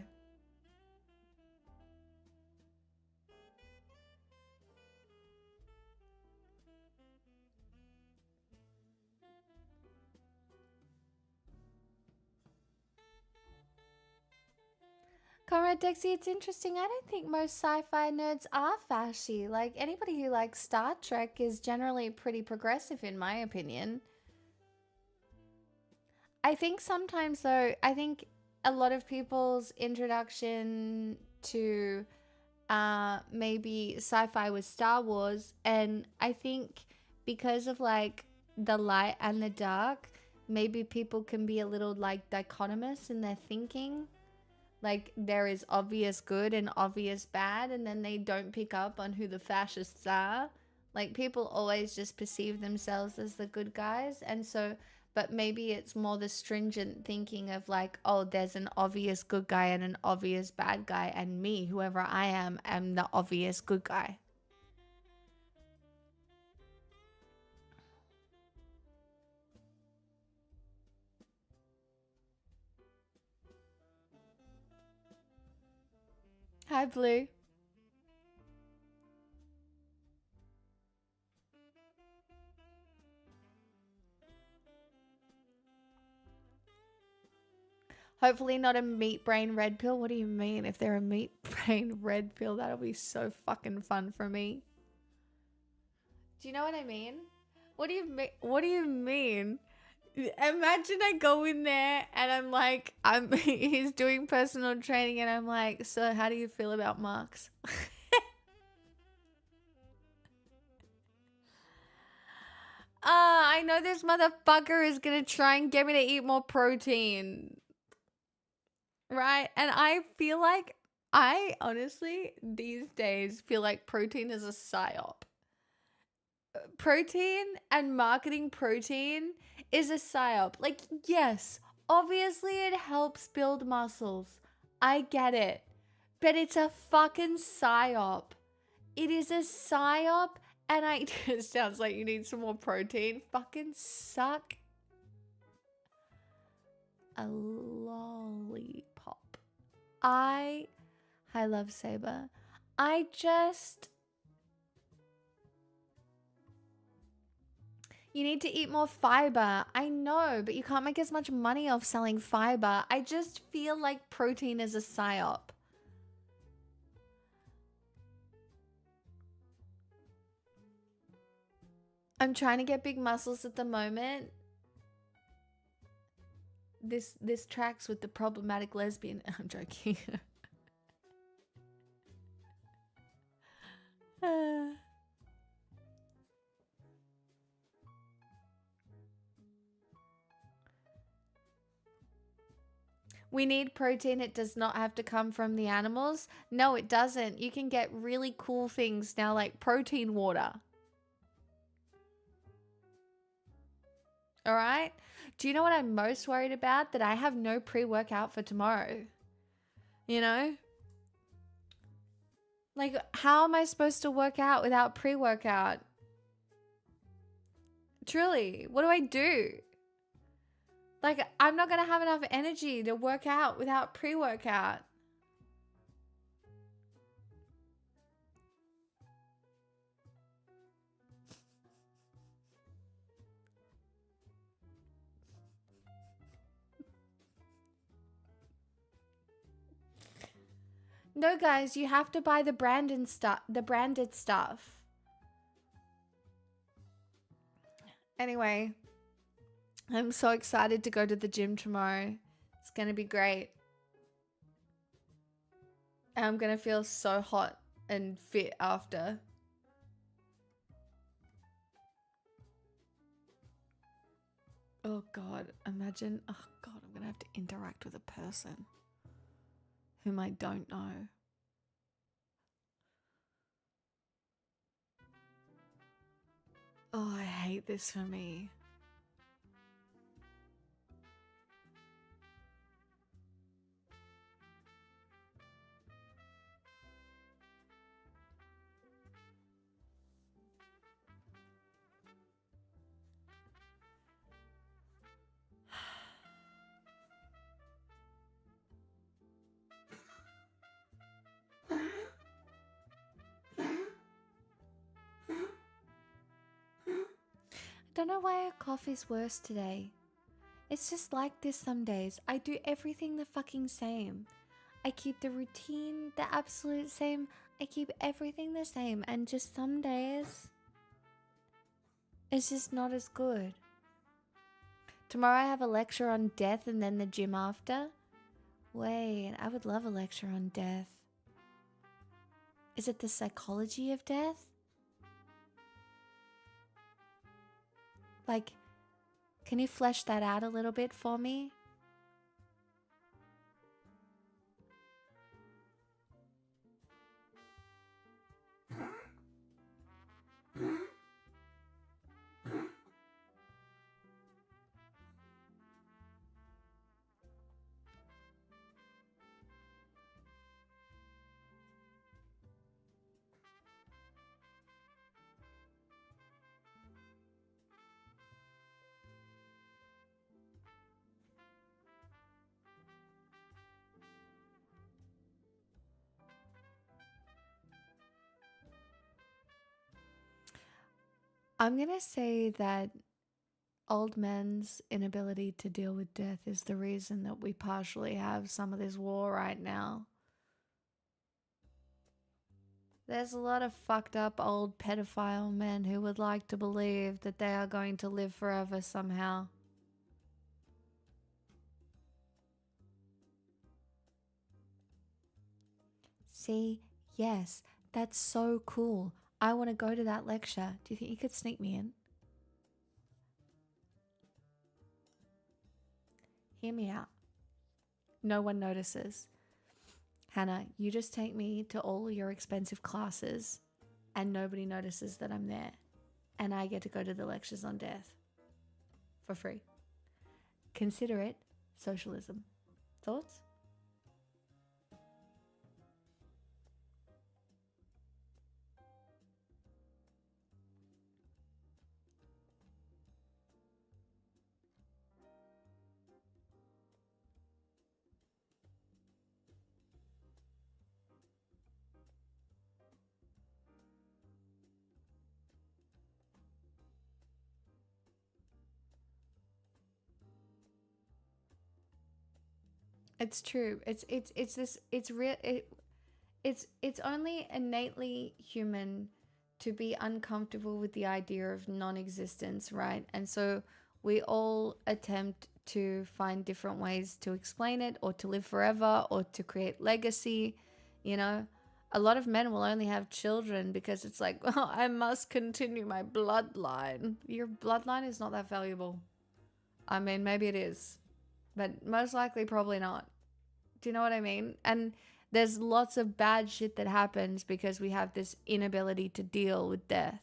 Comrade Dexy, it's interesting. I don't think most sci-fi nerds are fashy. Like, anybody who likes Star Trek is generally pretty progressive, in my opinion. I think sometimes, though, I think a lot of people's introduction to maybe sci-fi was Star Wars, and I think because of, like, the light and the dark, maybe people can be a little, like, dichotomous in their thinking. Like, there is obvious good and obvious bad, and then they don't pick up on who the fascists are. Like, people always just perceive themselves as the good guys, and so but maybe it's more the stringent thinking of like, oh, there's an obvious good guy and an obvious bad guy, and me, whoever I am the obvious good guy. Hi, Blue. Hopefully not a meat brain red pill. What do you mean? If they're a meat brain red pill, that'll be so fucking fun for me. Do you know what I mean? What do you mean? What do you mean? Imagine I go in there and I'm like, he's doing personal training and I'm like, so how do you feel about Marx? I know this motherfucker is gonna try and get me to eat more protein. Right? And I feel like, I honestly, these days, feel like protein is a psyop. Protein and marketing protein is a psyop. Like, yes, obviously it helps build muscles. I get it. But it's a fucking psyop. It is a psyop, and it sounds like you need some more protein. Fucking suck a lollipop. Hi, Love Saber. You need to eat more fiber. I know, but you can't make as much money off selling fiber. I just feel like protein is a psyop. I'm trying to get big muscles at the moment. This tracks with the problematic lesbian. I'm joking. We need protein. It does not have to come from the animals. No, it doesn't. You can get really cool things now, like protein water. All right? Do you know what I'm most worried about? That I have no pre-workout for tomorrow. You know? Like, how am I supposed to work out without pre-workout? Truly, what do I do? Like, I'm not going to have enough energy to work out without pre-workout. No, guys, you have to buy the branded stuff. Anyway, I'm so excited to go to the gym tomorrow. It's going to be great. And I'm going to feel so hot and fit after. Oh God, imagine. Oh God, I'm going to have to interact with a person whom I don't know. Oh, I hate this for me. I don't know why our cough is worse today. It's just like this some days. I do everything the fucking same. I keep the routine the absolute same. I keep everything the same. And just some days, it's just not as good. Tomorrow I have a lecture on death and then the gym after. Wait, I would love a lecture on death. Is it the psychology of death? Like, can you flesh that out a little bit for me? I'm going to say that old men's inability to deal with death is the reason that we partially have some of this war right now. There's a lot of fucked up old pedophile men who would like to believe that they are going to live forever somehow. See, yes, that's so cool. I want to go to that lecture. Do you think you could sneak me in? Hear me out. No one notices. Hannah, you just take me to all your expensive classes and nobody notices that I'm there. And I get to go to the lectures on death for free. Consider it socialism. Thoughts? It's true. It's only innately human to be uncomfortable with the idea of non-existence, right? And so we all attempt to find different ways to explain it or to live forever or to create legacy, you know? A lot of men will only have children because it's like, well, I must continue my bloodline. Your bloodline is not that valuable. I mean, maybe it is, but most likely probably not. Do you know what I mean? And there's lots of bad shit that happens because we have this inability to deal with death.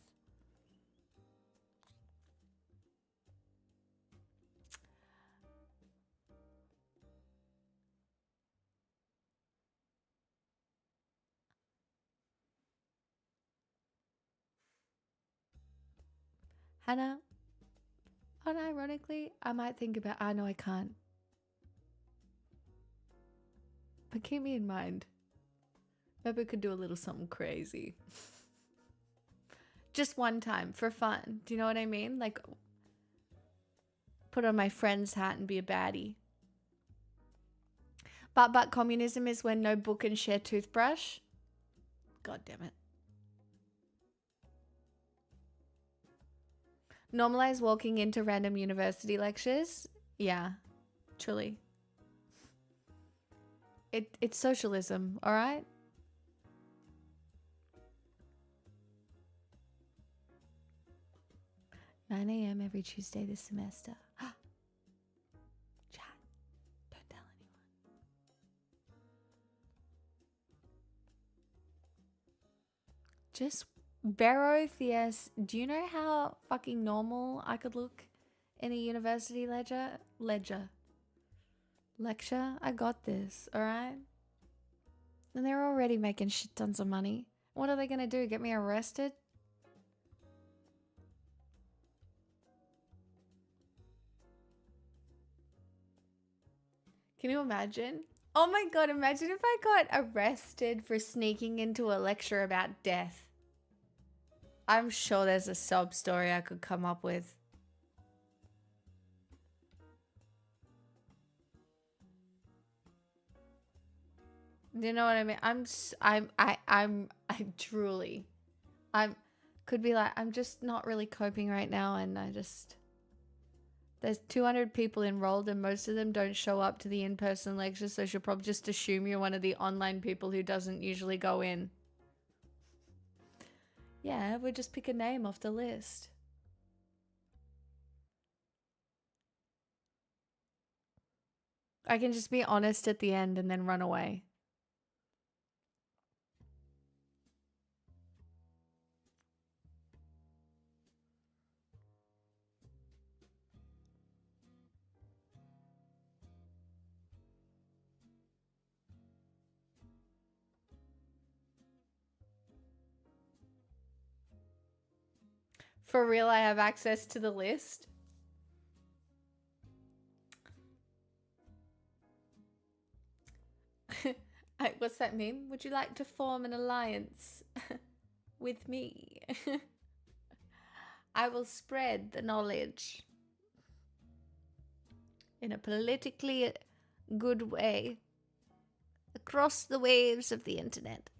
Hannah, unironically, I might think about, I know I can't. But keep me in mind. Maybe we could do a little something crazy. Just one time for fun. Do you know what I mean? Like, put on my friend's hat and be a baddie. But communism is when no book and share toothbrush. God damn it. Normalize walking into random university lectures. Yeah, truly. It's socialism, all right? "9 a.m. every Tuesday this semester." Chat, don't tell anyone. Just Barothias, do you know how fucking normal I could look in a university lecture? I got this, alright? And they're already making shit tons of money. What are they gonna do? Get me arrested? Can you imagine? Oh my god, imagine if I got arrested for sneaking into a lecture about death. I'm sure there's a sob story I could come up with. You know what I mean? Could be like, I'm just not really coping right now, and there's 200 people enrolled and most of them don't show up to the in-person lecture, so she'll probably just assume you're one of the online people who doesn't usually go in. Yeah, we'll just pick a name off the list. I can just be honest at the end and then run away. For real, I have access to the list. What's that meme? Would you like to form an alliance with me? I will spread the knowledge in a politically good way across the waves of the internet.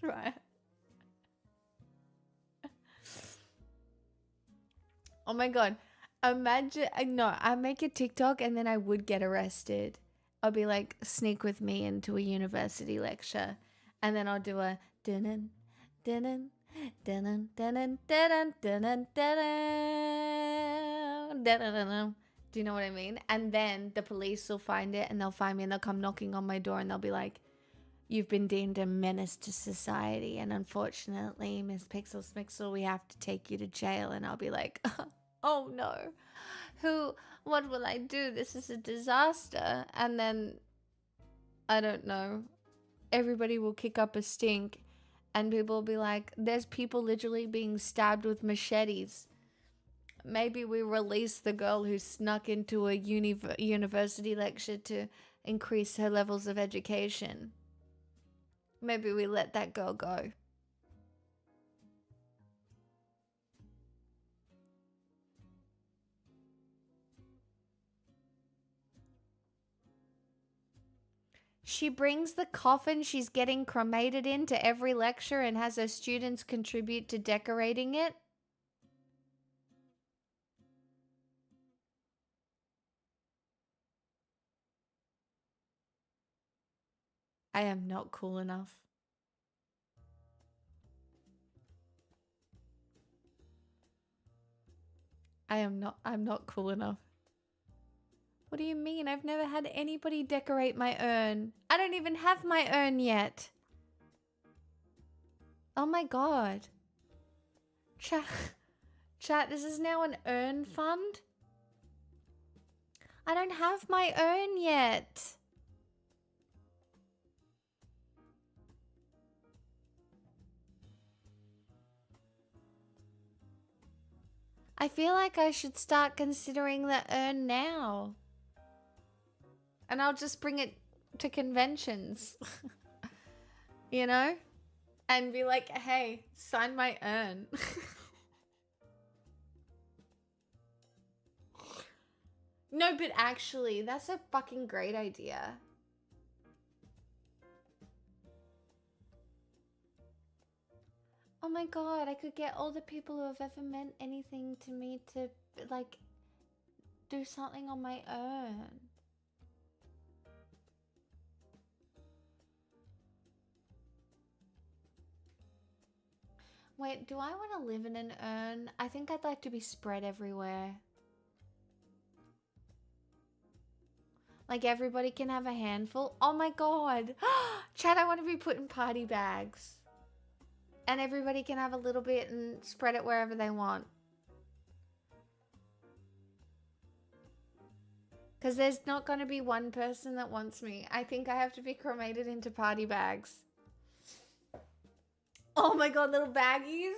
Right. Oh my god. Imagine, no, I make a TikTok and then I would get arrested. I'll be like, sneak with me into a university lecture. And then I'll do a dun dun dun dun dun dun dun. Do you know what I mean? And then the police will find it and they'll find me and they'll come knocking on my door and they'll be like, you've been deemed a menace to society and unfortunately, Miss Pixel Smixel, we have to take you to jail. And I'll be like, oh no, what will I do? This is a disaster. And then, I don't know, everybody will kick up a stink and people will be like, there's people literally being stabbed with machetes. Maybe we release the girl who snuck into a university lecture to increase her levels of education. Maybe we let that girl go. She brings the coffin she's getting cremated in to every lecture and has her students contribute to decorating it. I am not cool enough. I'm not cool enough. What do you mean? I've never had anybody decorate my urn. I don't even have my urn yet. Oh my god. Chat, this is now an urn fund? I don't have my urn yet. I feel like I should start considering the urn now. And I'll just bring it to conventions. You know? And be like, hey, sign my urn. No, but actually, that's a fucking great idea. Oh my god, I could get all the people who have ever meant anything to me to, like, do something on my urn. Wait, do I want to live in an urn? I think I'd like to be spread everywhere. Like everybody can have a handful. Oh my god. Chad, I want to be put in party bags. And everybody can have a little bit and spread it wherever they want. Because there's not going to be one person that wants me. I think I have to be cremated into party bags. Oh my god, little baggies.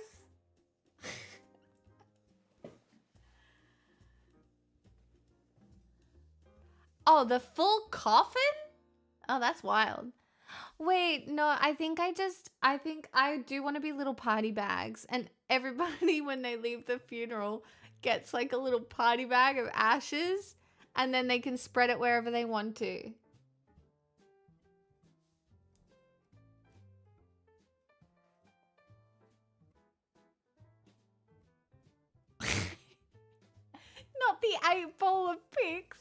Oh, the full coffin? Oh, that's wild. Wait, no, I think I do want to be little party bags. And everybody, when they leave the funeral, gets like a little party bag of ashes. And then they can spread it wherever they want to. Not the 8 bowl of pigs.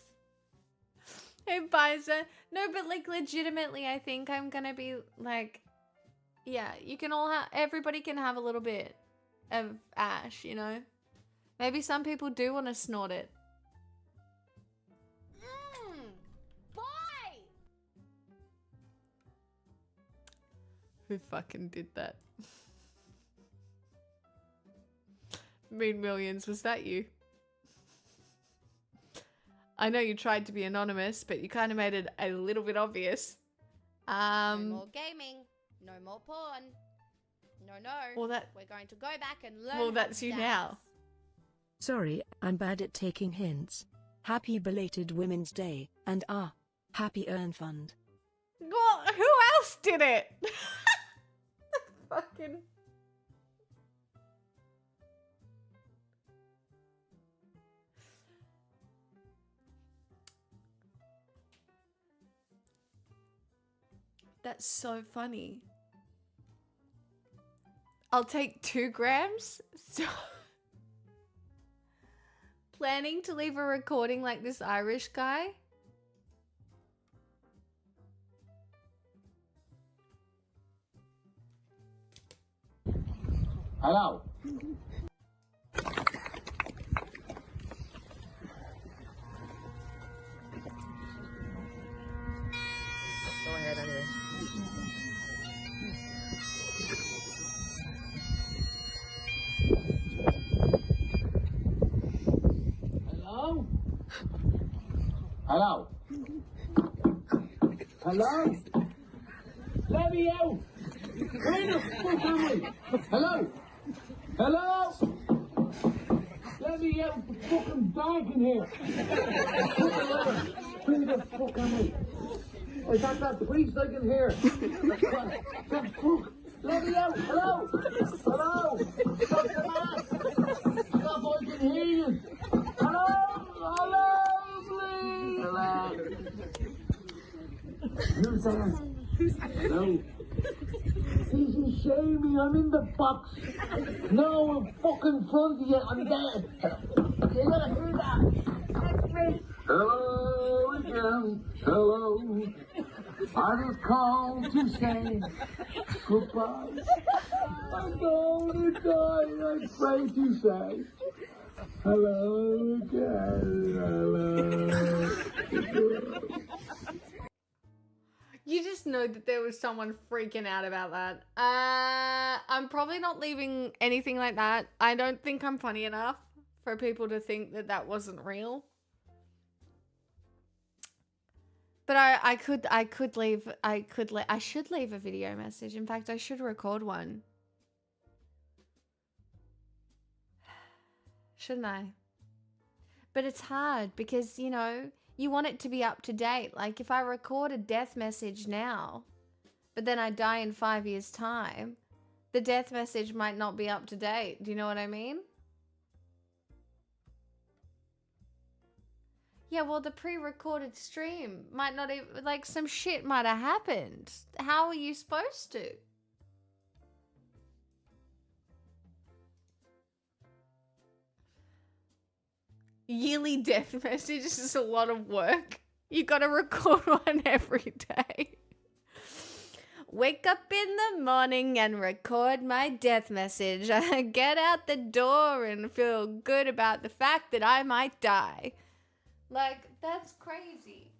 Hey, Biza. No, but like legitimately, I think I'm gonna be like, yeah, you can all have, everybody can have a little bit of ash, you know? Maybe some people do want to snort it. Boy! Who fucking did that? Mean Millions, was that you? I know you tried to be anonymous, but you kind of made it a little bit obvious. No more gaming. No more porn. No. Well, We're going to go back and learn. well, that's you now. Sorry, I'm bad at taking hints. Happy belated Women's Day, and happy Urn Fund. Well, who else did it? fucking... That's so funny. I'll take 2 grams. So planning to leave a recording like this Irish guy? Hello. Go ahead anyway. Hello? Hello? Hello? Let me out! Where the fuck am I? Hello? Hello? Let me out! It's fucking dark in here! Where the fuck am I? I got that priest I can hear! That fuck! Let me out! Hello? Hello? Stop the mask! Stop, I can hear you! Hello? Hello? Please! Hello? Who's there? Hello? He's in shaming, I'm in the box. No, I'm fucking front of you, I'm there. You gotta hear that. Hello again, hello. I just called to say goodbye. I'm going to die, I'm afraid to say hello again, hello. You just know that there was someone freaking out about that. I'm probably not leaving anything like that. I don't think I'm funny enough for people to think that that wasn't real. But I should leave a video message. In fact, I should record one. Shouldn't I? But it's hard because, you know, you want it to be up to date. Like if I record a death message now, but then I die in 5 years' time, the death message might not be up to date. Do you know what I mean? Yeah, well, the pre-recorded stream might not even, like, some shit might have happened. How are you supposed to? Yearly death messages is a lot of work. You gotta record one every day. Wake up in the morning and record my death message. Get out the door and feel good about the fact that I might die. Like, that's crazy.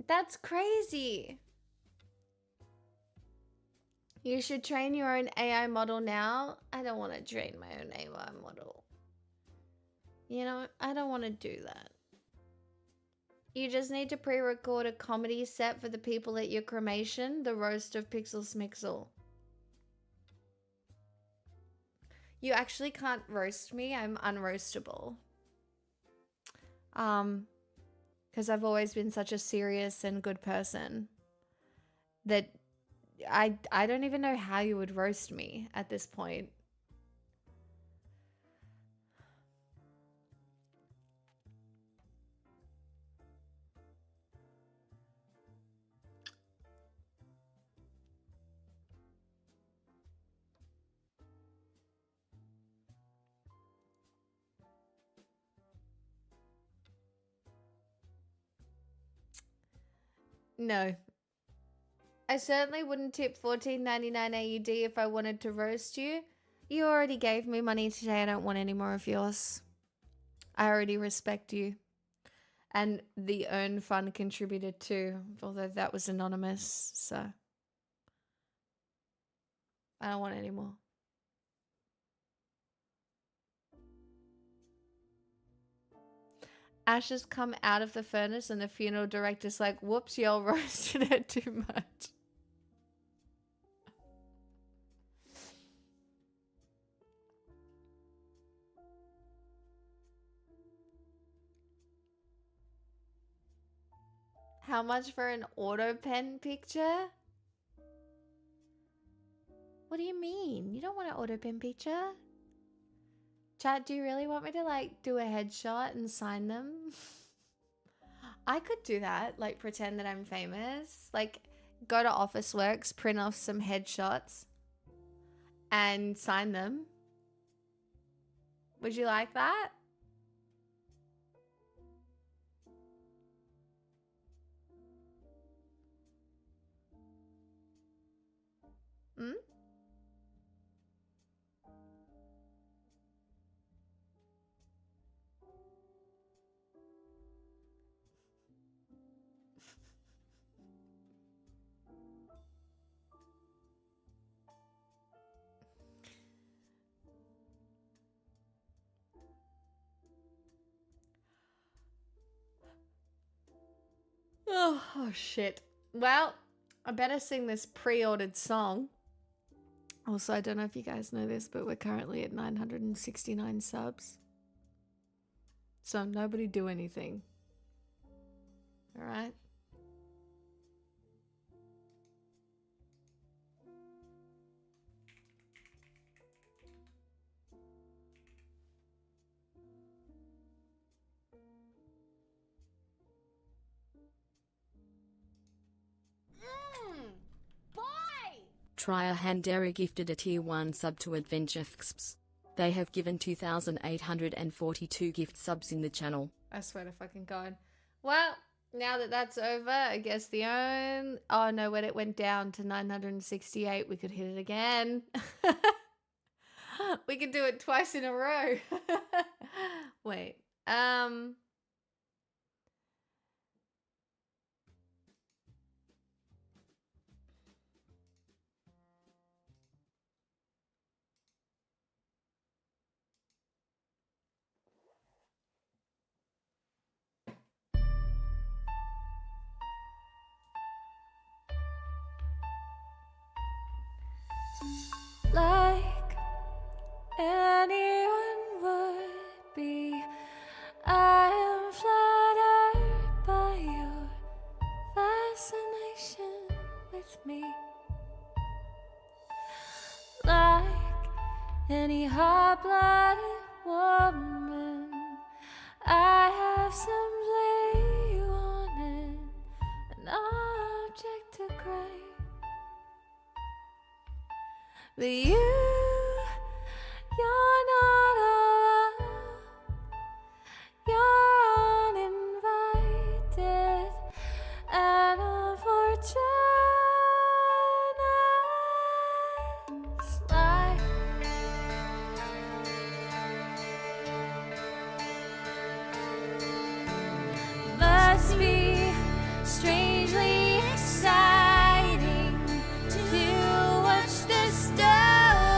That's crazy. You should train your own AI model now. I don't want to train my own AI model. You know, I don't want to do that. You just need to pre-record a comedy set for the people at your cremation, the roast of Pixel Smixel. You actually can't roast me. I'm unroastable. Because I've always been such a serious and good person that I don't even know how you would roast me at this point. No. I certainly wouldn't tip $14.99 AUD if I wanted to roast you. You already gave me money today. I don't want any more of yours. I already respect you. And the earn fund contributed too, although that was anonymous, so I don't want any more. Ashes come out of the furnace and the funeral director's like, whoops, y'all roasted her too much. How much for an auto pen picture? What do you mean? You don't want an auto pin picture? Chat, do you really want me to like do a headshot and sign them? I could do that, like pretend that I'm famous. Like go to Officeworks, print off some headshots and sign them. Would you like that? Hmm? Oh, shit. Well, I better sing this pre-ordered song. Also, I don't know if you guys know this, but we're currently at 969 subs. So nobody do anything. All right? Boy! Trier Handera gifted a tier 1 sub to Adventure Fxps. They have given 2,842 gift subs in the channel. I swear to fucking God. Well, now that that's over, I guess the own... Oh, no, when it went down to 968, we could hit it again. We could do it twice in a row. Wait. Like anyone would be, I am flattered by your fascination with me. Like any hot-blooded woman, I have simply wanted an object to crave. But you're not alone. You're uninvited and unfortunate. Slide. Must be strangely exciting to watch the stars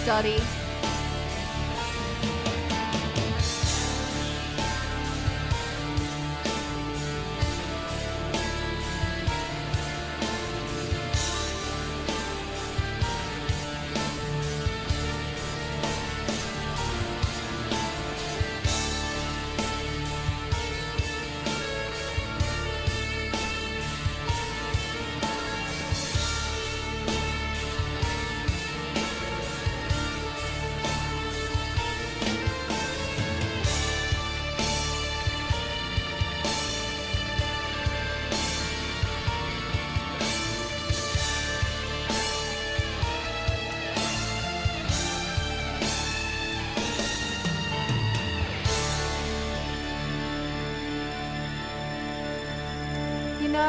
Dottie. You know,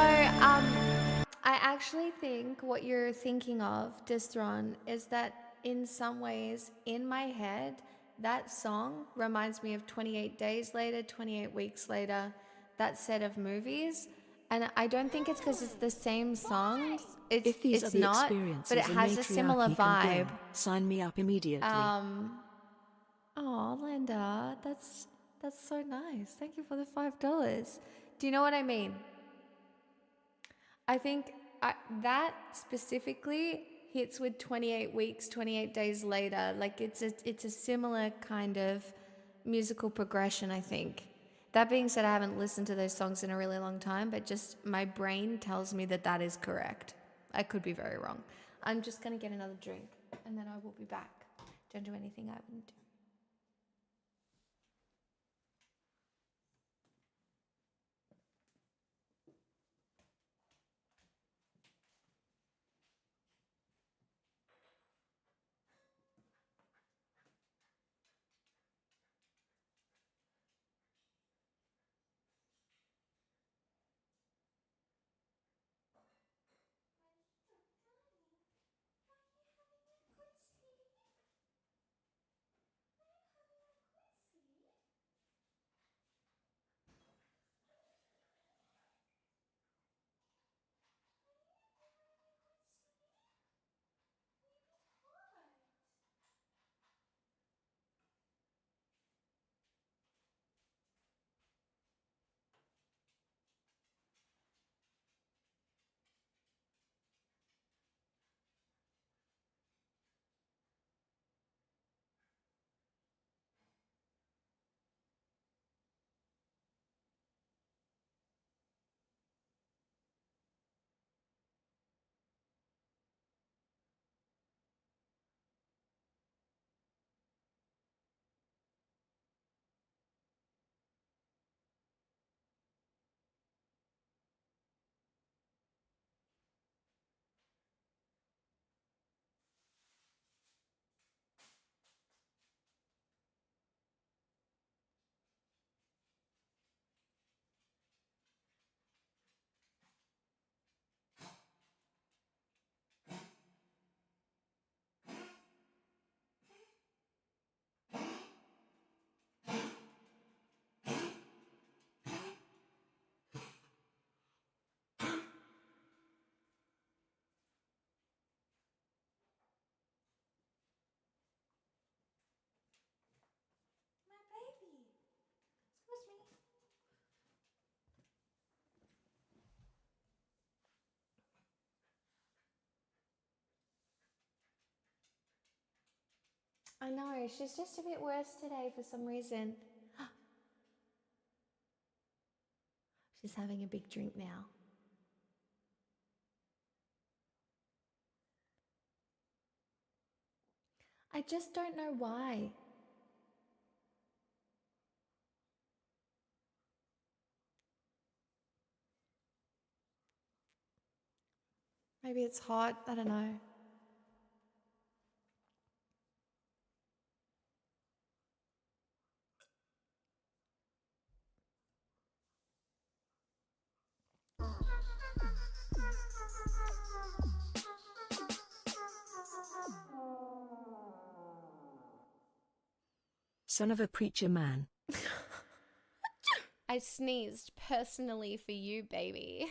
I actually think what you're thinking of, Distron, is that in some ways, in my head, that song reminds me of 28 Days Later, 28 Weeks Later, that set of movies. And I don't think it's because it's the same songs. If these are It's the not, but it experiences has a similar Matriarchy can vibe. bring, sign me up immediately. Oh, Linda, that's so nice. Thank you for the $5. Do you know what I mean? I think that specifically hits with 28 weeks, 28 days later. Like it's a similar kind of musical progression, I think. That being said, I haven't listened to those songs in a really long time, but just my brain tells me that that is correct. I could be very wrong. I'm just going to get another drink and then I will be back. Don't do anything I wouldn't do. I know, she's just a bit worse today for some reason. She's having a big drink now. I just don't know why. Maybe it's hot, I don't know. Son of a preacher man. I sneezed personally for you, baby.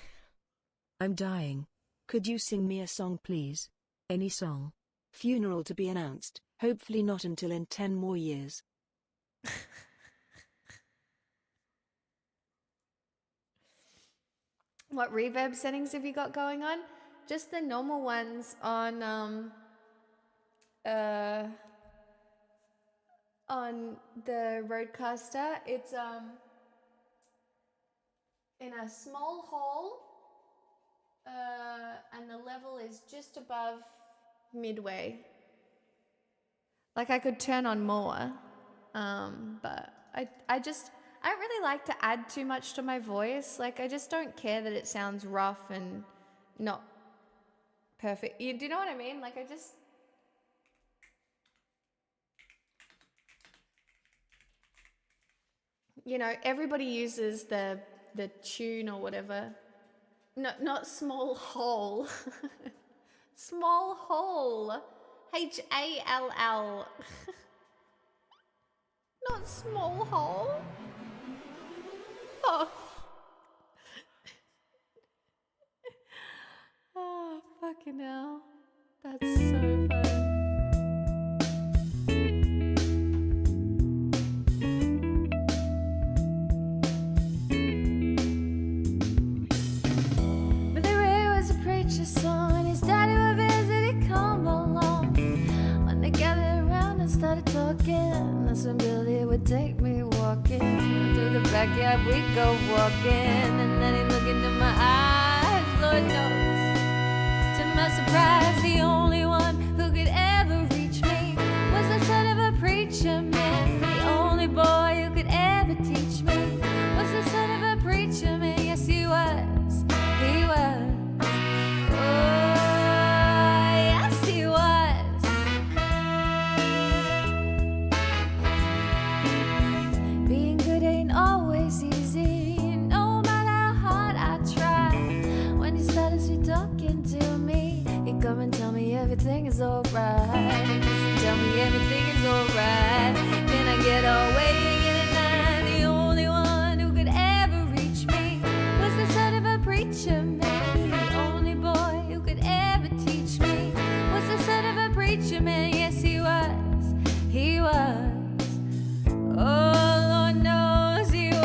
I'm dying. Could you sing me a song, please? Any song. Funeral to be announced. Hopefully not until in 10 more years. What reverb settings have you got going on? Just the normal ones on the Rodecaster. It's in a small hall, and the level is just above midway. Like I could turn on more, but I don't really like to add too much to my voice. Like I just don't care that it sounds rough and not perfect. Do you know what I mean? Like I just. You know, everybody uses the tune or whatever. No, not small hole. Small hole. HALL. Not small hole. Oh. Oh, fucking hell. That's so fun. Preacher's son and his daddy were visiting come along. When they gathered around and started talking, that's when Billy would take me walking. Through the backyard we'd go walking, and then he'd look into my eyes, Lord knows. To my surprise, the only one who could ever reach me was the son of a preacher man. The only boy who could ever teach me was the son of a preacher man. Yes, he was. He was. Come and tell me everything is alright. Tell me everything is alright. Then I get all waiting in the night. The only one who could ever reach me was the son of a preacher man. The only boy who could ever teach me was the son of a preacher man. Yes, he was. He was. Oh, Lord knows he was.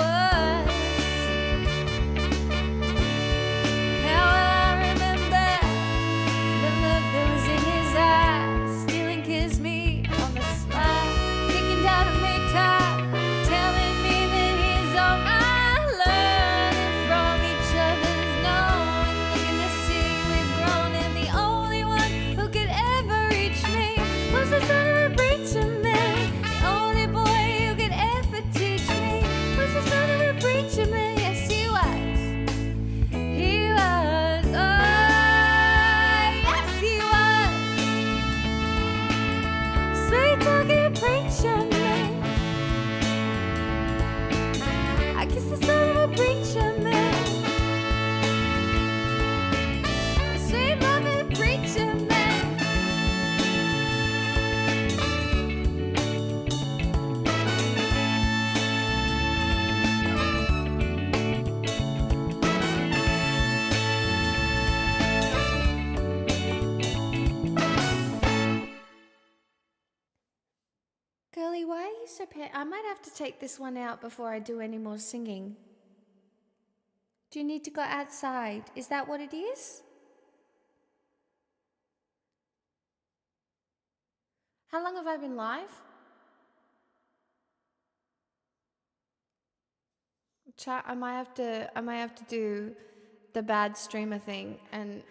Girlie, why are you so I might have to take this one out before I do any more singing. Do you need to go outside? Is that what it is? How long have I been live? Chat, I might have to do the bad streamer thing and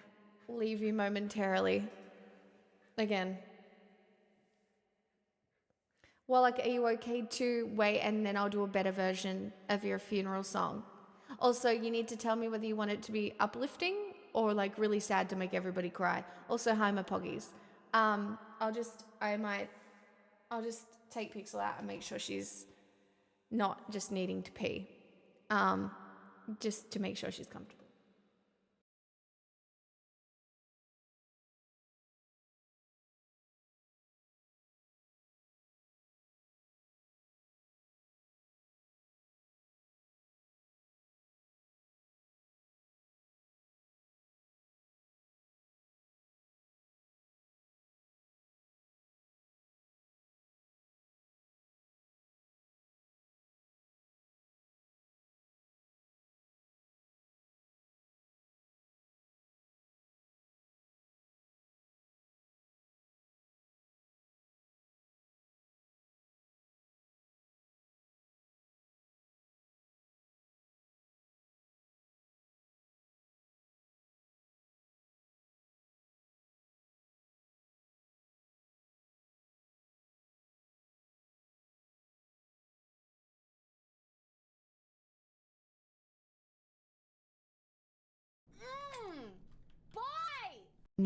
leave you momentarily. Again. Well, like, are you okay to wait and then I'll do a better version of your funeral song? Also, you need to tell me whether you want it to be uplifting or like really sad to make everybody cry. Also, hi, my poggies. I'll just take Pixel out and make sure she's not just needing to pee. Just to make sure she's comfortable.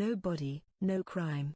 No body, no crime.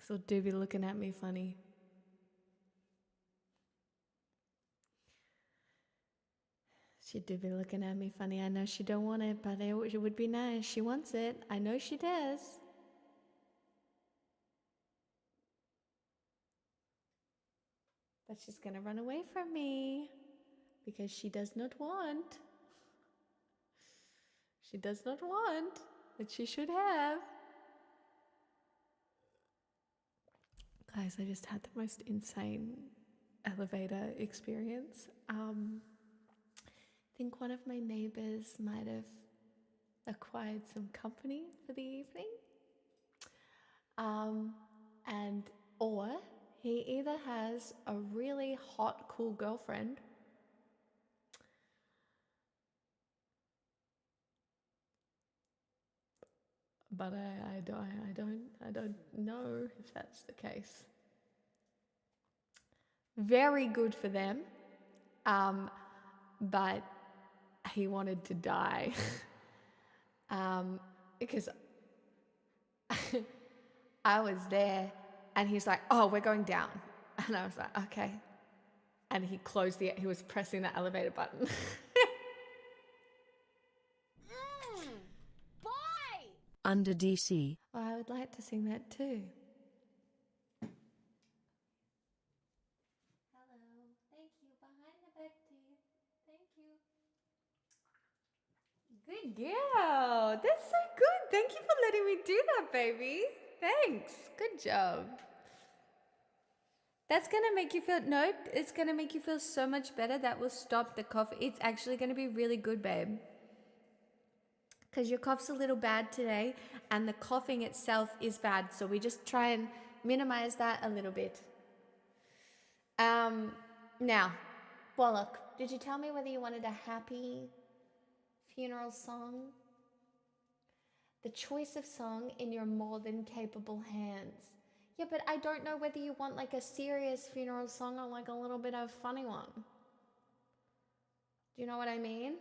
So do be looking at me funny. She do be looking at me funny. I know she don't want it, but it would be nice. She wants it. I know she does. But she's gonna run away from me because she does not want. She does not want, but she should have. Guys, I just had the most insane elevator experience. I think one of my neighbors might have acquired some company for the evening. Or he either has a really hot, cool girlfriend, but I don't know if that's the case. Very good for them, but he wanted to die because I was there, and he's like, "Oh, we're going down," and I was like, "Okay," and he was pressing the elevator button. Boy! Under DC. Oh, I would like to sing that too. Hello. Thank you. Behind the back teeth. Thank you. Good girl. That's so good. Thank you for letting me do that, baby. Thanks. Good job. That's gonna make you feel, no, it's gonna make you feel so much better. That will stop the cough. It's actually gonna be really good, babe. Because your cough's a little bad today, and the coughing itself is bad. So we just try and minimize that a little bit. Now, Bollock, did you tell me whether you wanted a happy funeral song? The choice of song in your more than capable hands. Yeah, but I don't know whether you want like a serious funeral song or like a little bit of a funny one. Do you know what I mean?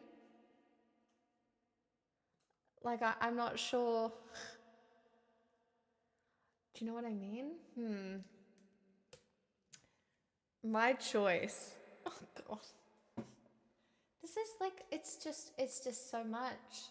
Like, I'm not sure. Do you know what I mean? My choice. Oh, God. This is like, it's just so much.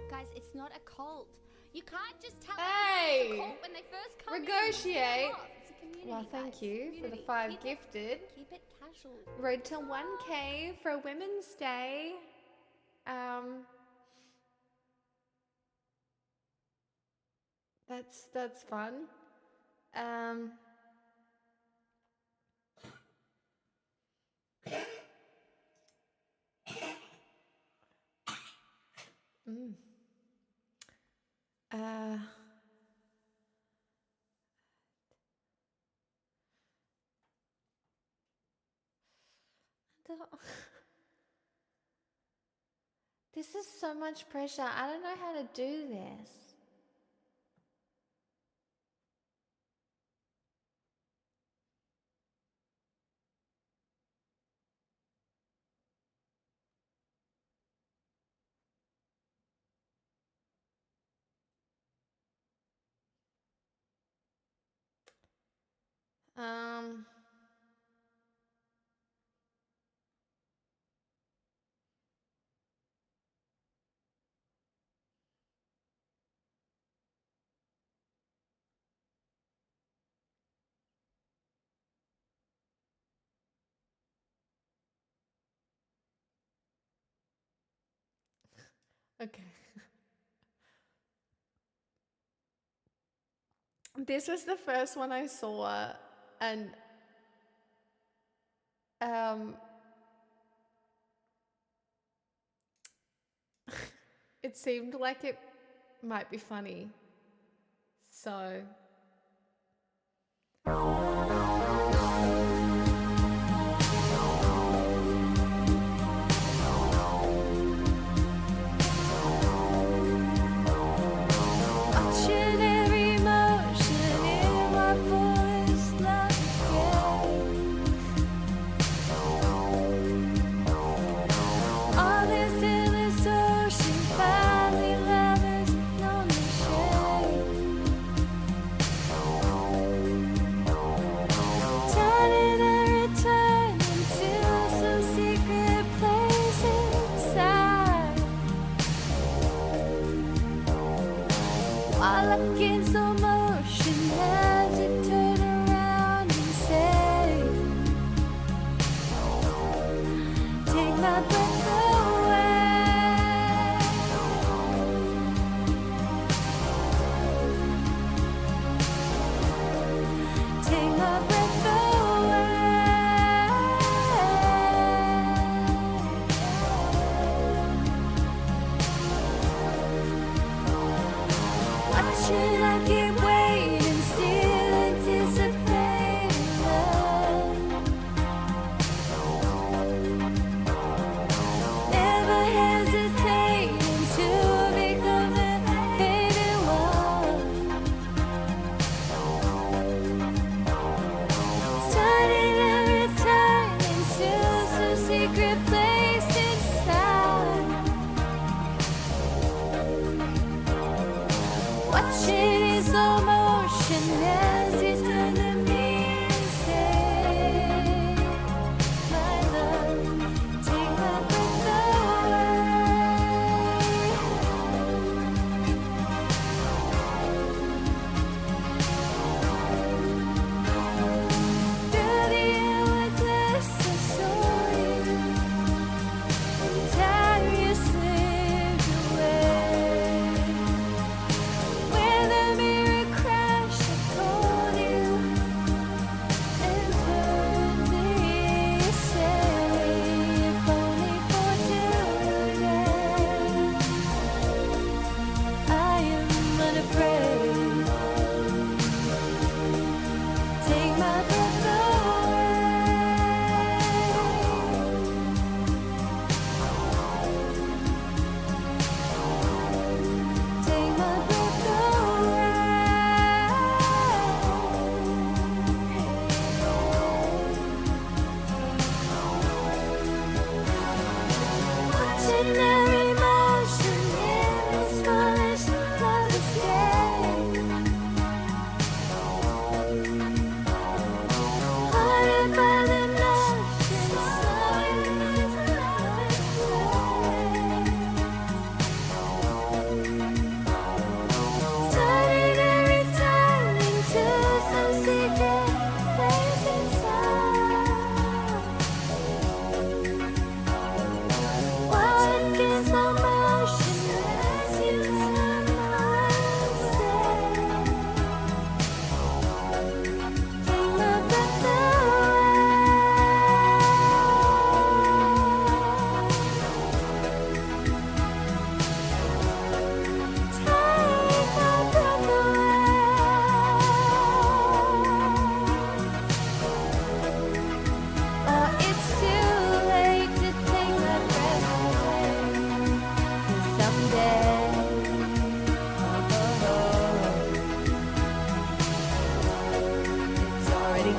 Guys, it's not a cult. You can't just tell Hey! everyone it's a cult when they first come in. Negotiate. It's a community, Well, thank guys. you for the Community. 5 Keep gifted. Keep it casual. Road to 1K for Women's Day. That's fun. This is so much pressure. I don't know how to do this. Okay. This was the first one I saw, and it seemed like it might be funny. So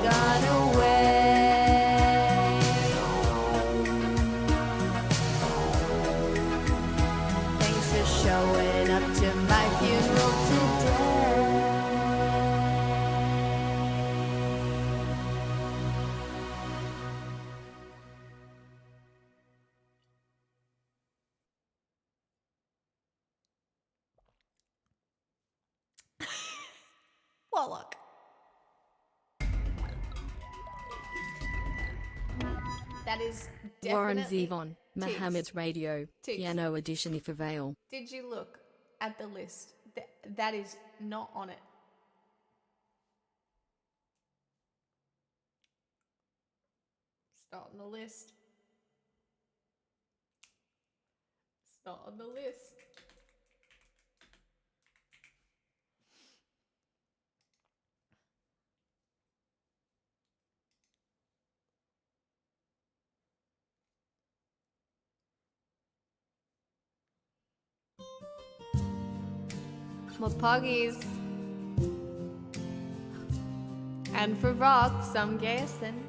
gone away. Thanks for showing up to my funeral today. Warlock. That is Warren definitely Zevon, Tiggs. Mohammed's Radio, Tiggs. Piano Edition if avail. Did you look at the list? That is not on it. It's not on the list. It's not on the list. More puggies. And for rocks, I'm guessing.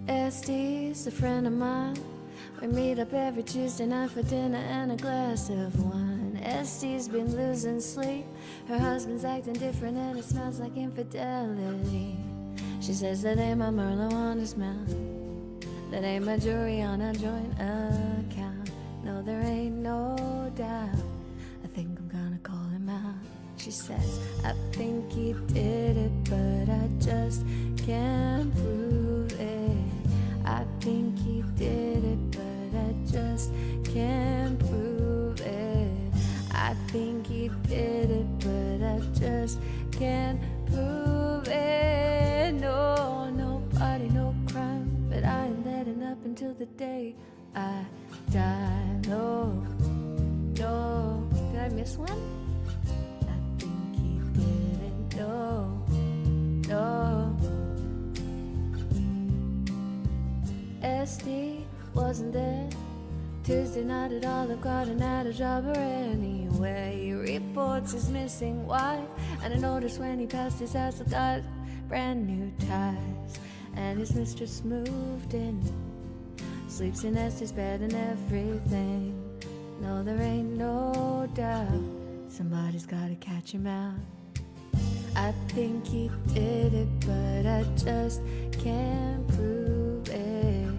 Estee's a friend of mine. We meet up every Tuesday night for dinner and a glass of wine. Estee's been losing sleep. Her husband's acting different and it smells like infidelity. She says that ain't my Merlot on his mouth. That ain't my jury on a joint account. No, there ain't no doubt. I think I'm gonna call him out. She says, I think he did it, but I just can't prove it. I think he did it, but I just can't prove it. I think he did it, but I just can't prove it. No, nobody, no crime, but I ain't letting up until the day I die. No, no. Did I miss one? I think he did it. No, no. SD wasn't there Tuesday night at Olive Garden at a job or anywhere. He reports his missing wife, and I noticed when he passed his house, I got brand new ties, and his mistress moved in, sleeps in Esther's bed and everything. No, there ain't no doubt. Somebody's gotta catch him out. I think he did it, but I just can't prove it.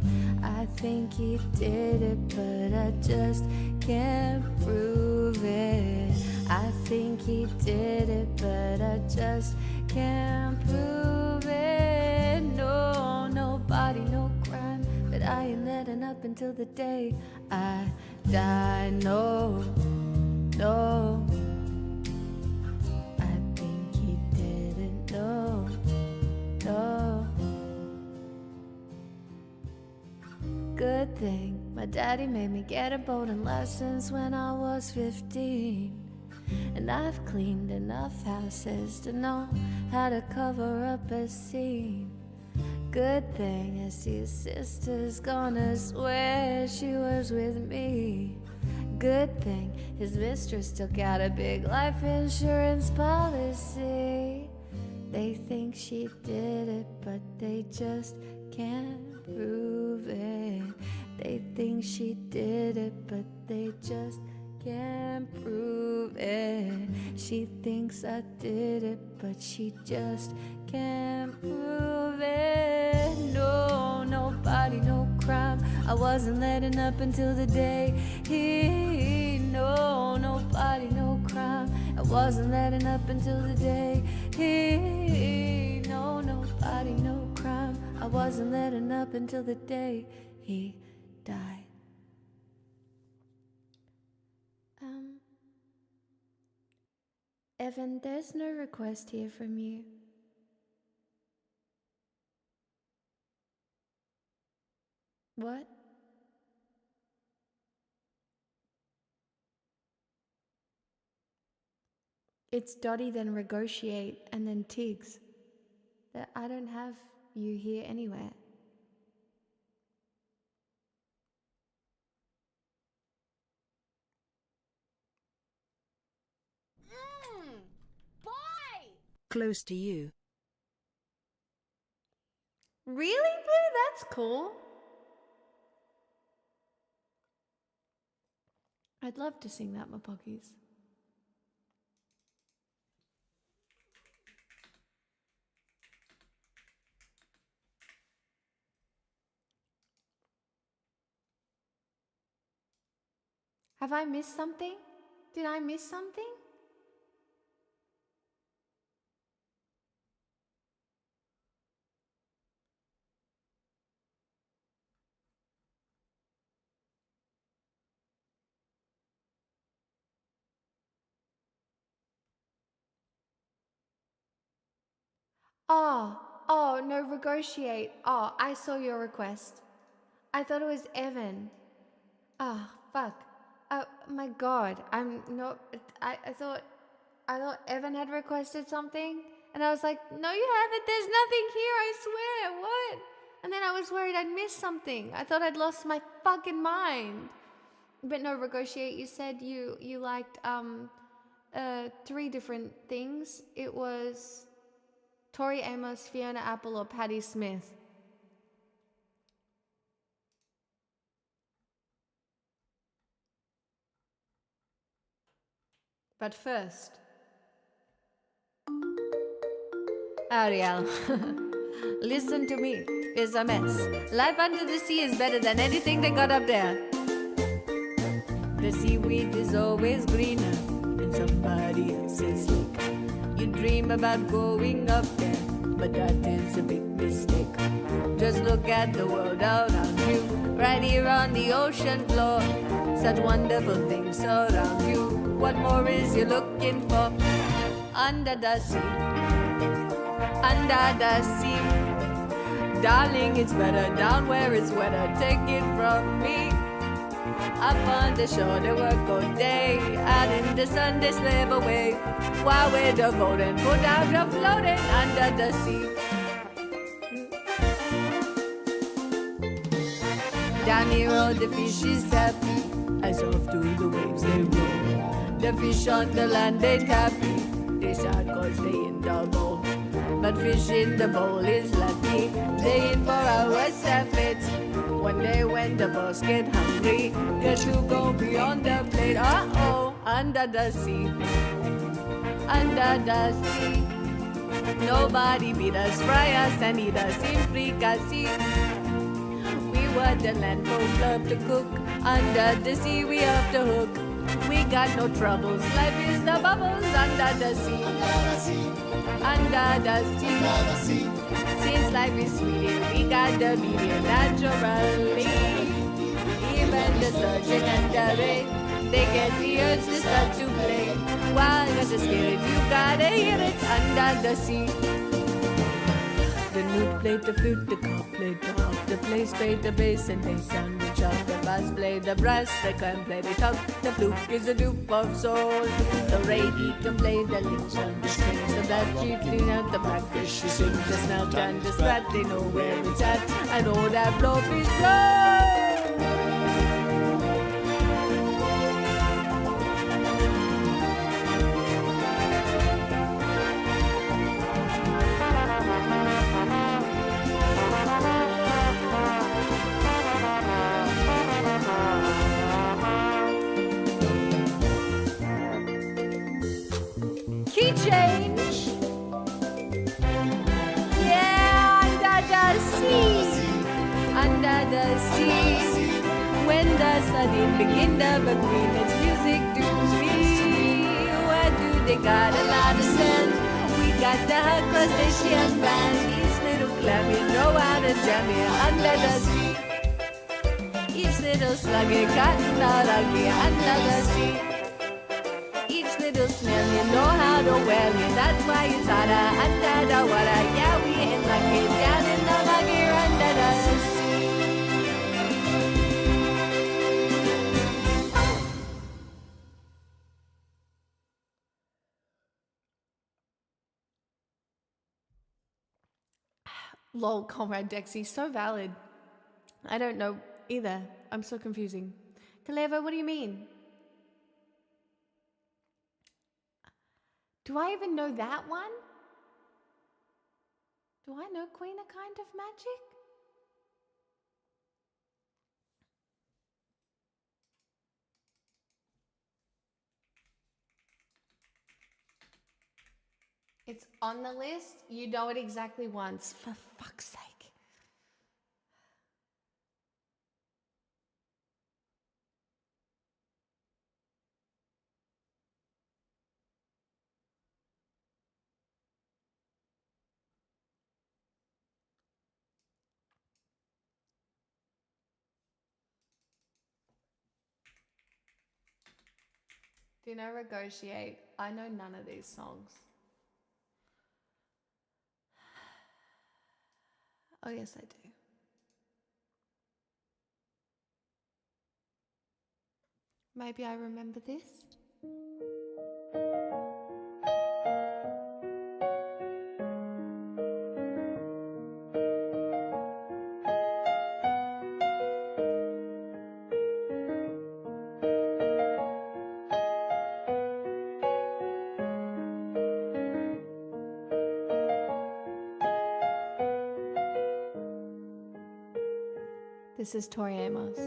I think he did it, but I just can't prove it. I think he did it, but I just can't prove it. No, nobody, no crime, but I ain't letting up until the day I die. No, no. I think he did it. No, no. Good thing my daddy made me get a boating license when I was 15. And I've cleaned enough houses to know how to cover up a scene. Good thing his sister's gonna swear she was with me. Good thing his mistress took out a big life insurance policy. They think she did it, but they just can't prove it. They think she did it, but they just can't prove it. She thinks I did it, but she just can't prove it. No, nobody, no crime. I wasn't letting up until the day he. No, nobody, no crime. I wasn't letting up until the day he. No, nobody, no crime. I wasn't letting up until the day he died. Evan, there's no request here from you. What? It's Dottie, then Negotiate, and then Tiggs. That I don't have you here anywhere. Close to you. Really, Blue? That's cool. I'd love to sing that, my pockies. Have I missed something? Did I miss something? Oh, no, negotiate. Oh, I saw your request. I thought it was Evan. Oh, fuck. Oh my god. I'm not. I thought Evan had requested something, and I was like, no, you haven't. There's nothing here. I swear. What? And then I was worried I'd missed something. I thought I'd lost my fucking mind. But no, negotiate. You said you liked 3 different things. It was Tori Amos, Fiona Apple, or Patti Smith. But first, Ariel, listen to me. It's a mess. Life under the sea is better than anything they got up there. The seaweed is always greener in somebody else's lake. You dream about going up there, but that is a big mistake. Just look at the world around you, right here on the ocean floor. Such wonderful things surround you. What more is you looking for? Under the sea, under the sea. Darling, it's better down where it's wetter. Take it from me. Up on the shore they work all day, out in the sun they slave away, while we're devoted, put out a floating under the sea. Down here all the fish is happy, as off to the waves they roll. The fish on the land ain't happy, they sad cause they in the bowl. But fish in the bowl is lucky, they in for our surface. One day when the boss get hungry, guess who go beyond the plate? Uh-oh, under the sea, under the sea. Nobody beat us, fry us and eat us in fricassee. We were the land folk love to cook, under the sea we off the hook. We got no troubles, life is the bubbles under the sea, under the sea. Since life is sweet, we got the medium naturally. Even the surgeon and the rain, they get the urge to start to play. While you're the spirit, you gotta hear it under the sea. The newt played the flute, the cop played the harp, the place played the bass and they sandwich up. The bass played the brass, the clam played the tug, the fluke is a dupe of soul. The rady can play the links on the strings, the black sheep clean out the blackfish, she sings the snout and the sprat, they know where it's at, and all that blowfish blow. Change. Yeah, under the sea, under the sea. When the sun begin to begin, its music to me. Where do they got a lot of sense? We got the high crustacean band. Each little clam, you know how to jam it under the sea. Each little slug, you got out under the sea. Little snail, you know how to well it. That's why it's hotter under the water. Yeah, we ain't lucky down in the mug here under the sea. Lol, Comrade Dexy, so valid. I don't know either. I'm so confusing. Kaleva, what do you mean? Do I even know that one? Do I know Queen a Kind of Magic? It's on the list. You know it exactly once. For fuck's sake. Do you know Negotiate? I know none of these songs. Oh, yes, I do. Maybe I remember this. This is Tori Amos.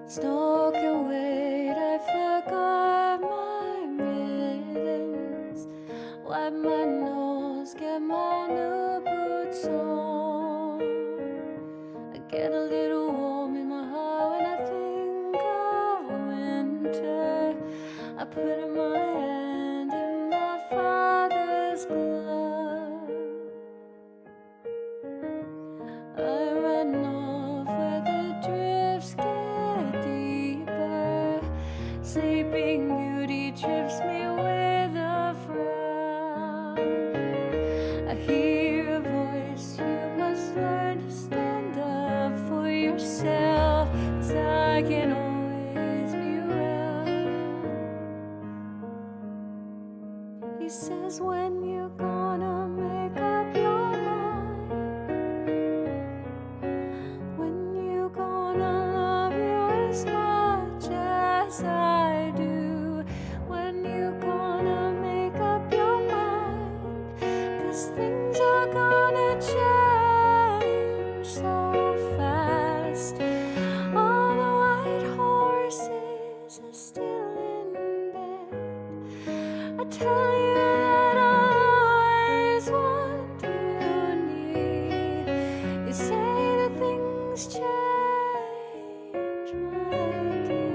Stalk and wait, I forgot my mittens. Wipe my nose, get my new boots on. I get a little warm in my heart when I think of winter. I put my hand in my father's glove. I run off where the drifts get deeper. Sleeping Beauty trips me with a frown. I hear a voice, you must learn to stand up for yourself, 'cause I can always be around. He says, when you gonna make up your mind? When you gonna love you as much as I do? When you gonna make up your mind? 'Cause things are gonna change so fast. All the white horses are still in bed. I tell you that I always want you near. You say that things change, my dear.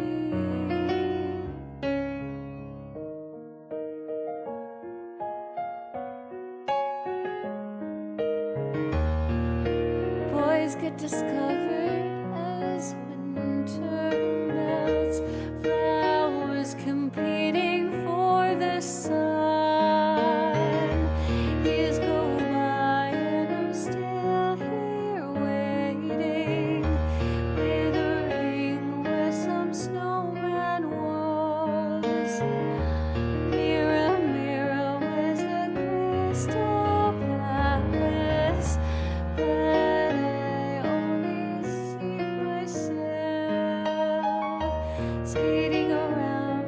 Boys get discovered as winter melts, flowers competing for the sun. Years go by and I'm still here waiting, withering where some snowman was. Mirror, mirror, where's the crystal palace? But I only see myself skating around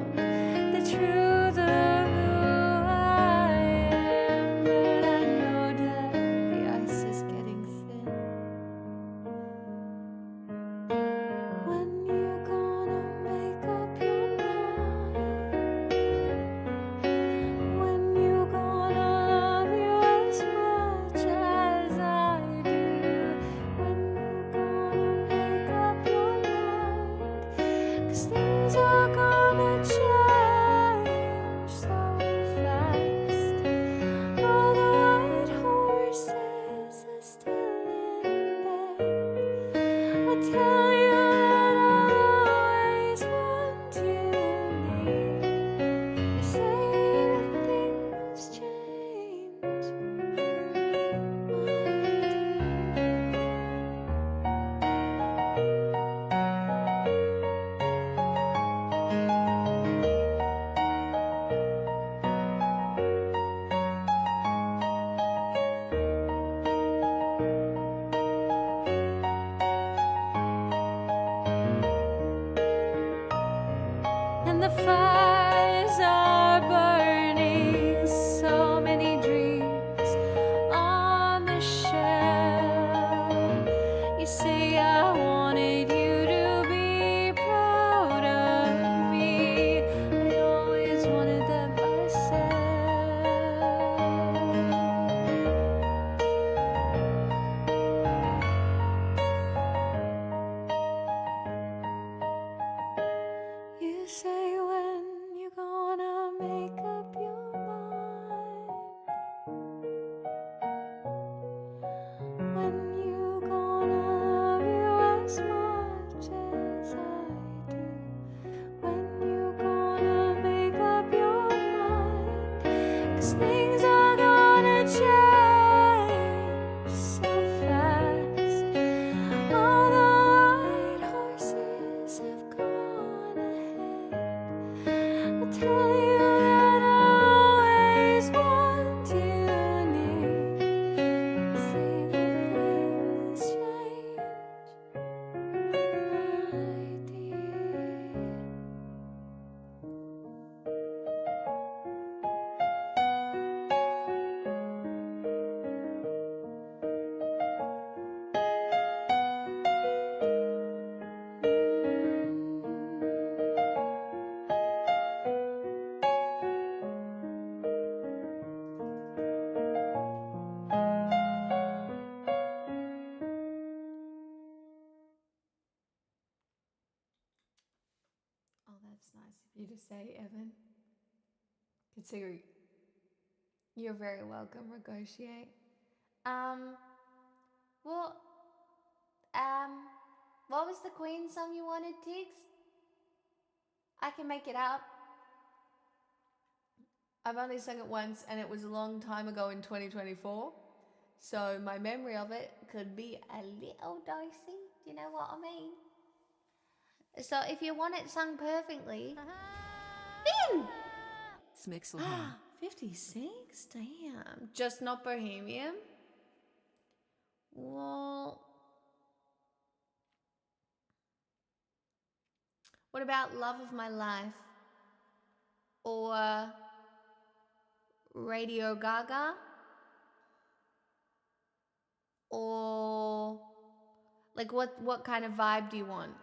'cause things are gonna change so fast. All the white horses have gone ahead. I tell you that I always want you near. See the things change, my dear. Oh, that's nice of you to say, Evan. Consider you're very welcome. Negotiate. Um. Well. What was the Queen song you wanted, Tiggs? I can make it up. I've only sung it once, and it was a long time ago in 2024. So my memory of it could be a little dicey. Do you know what I mean? So if you want it sung perfectly, then Smixelheim. 56? Damn. Just not Bohemian? Well, what about Love of My Life? Or Radio Gaga? Or like what kind of vibe do you want?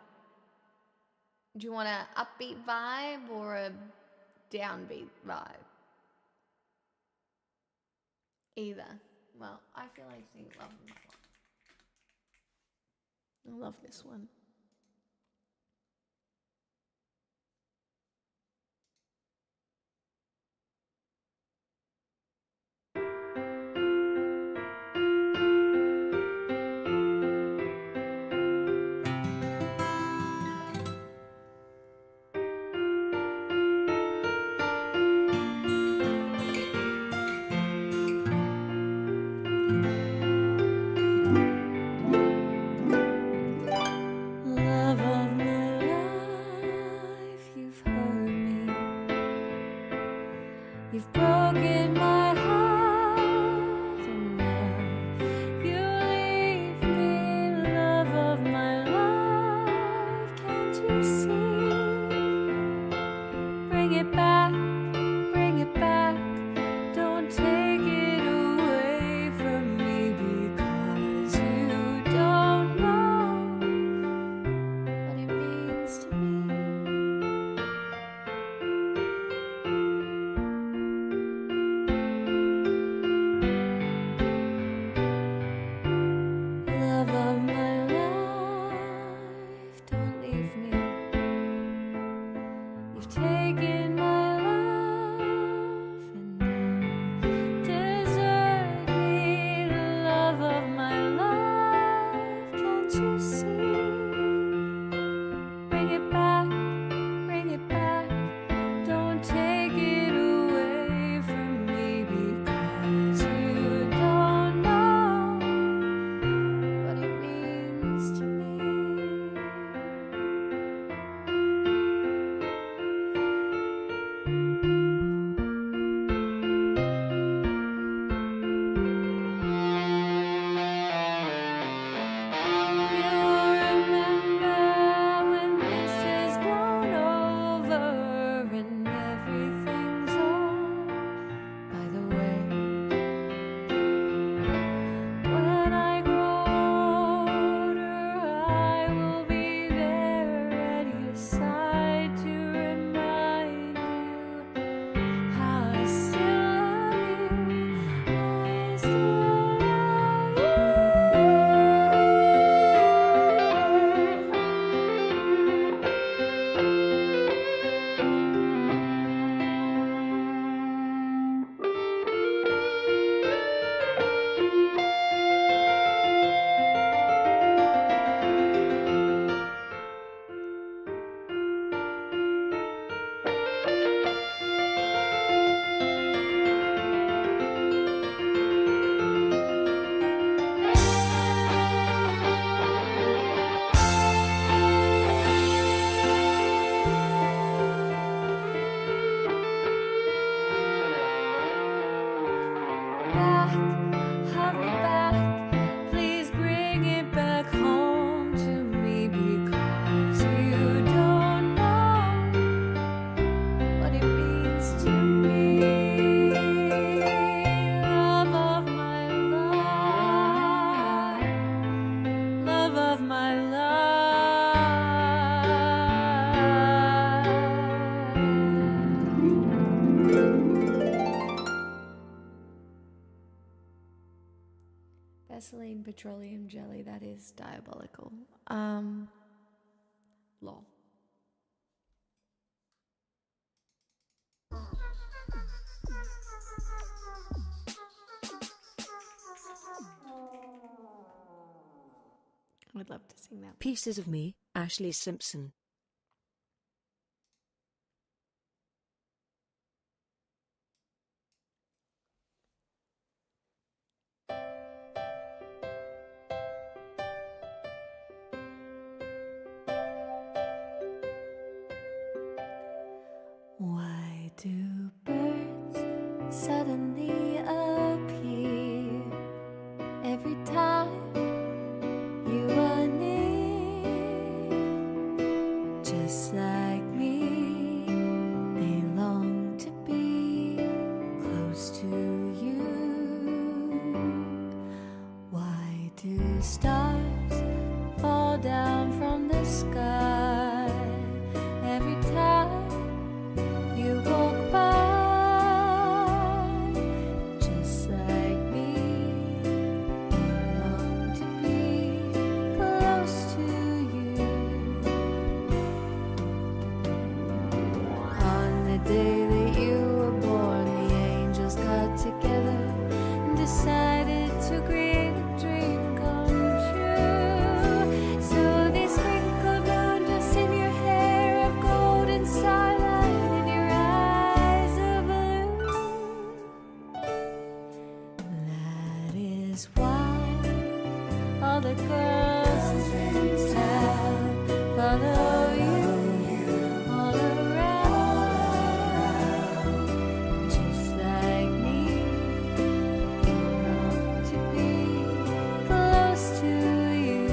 Do you want an upbeat vibe or a downbeat vibe? Either. Well, I feel like singing Love of My Life. I love this one. Love of my life, you've hurt me. You've broken my heart, and now you leave me. Love of my life, can't you see? Bring it back, bring it back. Don't take it away from me, because you don't know what it means to me. Gasoline, petroleum jelly, that is diabolical. Lol. I would love to sing that. Pieces of Me, Ashley Simpson. Why do birds suddenly appear every time you are near? Just like me, they long to be close to you. Why do stars fall down from the sky every time you walk by? Just like me, I long to be close to you. On the day that you were born, the angels got together and decided to create a dream come true. So they sprinkled moon dust in your hair of golden starlight and your eyes of blue. That is why all the girls in town follow you all around. Just like me, long to be close to you.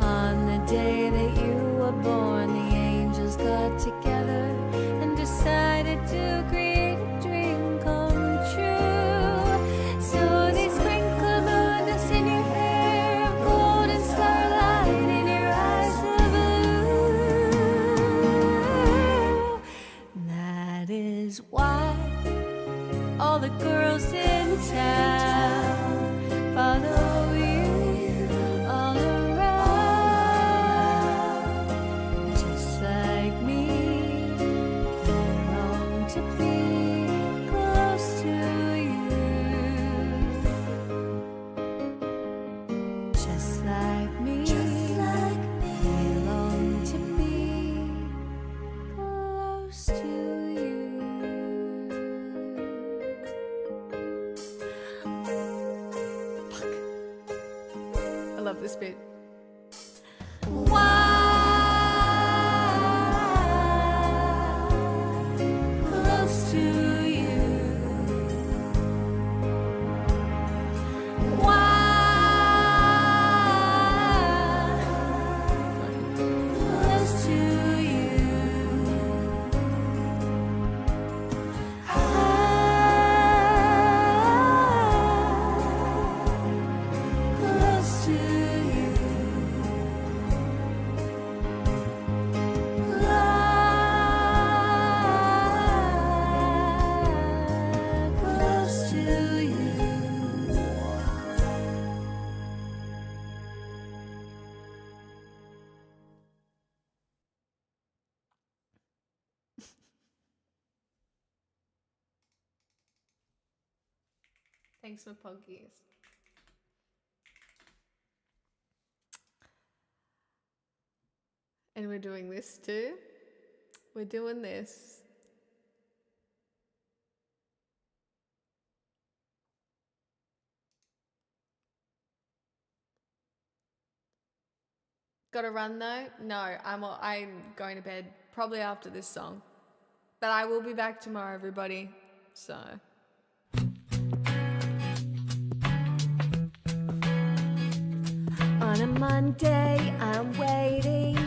On the day that you were born, the angels got together and decided to create a dream come true. So they sprinkled moon dust in your hair of golden starlight in your eyes of blue. That is why all the girls in town follow you all around. Just like me, they long to be close to you. Just like me, they long to be close to you. Fuck. I love this bit. Close to you. Close to you. Close to you. Close to you. Thanks for poggies. And we're doing this too. We're doing this. Got to run though? No, I'm going to bed probably after this song. But I will be back tomorrow, everybody. So. On a Monday, I'm waiting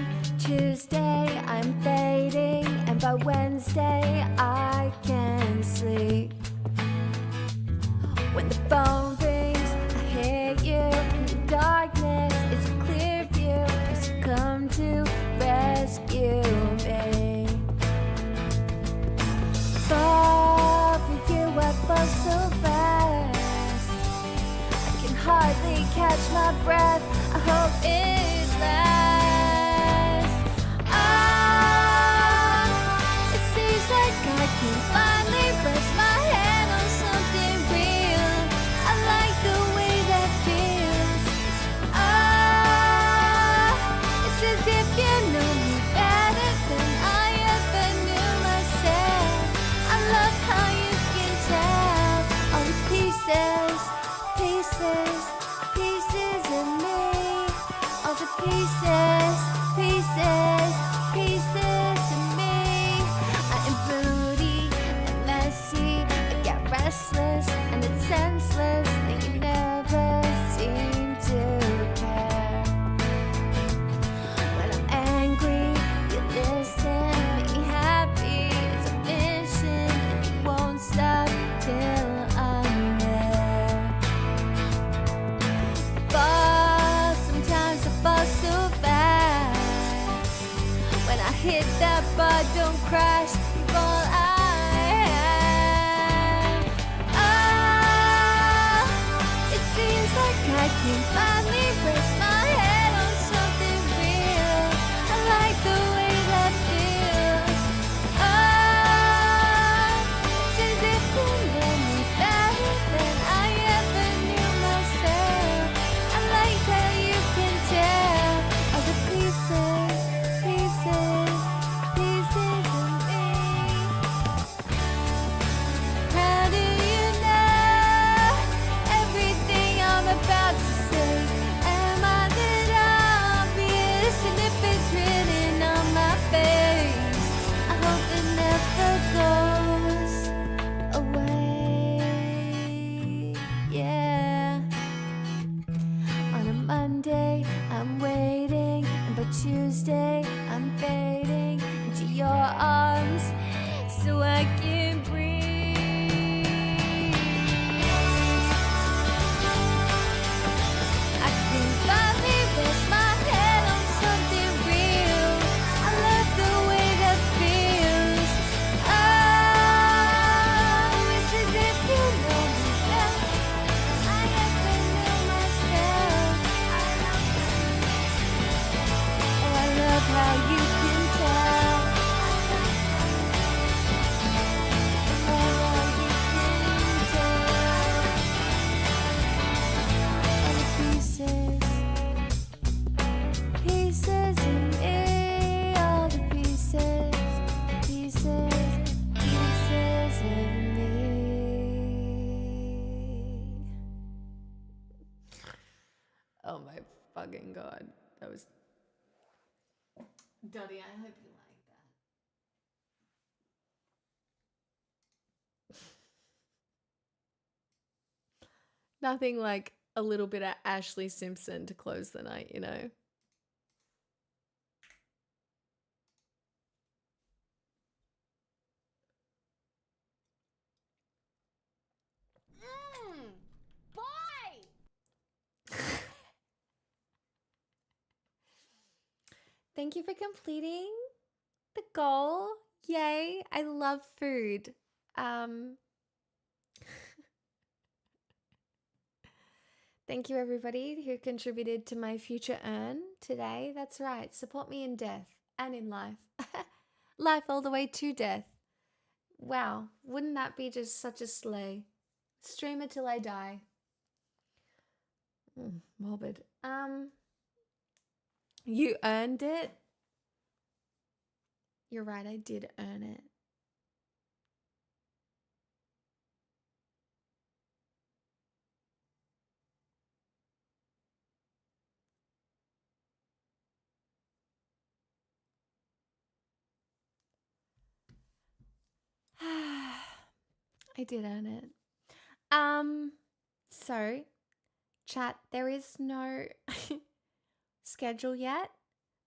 Tuesday, I'm fading, and by Wednesday, I can sleep. When the phone rings, I hear you. In the darkness, it's a clear view. 'Cause you come to rescue me. Fall for you, I fall so fast. I can hardly catch my breath. I hope it lasts. It seems like I can finally rest my head on something real. I like the way that feels. It's as if you know me better than I ever knew myself. I love how you can tell all the pieces, pieces, pieces of me. All the pieces, pieces, pieces of me. I am moody and messy. I get restless and it's senseless that you never seem to care. When I'm angry, you listen, make me happy. It's a mission and you won't stop till I'm there. Fall, sometimes I fall so fast. When I hit that bar, don't crash, you're all I have. It seems like I can finally rest my head on something real. I like the way that feels. It's as if you know me better than I ever knew myself. I like how you can tell all the pieces, pieces, pieces of me. How do you know everything I'm about to say? Am I that obvious? And if it's written on my face, I hope it never goes away. Yeah. On a Monday, I'm waiting, and by Tuesday, I'm fading into your arms so I can breathe. I can finally rest my head on something real. I love the way that feels. It's as if you know me better than I ever knew myself. Oh, I love how you can tell. Oh, how you can tell. All the pieces, pieces of me. All the pieces, pieces, pieces of me. Oh my fucking god. That was Dottie, I hope you like that. Nothing like a little bit of Ashley Simpson to close the night, you know? Boy! Thank you for completing the goal. Yay. I love food. Thank you everybody who contributed to my future earn today. That's right. Support me in death and in life. Life all the way to death. Wow. Wouldn't that be just such a slay? Streamer till I die. Morbid. You earned it. You're right, I did earn it. I did earn it. So, chat, there is no schedule yet,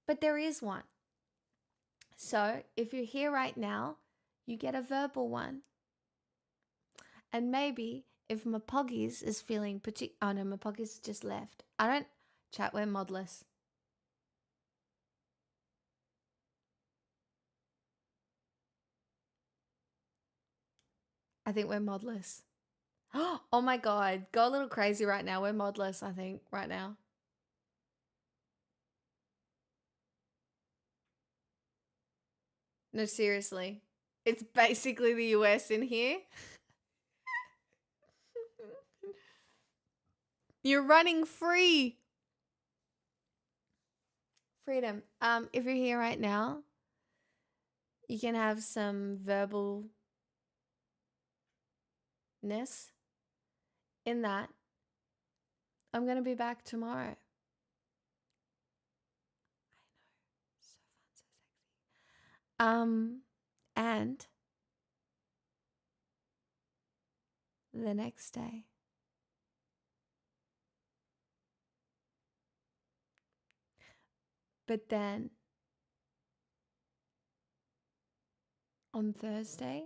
but there is one. So if you're here right now, you get a verbal one. And maybe if Mapoggies is feeling oh no, Mapoggies just left. I don't chat, we're modless. I think we're modless. Oh my god, go a little crazy right now. We're modless, I think, right now. No, seriously. It's basically the US in here. You're running free. Freedom. If you're here right now, you can have some verbalness in that. I'm going to be back tomorrow. I know. So fun, so sexy. And the next day. But then on Thursday,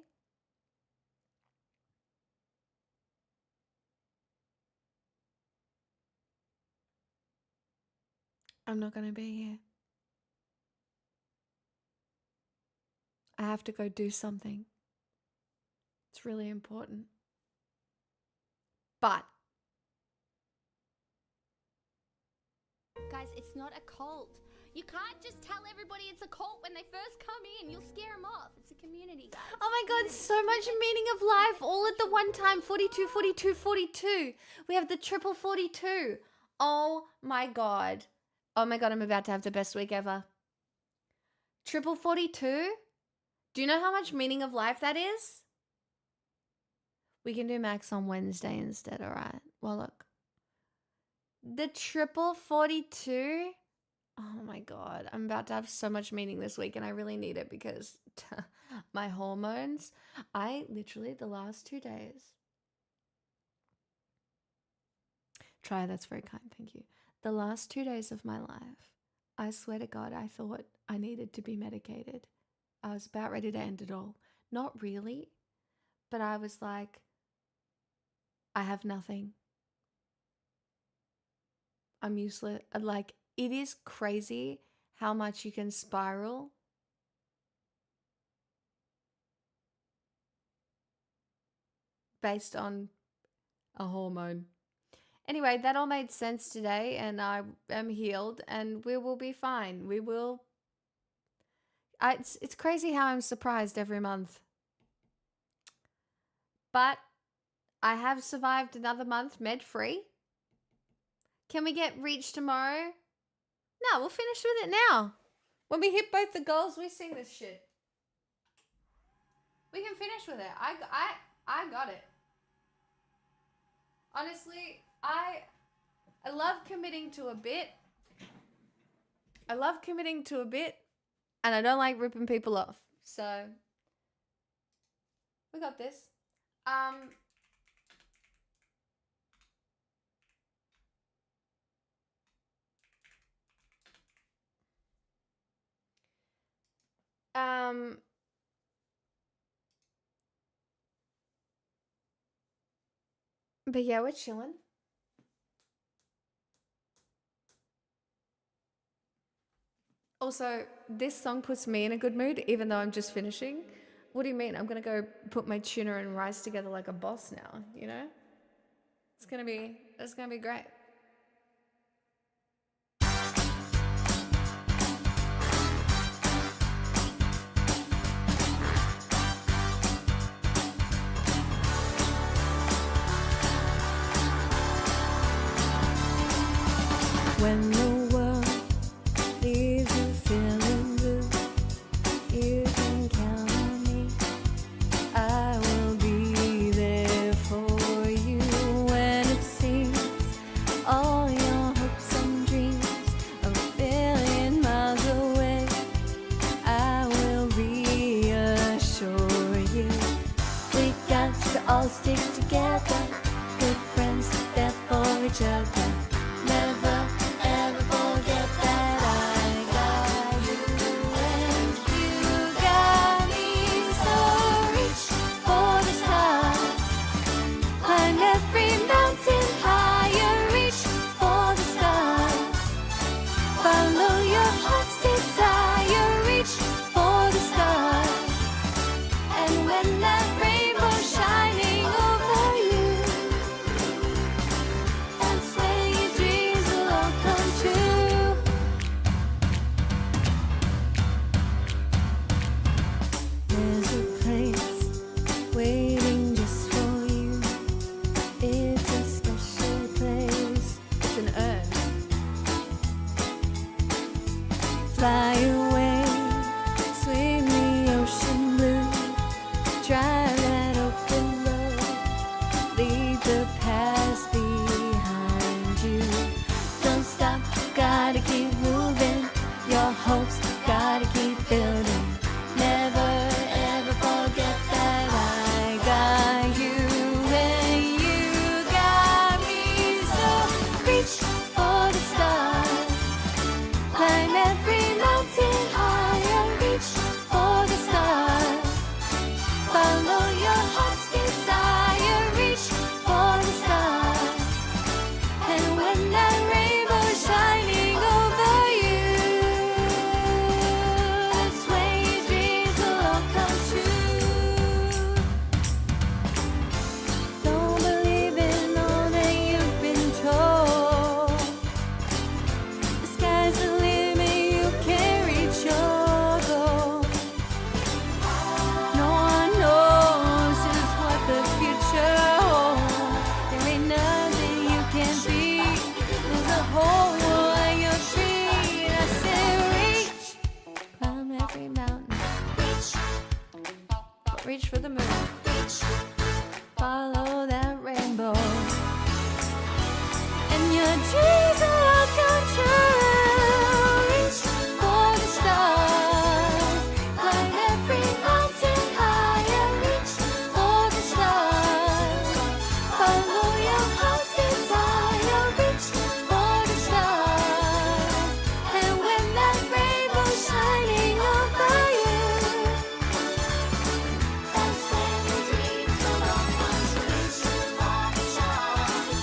I'm not going to be here. I have to go do something. It's really important. But Guys, it's not a cult. You can't just tell everybody it's a cult when they first come in. You'll scare them off. It's a community, guys. oh my god, so much meaning of life all at the one time. 42, 42, 42. We have the triple 42. Oh my god. Oh my god, I'm about to have the best week ever. Triple 42? Do you know how much meaning of life that is? We can do Max on Wednesday instead, alright? Well, look. The triple 42? Oh my god, I'm about to have so much meaning this week and I really need it because my hormones, I literally the last 2 days. Try, that's very kind, thank you. The last 2 days of my life, I swear to God, I thought I needed to be medicated. I was about ready to end it all. Not really, but I was like, I have nothing. I'm useless. Like, it is crazy how much you can spiral based on a hormone. Anyway, that all made sense today and I am healed and we will be fine. We will. It's crazy how I'm surprised every month. But I have survived another month med-free. Can we get reach tomorrow? No, we'll finish with it now. When we hit both the goals, we sing this shit. We can finish with it. I got it. Honestly, I love committing to a bit. I love committing to a bit, and I don't like ripping people off. So, we got this. But yeah, we're chilling. Also, this song puts me in a good mood, even though I'm just finishing. What do you mean? I'm gonna go put my tuna and rice together like a boss now, you know? It's gonna be great. When the world leaves you feeling blue, you can count on me. I will be there for you when it seems all your hopes and dreams are a billion miles away. I will reassure you we got to all stick together, good friends there for each other. Never ever fly away, swim the ocean blue, drive that open road, leave the past behind you. Don't stop, gotta keep moving, your hopes gotta keep building. Never ever forget that I got you and you got me. So reach for the stars, climb every mountain higher, reach for the stars, follow your heart's desire, reach for the stars, and when that rainbow's shining over you, that's when your dreams will all come true. Don't believe in all that you've been told, the sky's the limit, you can reach your goal. No one knows just what the future holds. There ain't nothing you can't beat. There's a whole world at your feet. I said reach, climb every mountain, reach for the moon, follow that rainbow, and your dreams will all come true. Reach for the stars, climb every mountain higher, reach for the stars, follow your heart's desire, reach for the stars, and when that rainbow's shining over you, that's when your dreams will all come true. Reach for the stars,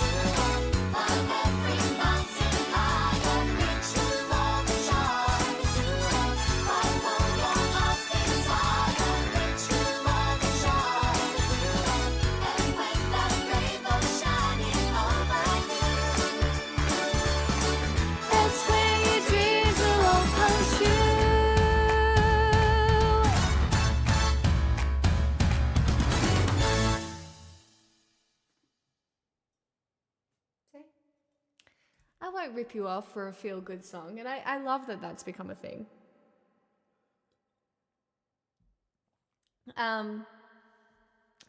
climb every mountain higher, reach for the stars, follow your heart's desire, reach for the stars, and when that rainbow's shining over you, that's when your dreams will all come true. I won't rip you off for a feel-good song, and I love that that's become a thing.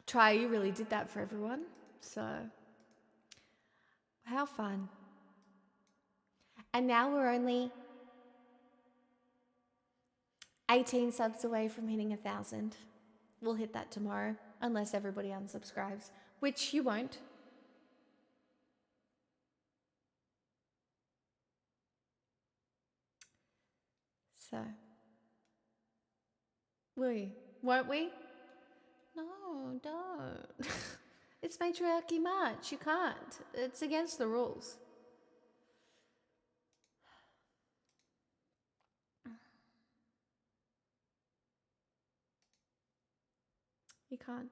Try, you really did that for everyone, so how fun. And now we're only 18 subs away from hitting 1,000. We'll hit that tomorrow, unless everybody unsubscribes, which you won't. So, will you? Won't we? No, don't. It's Matriarchy March. You can't. It's against the rules. You can't.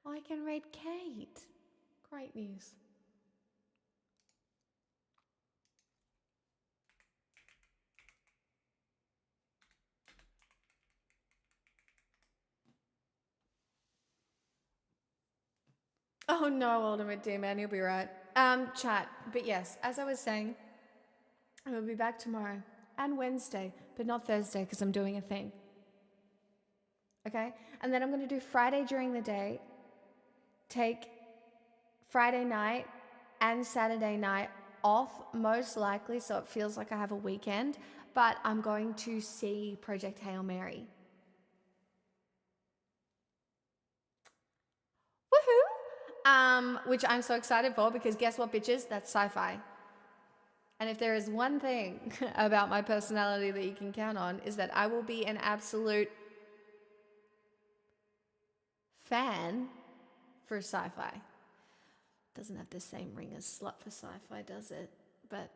Oh, I can read Kate. Great news. Oh no, Ultimate D-Man, you'll be right. Chat. But yes, as I was saying, I will be back tomorrow and Wednesday, but not Thursday because I'm doing a thing. Okay? And then I'm going to do Friday during the day, take Friday night and Saturday night off, most likely, so it feels like I have a weekend, but I'm going to see Project Hail Mary. Woohoo! Which I'm so excited for because guess what, bitches? That's sci-fi. And if there is one thing about my personality that you can count on is that I will be an absolute fan for sci-fi. Doesn't have the same ring as slut for sci-fi, does it? But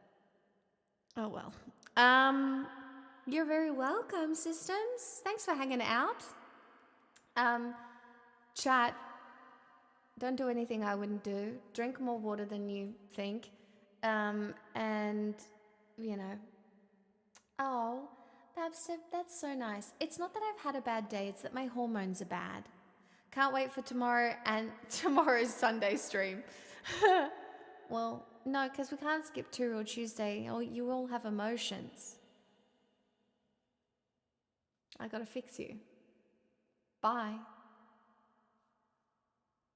Oh well. You're very welcome, systems. Thanks for hanging out. Chat. Don't do anything I wouldn't do. Drink more water than you think. And you know. Oh, Babs, that's so nice. It's not that I've had a bad day, it's that my hormones are bad. Can't wait for tomorrow and tomorrow's Sunday stream. Well, no, because we can't skip Two or Tuesday, or you all have emotions. I gotta fix you. Bye.